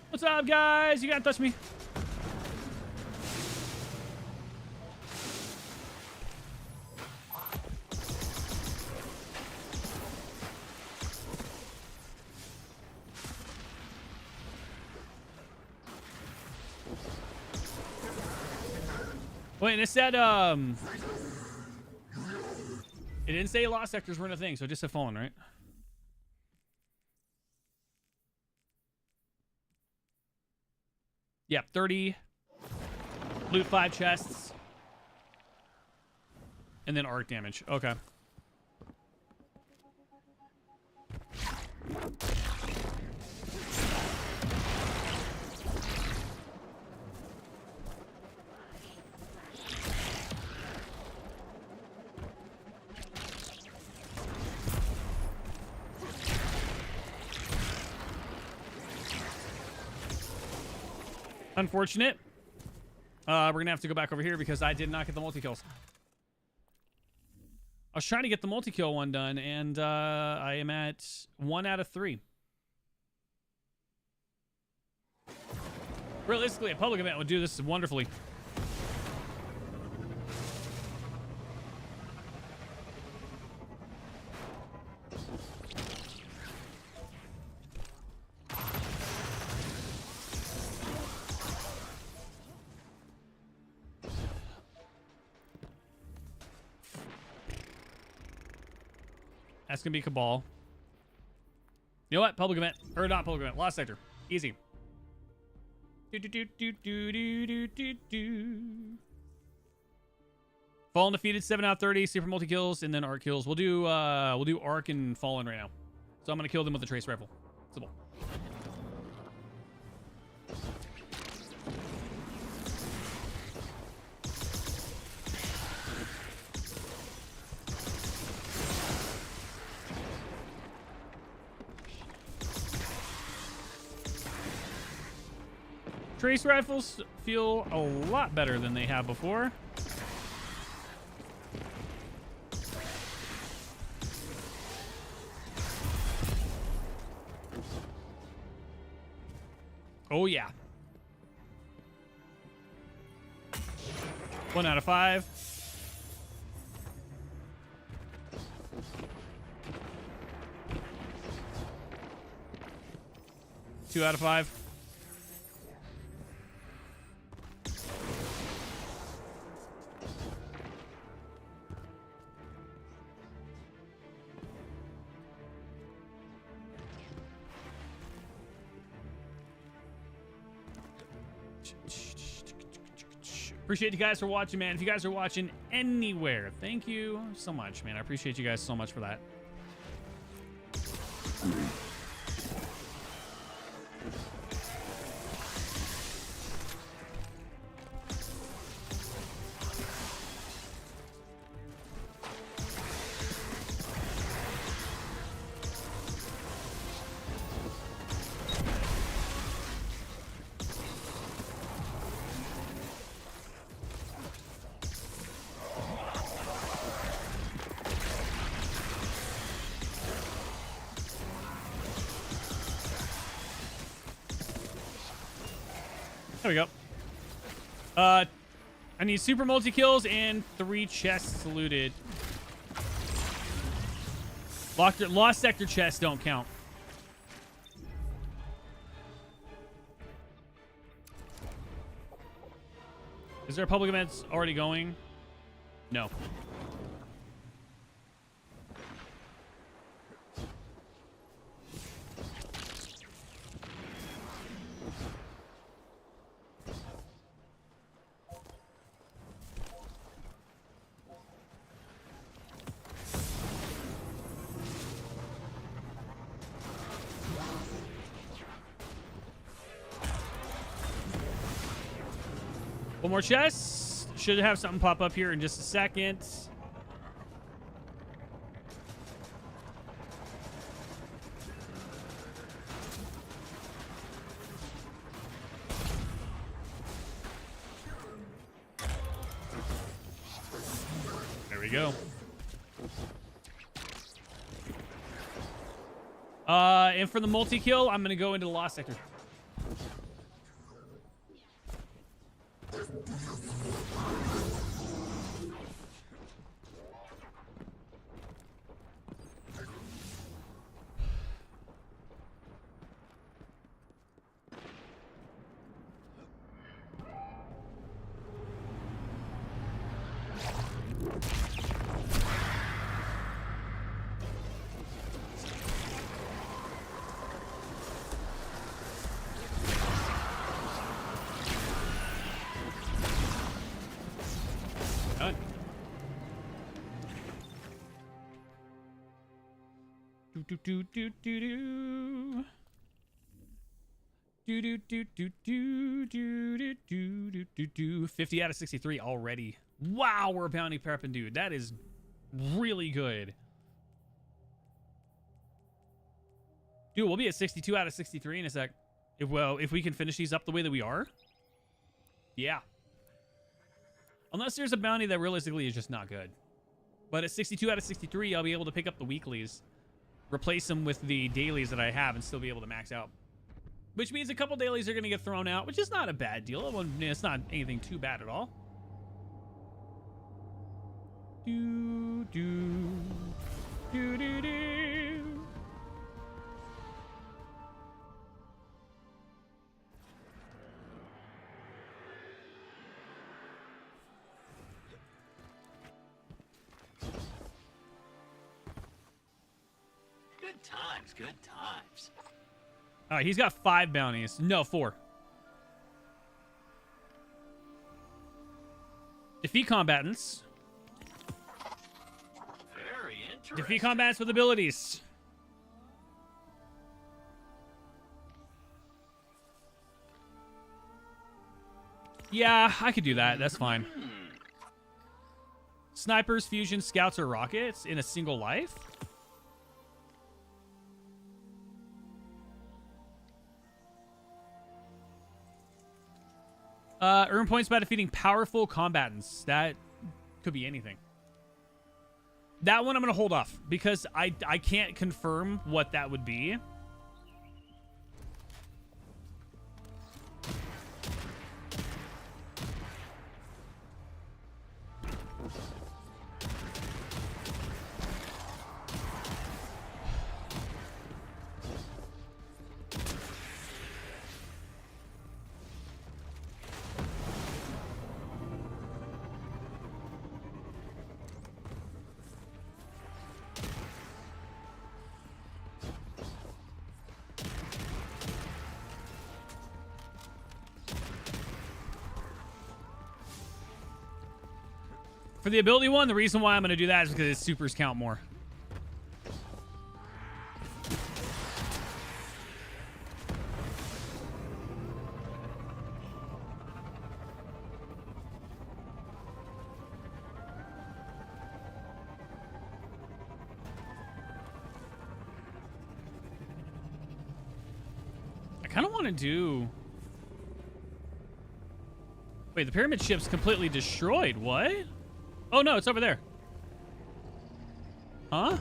What's up, guys? You can't touch me. Wait, and it said, it didn't say lost sectors weren't a thing, so it just said fallen, right? Yeah, 30. Loot 5 chests. And then arc damage. Okay. Unfortunate. We're gonna have to go back over here because I did not get the multi-kills. I was trying to get the multi-kill one done, and I am at 1 out of 3. Realistically, a public event would do this wonderfully. That's gonna be Cabal. You know what? Public event. Or not public event. Lost sector. Easy. Fallen defeated, 7 out of 30. Super multi kills and then arc kills. We'll do arc and Fallen right now. So I'm gonna kill them with the trace rifle. Simple. Trace rifles feel a lot better than they have before. Oh yeah. 1 out of 5. Two out of 5. Appreciate you guys for watching, man. If you guys are watching anywhere, thank you so much, man. I appreciate you guys so much for that. There we go. I need super multi kills and 3 chests looted. Lost sector chests don't count. Is there a public event already going? No. One more chest. Should have something pop up here in just a second. There we go. And for the multi-kill, I'm gonna go into the Lost Sector. Done. Do do do do do do do do do do do do do do do. 50 out of 63 already. Wow, we're bounty prepping, dude. That is really good. Dude, we'll be at 62 out of 63 in a sec. If we can finish these up the way that we are. Yeah. Unless there's a bounty that realistically is just not good. But at 62 out of 63, I'll be able to pick up the weeklies, replace them with the dailies that I have, and still be able to max out. Which means a couple dailies are going to get thrown out, which is not a bad deal. It's not anything too bad at all. Do, do, do, do, do. Good times, good times. All right, he's got 5 bounties. No, 4. Defeat combatants. Very interesting. Defeat combatants with abilities. Yeah, I could do that. That's fine. Snipers, fusion, scouts, or rockets in a single life? Earn points by defeating powerful combatants. That could be anything. That one I'm going to hold off because I can't confirm what that would be. For the ability one, the reason why I'm going to do that is because its supers count more. I kind of want to do... Wait, the pyramid ship's completely destroyed. What? Oh, no, it's over there. Huh?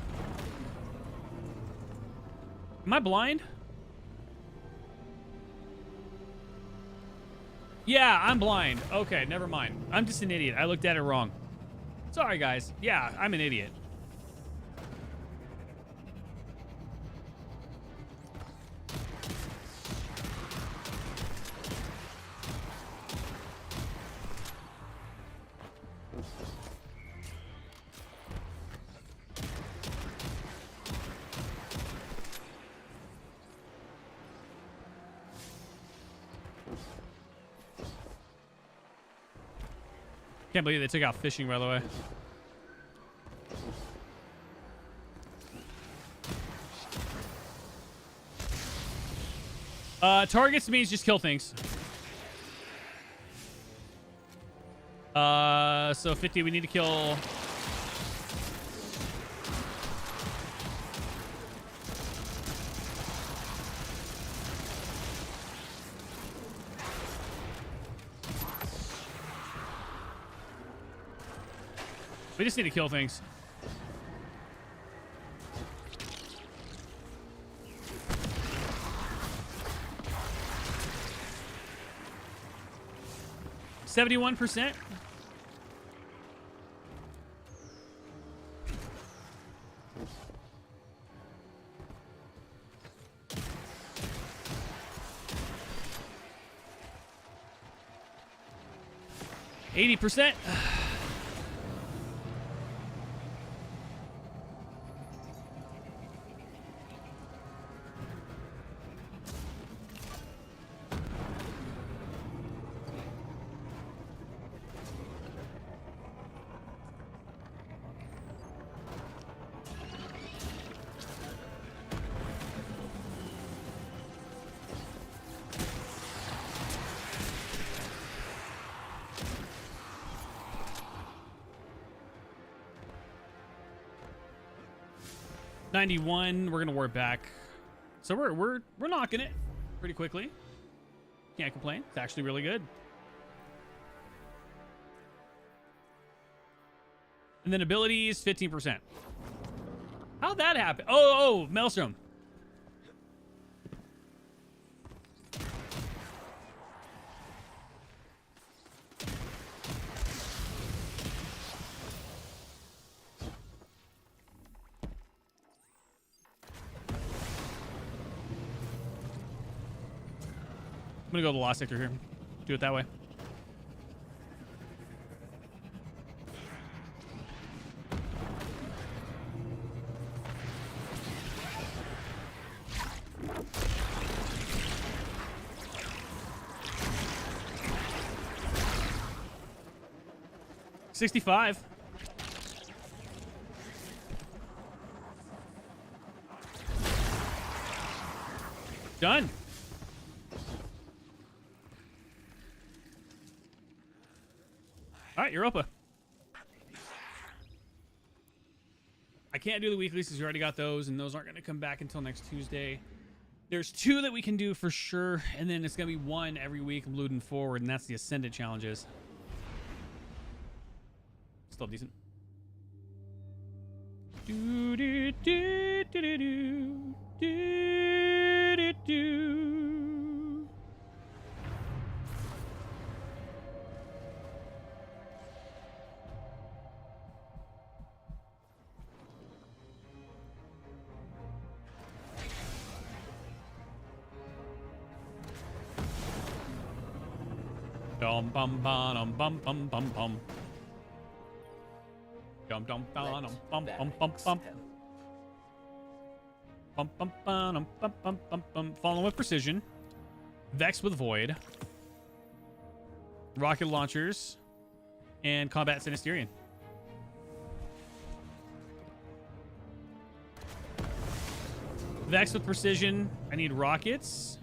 Am I blind? Yeah, I'm blind. Okay, never mind. I'm just an idiot. I looked at it wrong. Sorry, guys. Yeah, I'm an idiot. Can't believe they took out fishing, by the way. Targets means just kill things. So 50, we need to kill... We just need to kill things. %. 80%. $91. We're gonna warp back, so we're knocking it pretty quickly. Can't complain. It's actually really good. And then abilities, 15%. How'd that happen? Oh, Maelstrom. I'm gonna go to the Lost Sector here. Do it that way. $65. Done. All right, Europa. I can't do the weeklies because you already got those, and those aren't going to come back until next Tuesday. There's 2 that we can do for sure, and then it's going to be 1 every week moving forward, and that's the Ascendant challenges. Still decent. Do do do do do do do do. Dum bum bum bum bum bum bum. Dum dum bum bum bum bum bum. Bum bum bum bum bum bum bum. Fallen with precision. Vex with void. Rocket launchers. And combat Sinisterian. Vex with precision. I need rockets.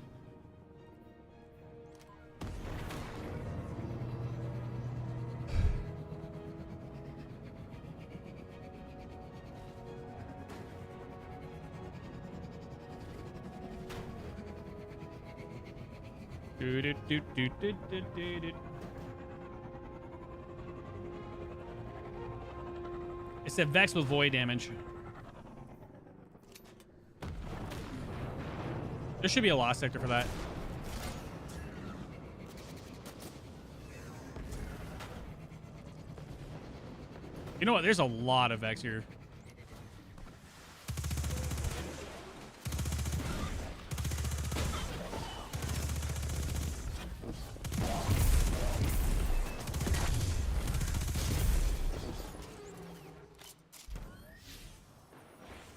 Do, do, do, do, do, do, do, do. It said Vex with void damage. There should be a Lost Sector for that. You know what? There's a lot of Vex here.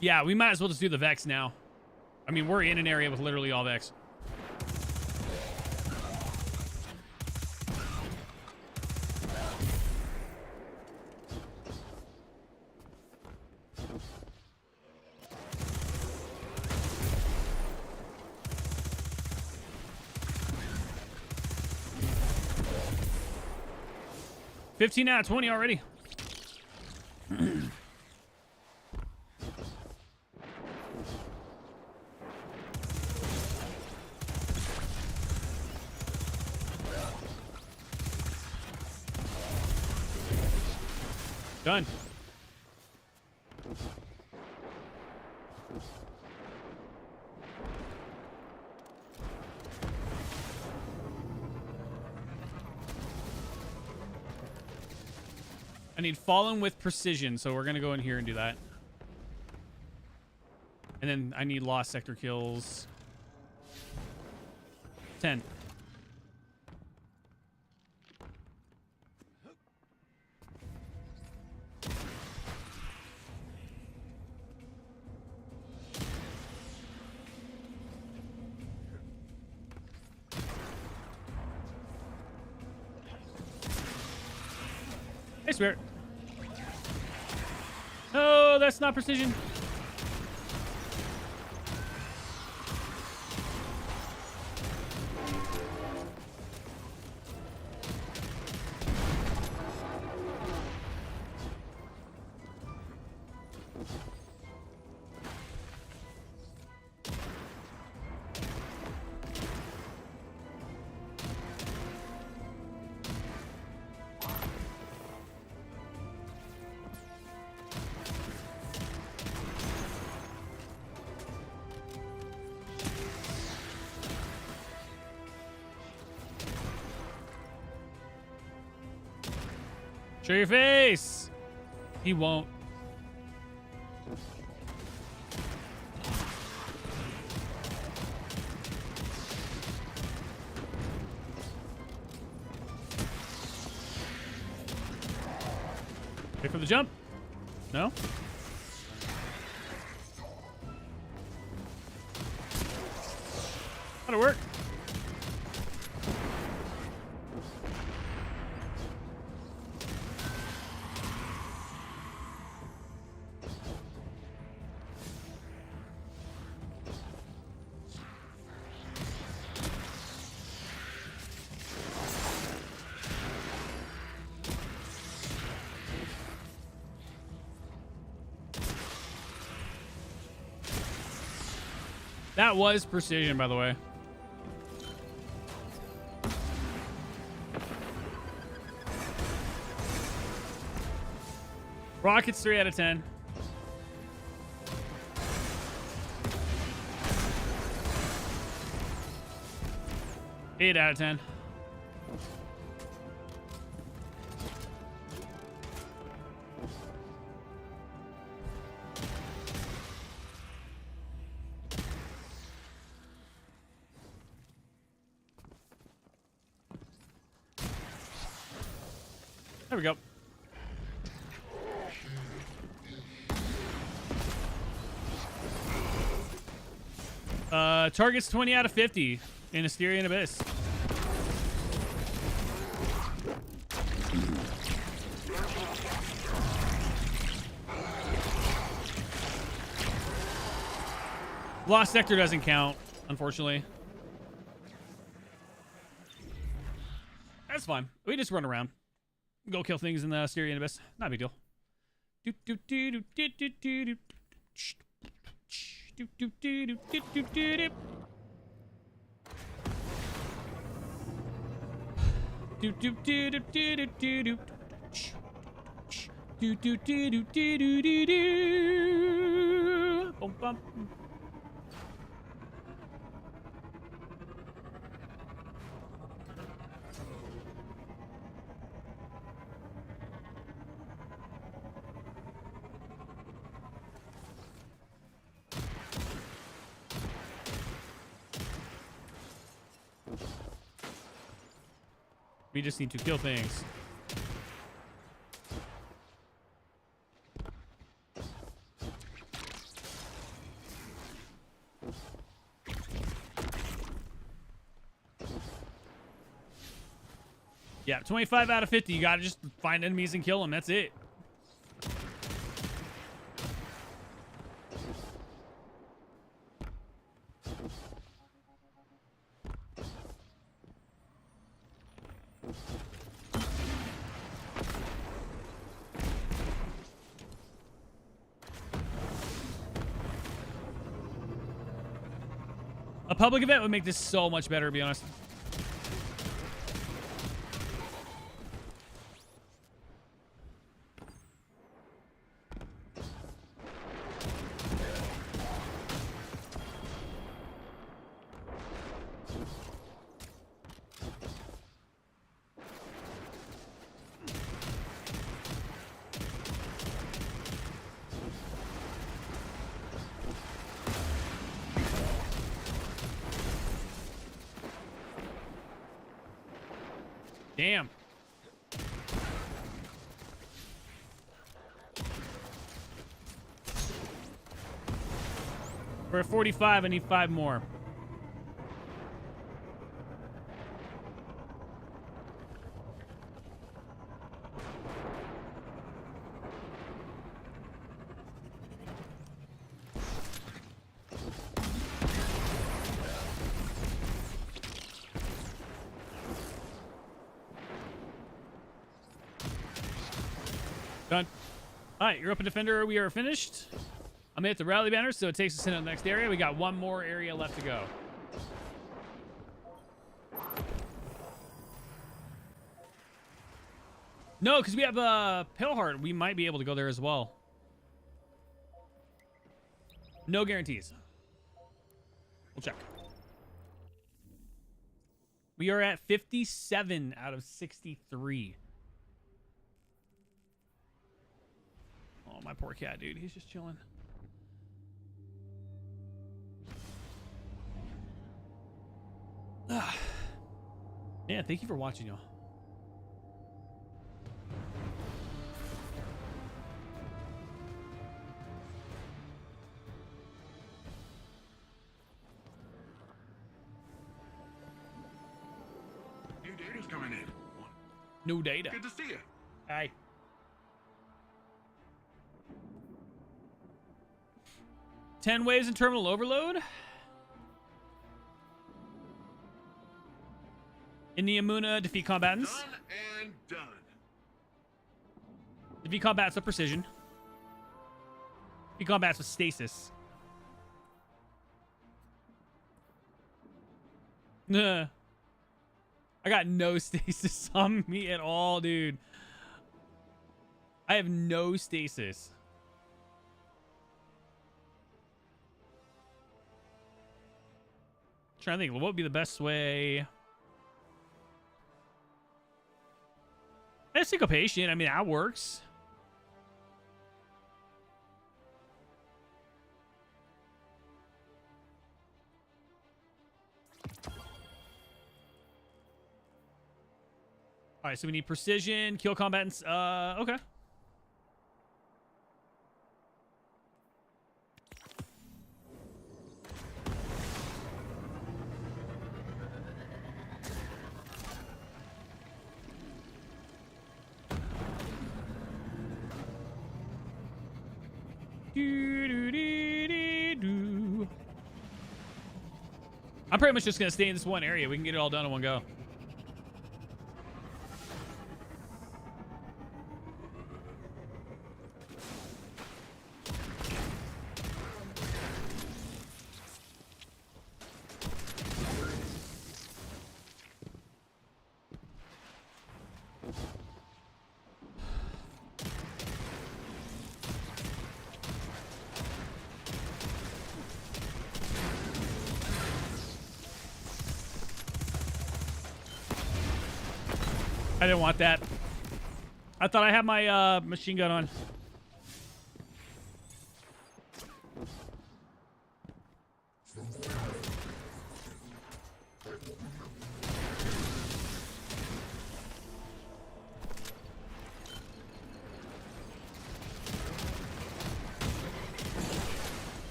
Yeah, we might as well just do the Vex now. I mean, we're in an area with literally all Vex. $15 out of 20 already. Done. I need Fallen with precision, so we're gonna go in here and do that. And then I need Lost Sector kills. 10. Hey, Spirit. No, that's not precision. Show your face. He won't. Wait for the jump. No? That'll work. That was precision, by the way. Rockets 3 out of 10. Eight out of 10. There we go. Targets 20 out of 50 in Asterian Abyss. Lost Sector doesn't count, unfortunately. That's fine. We just run around. Go kill things in the Asterian Abyss. Not a big deal. We just need to kill things. Yeah, 25 out of 50. You gotta just find enemies and kill them. That's it. A public event would make this so much better, to be honest. Damn. We're at 45. I need 5 more. Done. All right, you're up a defender. We are finished. I'm at the rally banner, so it takes us into the next area. We got one more area left to go. No, because we have Paleheart. We might be able to go there as well. No guarantees. We'll check. We are at 57 out of 63. my poor cat, dude. He's just chilling. Yeah, thank you for watching, y'all. New data's coming in. New data. Good to see you. Hi. Ten waves in terminal overload. In the Amuna, defeat combatants. Done and done. Defeat combatants with precision. Defeat combatants with stasis. I got no stasis on me at all, dude. I have no stasis. Trying to think, what would be the best way? Syncopation. I mean, that works. All right, so we need precision, kill combatants. Okay. I'm pretty much just gonna stay in this one area. We can get it all done in one go. I didn't want that. I thought I had my machine gun on.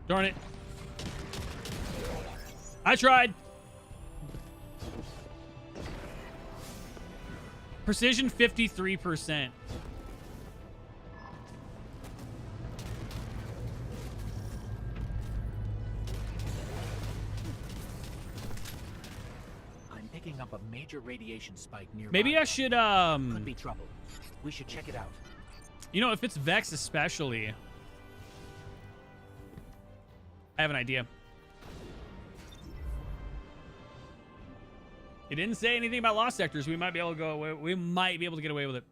Darn it. I tried. Precision 53%. I'm picking up a major radiation spike nearby. Maybe I should Could be trouble. We should check it out. You know, if it's Vex especially, I have an idea. It didn't say anything about lost sectors. We might be able to go away. We might be able to get away with it.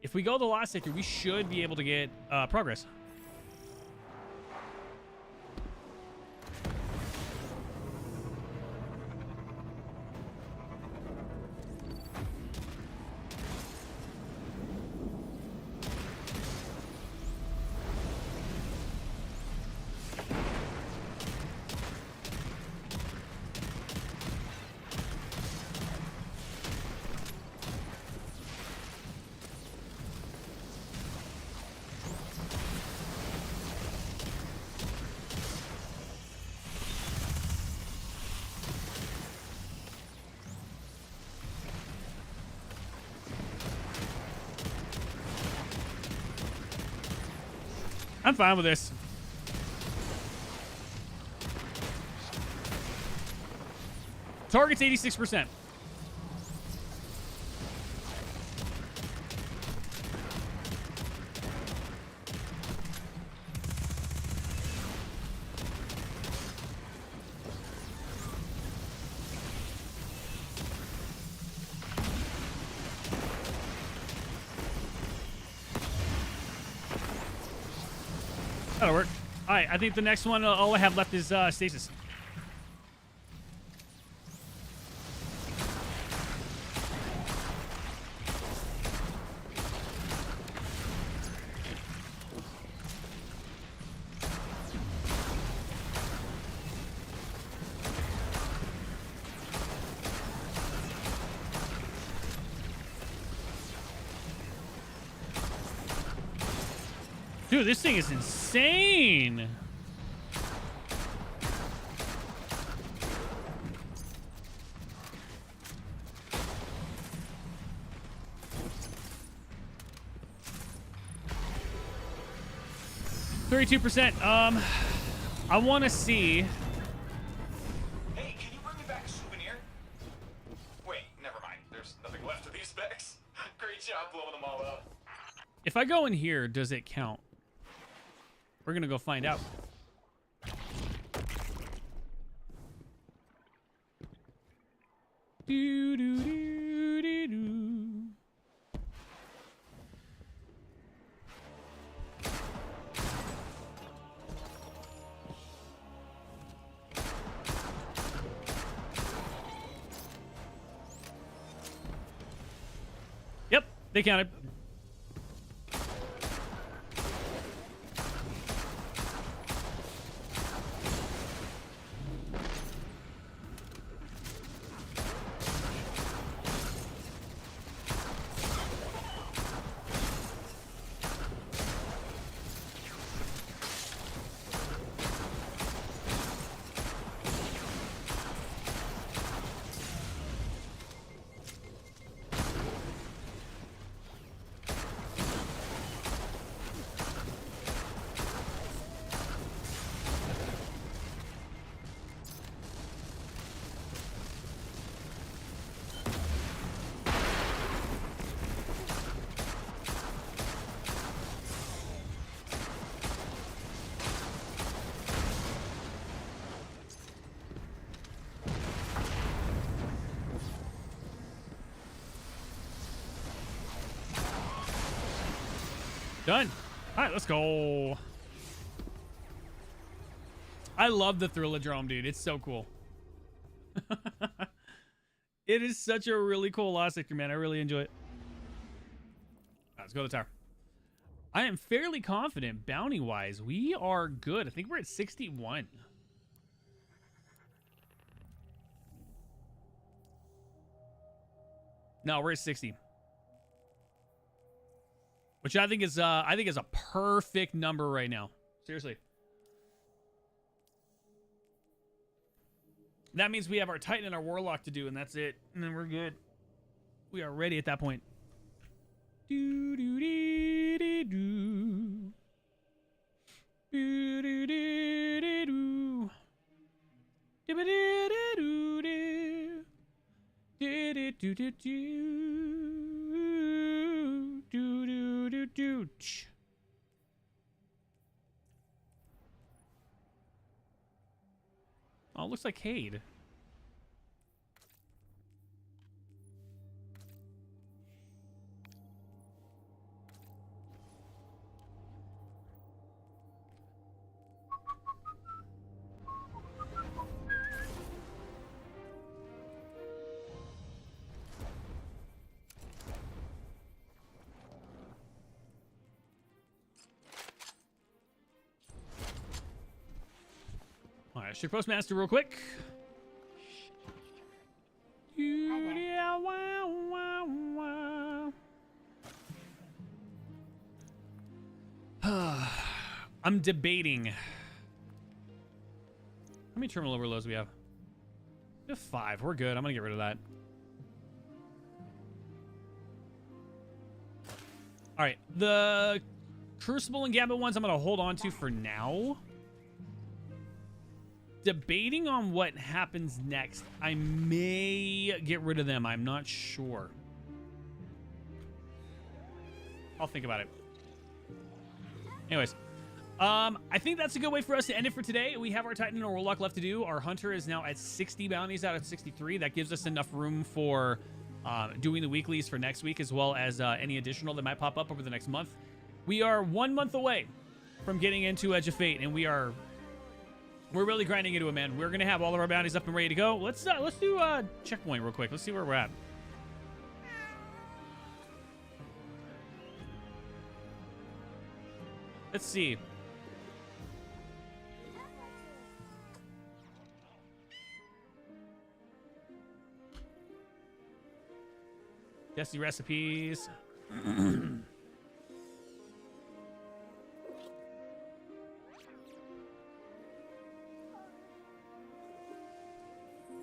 If we go to the lost sector, we should be able to get progress. I'm fine with this. Target's 86%. That'll work. All right, I think the next one, all I have left is stasis. Dude, this thing is insane. %. I want to see. Hey, can you bring me back a souvenir? Wait, never mind. There's nothing left of these specs. Great job blowing them all up. If I go in here, does it count? We're gonna go find out. Do, do, do, do, do. Yep, they counted. Done. All right, let's go. I love the Thrillodrome, dude. It's so cool. It is such a really cool lost sector, man. I really enjoy it. All right, let's go to the tower. I am fairly confident, bounty-wise, we are good. I think we're at 61. No, we're at 60. Which I think is a perfect number right now. Seriously. That means we have our Titan and our Warlock to do, and that's it. And then we're good. We are ready at that point. Do do do do do. Do do do do do. Do do do do. Do do do do do. Do do do do. Oh, it looks like Cade. All right, Ship Postmaster real quick. I'm debating. How many terminal overloads do we have? We have 5. We're good. I'm gonna get rid of that. All right. The Crucible and Gambit ones I'm going to hold on to for now. Debating on what happens next. I may get rid of them. I'm not sure. I'll think about it. Anyways. I think that's a good way for us to end it for today. We have our Titan and our Warlock left to do. Our Hunter is now at 60 bounties out of 63. That gives us enough room for doing the weeklies for next week, as well as any additional that might pop up over the next month. We are 1 month away from getting into Edge of Fate, and we're really grinding into it, man. We're gonna have all of our bounties up and ready to go. Let's do a checkpoint real quick. Let's see where we're at. Let's see. Destiny recipes.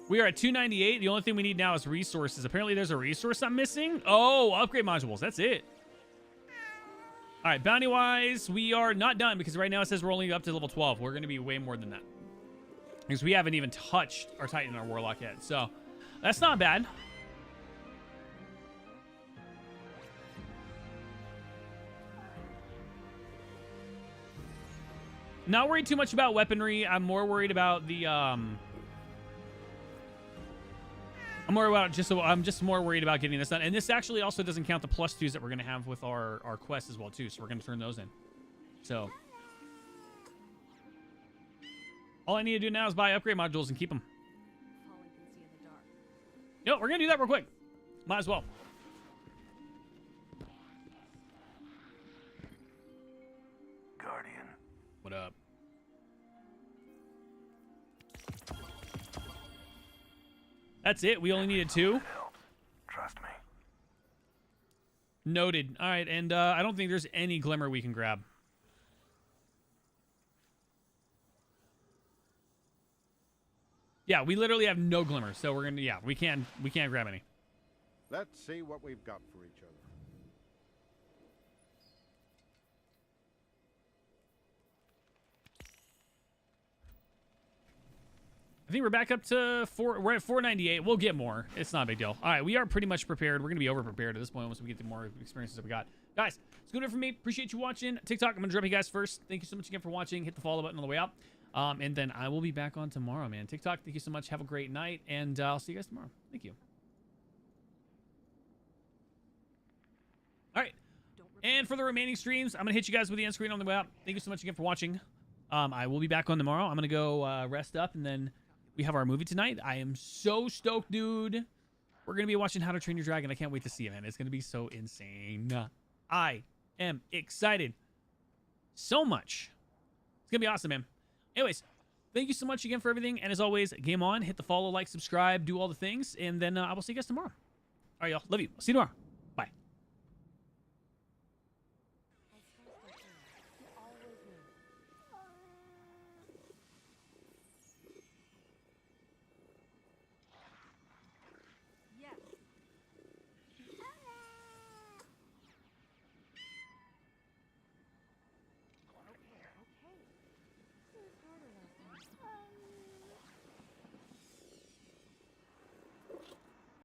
We are at 298. The only thing we need now is resources. Apparently there's a resource I'm missing. Oh, upgrade modules. That's it. All right, bounty-wise, we are not done because right now it says we're only up to level 12. We're going to be way more than that because we haven't even touched our Titan and our Warlock yet. So that's not bad. Not worried too much about weaponry. I'm more worried about the I'm just more worried about getting this done. And this actually also doesn't count the +2s that we're going to have with our quests as well too. So we're going to turn those in. So all I need to do now is buy upgrade modules and keep them. No, we're going to do that real quick. Might as well. Guardian. What up? That's it. We only needed 2. Trust me. Noted. All right, and I don't think there's any glimmer we can grab. Yeah, we literally have no glimmer, so we're gonna. Yeah, we can't grab any. Let's see what we've got for each other. I think we're back up to 4. We're at 498. We'll get more. It's not a big deal. All right, we are pretty much prepared. We're going to be over-prepared at this point once we get the more experiences that we got. Guys, it's good for me. Appreciate you watching. TikTok, I'm going to drop you guys first. Thank you so much again for watching. Hit the follow button on the way out. And then I will be back on tomorrow, man. TikTok, thank you so much. Have a great night, and I'll see you guys tomorrow. Thank you. All right. And for the remaining streams, I'm going to hit you guys with the end screen on the way out. Thank you so much again for watching. I will be back on tomorrow. I'm going to go rest up, and then we have our movie tonight. I am so stoked, dude. We're going to be watching How to Train Your Dragon. I can't wait to see it, man. It's going to be so insane. I am excited so much. It's going to be awesome, man. Anyways, thank you so much again for everything. And as always, game on. Hit the follow, like, subscribe, do all the things. And then I will see you guys tomorrow. All right, y'all. Love you. I'll see you tomorrow.